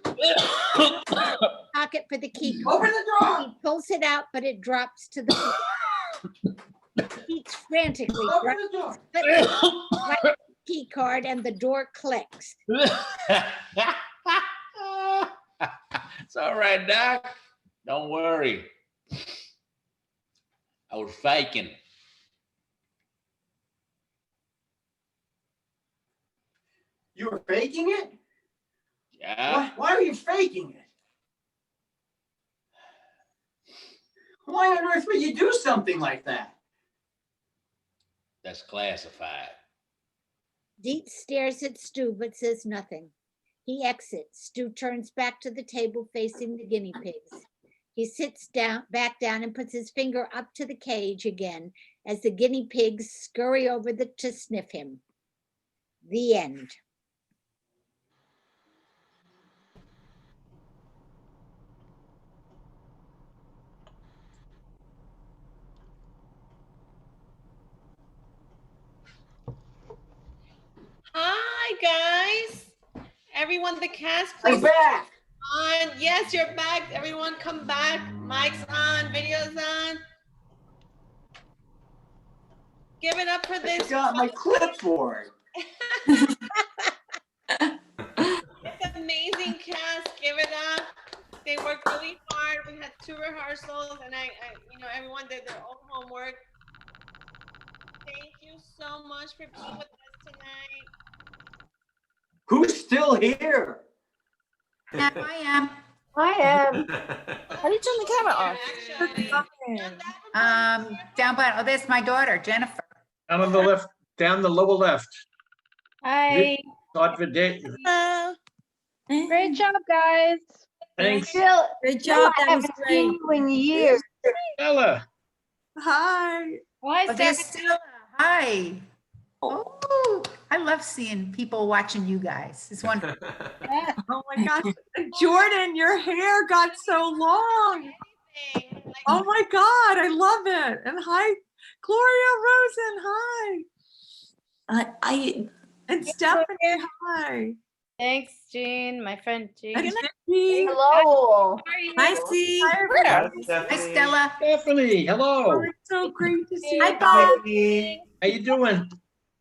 Pocket for the key. Open the door! He pulls it out, but it drops to the floor. Dietz frantically Open the door! key card and the door clicks. It's all right, Doc. Don't worry. I was faking. You were faking it? Yeah. Why are you faking it? Why on earth would you do something like that? That's classified. Dietz stares at Stu but says nothing. He exits. Stu turns back to the table facing the guinea pigs. He sits back down and puts his finger up to the cage again as the guinea pigs scurry over to sniff him. The end. Hi, guys. Everyone, the cast, I'm please. back. On. Yes, you're back. Everyone, come back. Mic's on. Video's on. Give it up for I this. got my clipboard. It's amazing cast. Give it up. They worked really hard. We had 2 rehearsals, and I everyone did their own homework. Thank you so much for being with us tonight. Who's still here? Yeah, I am. I am. How do you turn the camera off? Down bottom. Oh, there's my daughter, Jennifer. Down on the left, down the lower left. Hi. Start the day. Great job, guys. Thanks. Great job. That was great. You in years. Stella. Hi. Why Oh, there's Stella. Hi. Oh, I love seeing people watching you guys. It's wonderful. Oh my gosh. Jordan, your hair got so long. Oh my God, I love it. And hi, Gloria Rosen. Hi. And Stephanie, hi. Thanks, Jean, my friend Jean. And Vicky. Hello. Hi, Steve. Hi, Stella. Stephanie, hello. Oh, it's so great to see you. Hi, Bob. How you doing?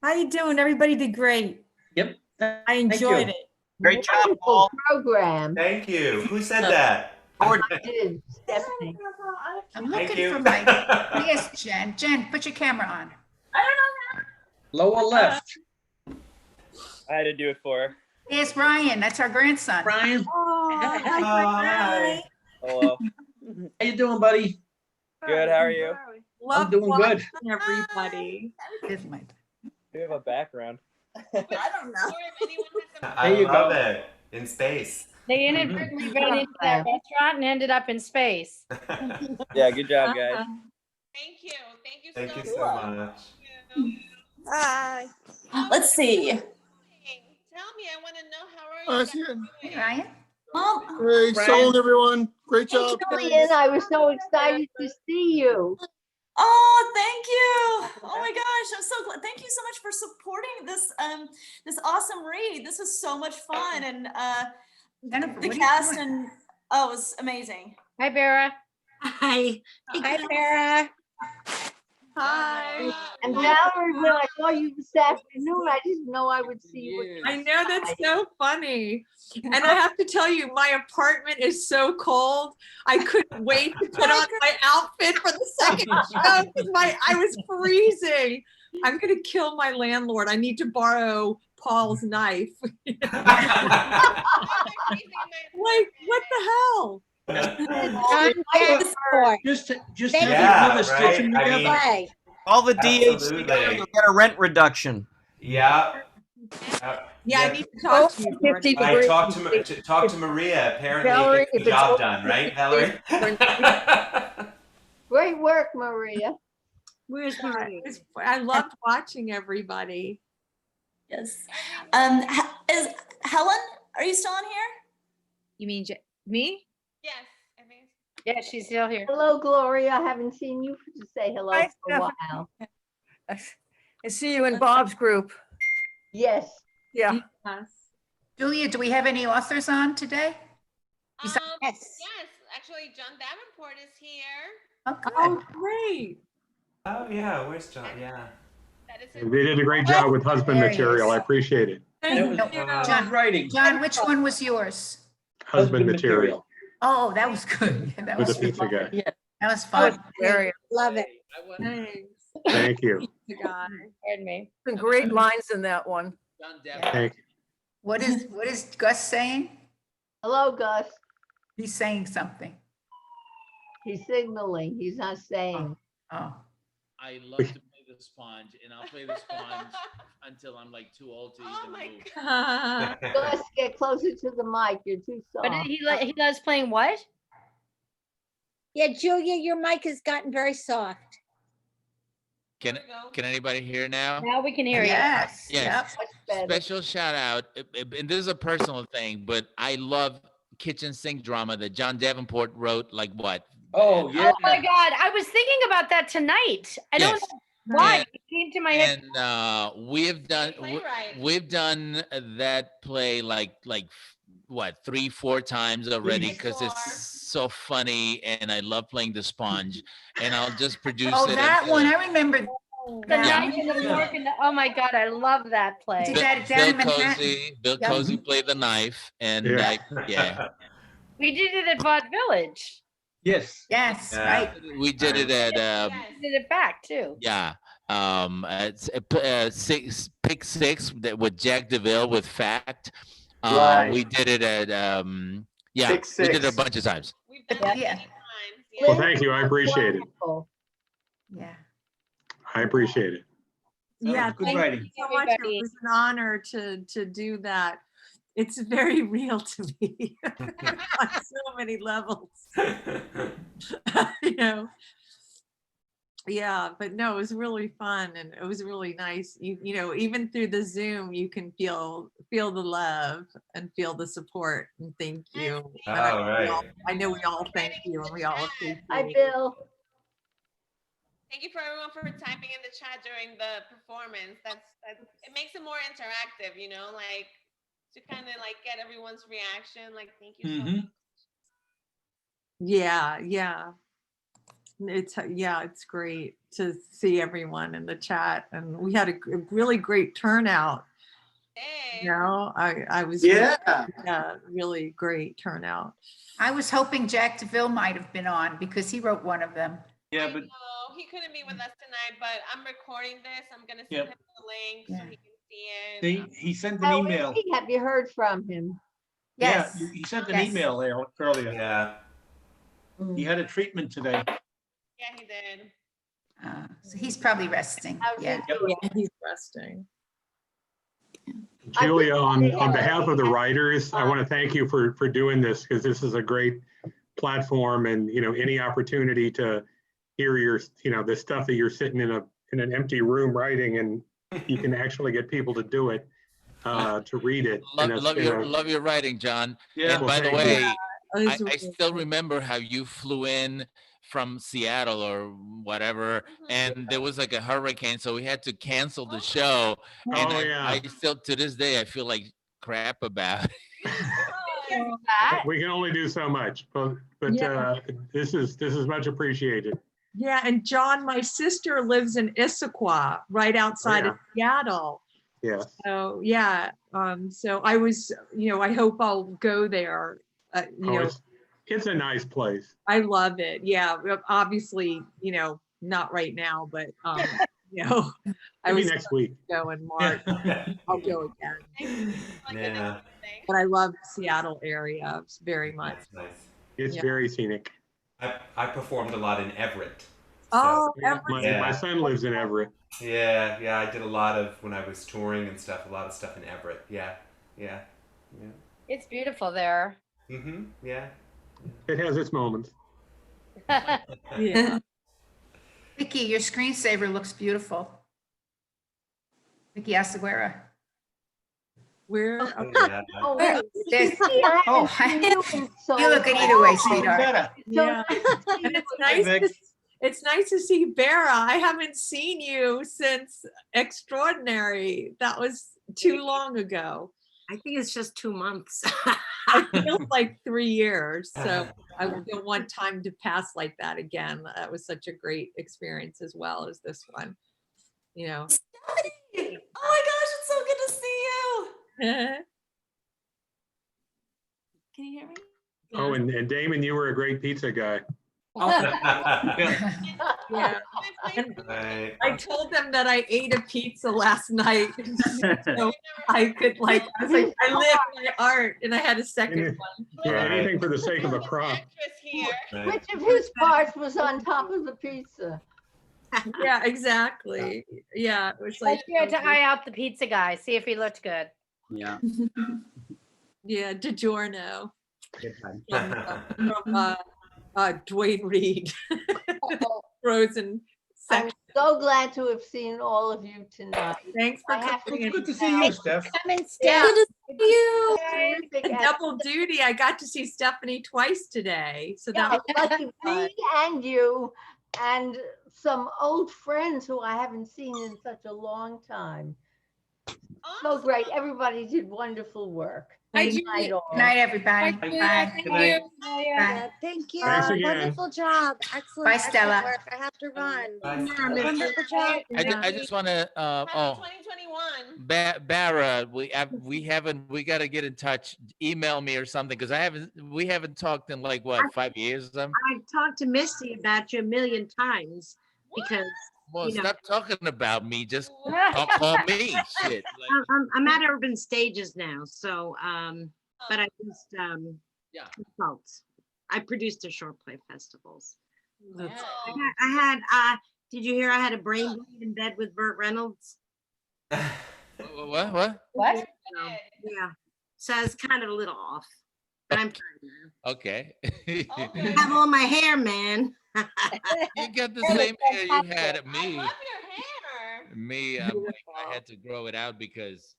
How you doing? Everybody did great. Yep. I enjoyed it. Great job, Paul. Program. Thank you. Who said that? Did Stephanie. I'm Thank looking you. for my. Yes, Jen. Jen, put your camera on. Lower left. I had to do it for her. There's Ryan. That's our grandson. Brian, Hi. Hello. how you doing, buddy? Good, how are you? Love I'm doing good. watching everybody. Here's my. You have a background. I don't know. I There you love go. it. In space. They inadvertently ran into that restaurant and ended up in space. Yeah, good job, guys. Thank you. Thank you Thank you so so much. Hi. Let's see. Tell me, I want to know how are you guys doing? Ryan. Mom. Great, Brian. sold everyone. Great job. Julian, I was so excited to see you. Oh, thank you. Oh my gosh, I'm so glad. Thank you so much for supporting this this awesome read. This was so much fun, and Jennifer, the what are you cast doing? and oh, it was amazing. Hi, Vera. Hi. Hi, Sarah. Hi. And Valerie, when I saw you this afternoon, I didn't know I would see you. I know, that's so funny. And I have to tell you, my apartment is so cold. I couldn't wait to put on my outfit for the second show because I was freezing. I'm gonna kill my landlord. I need to borrow Paul's knife. Like, what the hell? Just Yeah, have a right. station I mean, Right. All the DHC, Absolutely. you'll get a rent reduction. Yeah. Yeah, I need to talk to you, Jordan. I talked to Maria. Apparently, Valerie, it gets if the it's job over done, right, Valerie? Great work, Maria. Where's Marie? I loved watching everybody. Yes. Is Helen? Are you still on here? You mean me? Yes, I think. Yeah, she's still here. Hello, Gloria. I haven't seen you to say hello Hi, for a while. I see you in Bob's group. Yes. Yeah. Yes. Julia, do we have any authors on today? Yes. Yes, actually, John Davenport is here. Oh, good. Oh, great. Oh yeah, where's John? Yeah. They did a great job with husband There he material. I is. appreciate it. That was John, good writing. John, which one was yours? Husband material Oh, that was good. That with was the pizza guy. That was fun. Love it. Thanks. Thank you. Pardon me. Some great lines in that one. Thank you. What is Gus saying? Hello, Gus. He's saying something. He's signaling. He's not saying. Oh. I love to play the sponge, and I'll play the sponge until I'm like too old to even move. Gus, get closer to the mic. You're too soft. But he loves playing what? Yeah, Julia, your mic has gotten very soft. Can anybody hear now? Now we can hear you. Yes. Yes. Yep. Special shout out, and this is a personal thing, but I love kitchen sink drama that John Davenport wrote. Like what? Oh yeah. Oh my God, I was thinking about that tonight. I don't know why it came to my head. And we've done that play like what 3-4 times already because it's so funny and I love playing the sponge and I'll just produce Oh, it. that one. I remember. The knife and the fork and oh my God, I love that play. Did that down in Manhattan? Bill Cozy played the knife and yeah. We did it at Vaught Village. Yes. Yes, right. We did it at We did it back too. yeah. Pick Six with Jack DeVille with Fact. Right. We did it at yeah, Pick we did it a Six. bunch of times. Yeah. Well, thank you. I appreciate it. Yeah. I appreciate it. Yeah, good thank writing. you so much. It was an honor to do that. It's very real to me on so many levels. You know. Yeah, but no, it was really fun and it was really nice. You know, even through the Zoom, you can feel the love and feel the support and thank you. And I know we all thank you and we all appreciate Hi, it. Bill. Thank you for everyone for typing in the chat during the performance. That's it makes it more interactive, you know, like to kind of like get everyone's reaction. Like, thank you so much. Yeah. It's great to see everyone in the chat and we had a really great turnout. You know, I was really great turnout. I was hoping Jack DeVille might have been on because he wrote one of them. Yeah, but No, he couldn't be with us tonight, but I'm recording this. I'm gonna send him the link so he can see it. he sent an How is email. he? Have you heard from him? Yes. Yeah, he sent an email there earlier. Yeah. He had a treatment today. Yeah, he did. So he's probably resting. Yeah. Yeah, he's resting. Julia, on behalf of the writers, I want to thank you for doing this because this is a great platform and, you know, any opportunity to hear your, you know, the stuff that you're sitting in an empty room writing and you can actually get people to do it, to read it. Love your writing, John. Yeah. And by the Well, way, thank I still remember how you flew in from Seattle or whatever, and there was like a hurricane, so we had to cancel the show. And I still, to this day, I feel like crap about it. We can only do so much, but this is much appreciated. Yeah, and John, my sister lives in Issaquah, right outside of Seattle. Yeah. So yeah, so I was, you know, I hope I'll go there. It's a nice place. I love it. Yeah, obviously, you know, not right now, but you know, I Maybe was next week. Go in March. I'll go again. Yeah. But I love the Seattle area very much. Nice. It's very scenic. I performed a lot in Everett. Oh, My son lives in Everett. Yeah, I did a lot of, when I was touring and stuff, a lot of stuff in Everett. Yeah. It's beautiful there. Yeah. It has its moments. Yeah. Vicky, your screensaver looks beautiful. Vicky Asaguera. Where? There's- So you look at either way, sweetheart. Yeah. And it's nice to see Vera. I haven't seen you since Extraordinary. That was too long ago. I think it's just 2 months. It feels like 3 years. So I don't want time to pass like that again. That was such a great experience as well as this one. you know. Stephanie! Oh my gosh, it's so good to see you. Can you hear me? Oh, and Damon, you were a great pizza guy. Yeah. And I told them that I ate a pizza last night. So I could I was like, I live my art, and I had a second one. Yeah, anything for the sake of a prop. Which of his parts was on top of the pizza? Yeah, exactly. Yeah, it was like. You had to eye out the pizza guy, see if he looked good. Yeah. Yeah, DiGiorno Good time. from Dwayne Reed. Frozen I'm section. so glad to have seen all of you tonight. Thanks for I have to coming. Good to see you, Steph. Come and Good step. to see you. terrific. And Double duty. I got to see Stephanie twice today. So that lucky was fun. me and you and some old friends who I haven't seen in such a long time. So great. Everybody did wonderful work. Hi, Good Judy. night, all. Good night, everybody. Bye, Bye. Thank Good night. you. Bye. Thank you. Thanks again. Wonderful job. Excellent. Bye, excellent Stella. work. I have to run. Wonderful job. I just want to, Happy oh, 2021. Barra, we got to get in touch. Email me or something because we haven't talked in like what, 5 years or something. I've talked to Misty about you a million times because Well, you know. stop talking about me. Just call me. Shit. Like, I'm at Urban Stages now, so but I just Yeah. consult. I produced their short play festivals. Oh. I had did you hear I had a brain bleed in bed with Burt Reynolds? What? What? So, yeah. So it's kind of a little off. But I'm trying now. Okay. I have all my hair, man. You got the same hair you had at me. I love your hair. Me, I had to grow it out because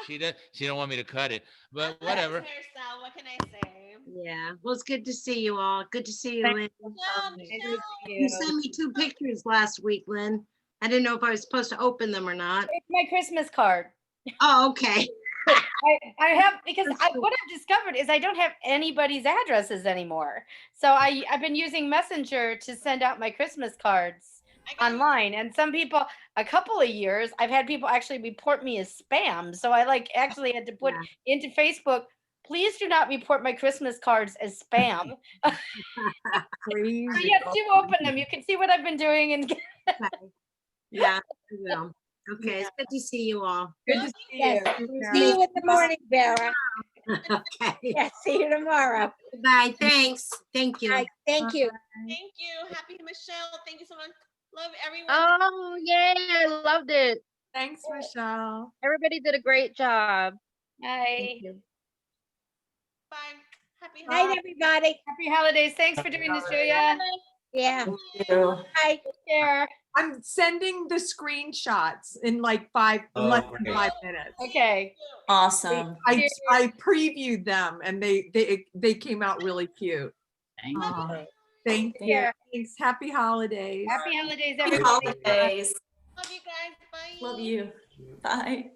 she don't want me to cut it. But whatever. Hairstyle, what can I say? Yeah. Well, it's good to see you all. Good to see you, Lynn. Michelle. You sent me 2 pictures last week, Lynn. I didn't know if I was supposed to open them or not. It's my Christmas card. Oh, okay. I have because what I've discovered is I don't have anybody's addresses anymore. So I've been using Messenger to send out my Christmas cards online, and some people, a couple of years, I've had people actually report me as spam. So I actually had to put into Facebook, please do not report my Christmas cards as spam. Crazy. So yes, do open them. You can see what I've been doing and. Yeah, I will. Okay, it's good to see you all. Good to see Yes. you. See you in the morning, Vera. Okay. Yes, see you tomorrow. Bye. Thanks. Thank you. Bye. Thank you. Thank you. Happy Michelle. Thank you so much. Love everyone. Oh, yay. I loved it. Thanks, Michelle. Everybody did a great job. Hi. Bye. Happy Night, everybody. Happy holidays. Thanks for doing this, Julia. Yeah. You. Bye. Take care. I'm sending the screenshots in less than 5 minutes. Okay. Awesome. I previewed them and they came out really cute. Thanks. Thank you. Yeah. Thanks. Happy holidays. Happy holidays, Happy everybody. holidays. Love you guys. Bye. Love you. Bye.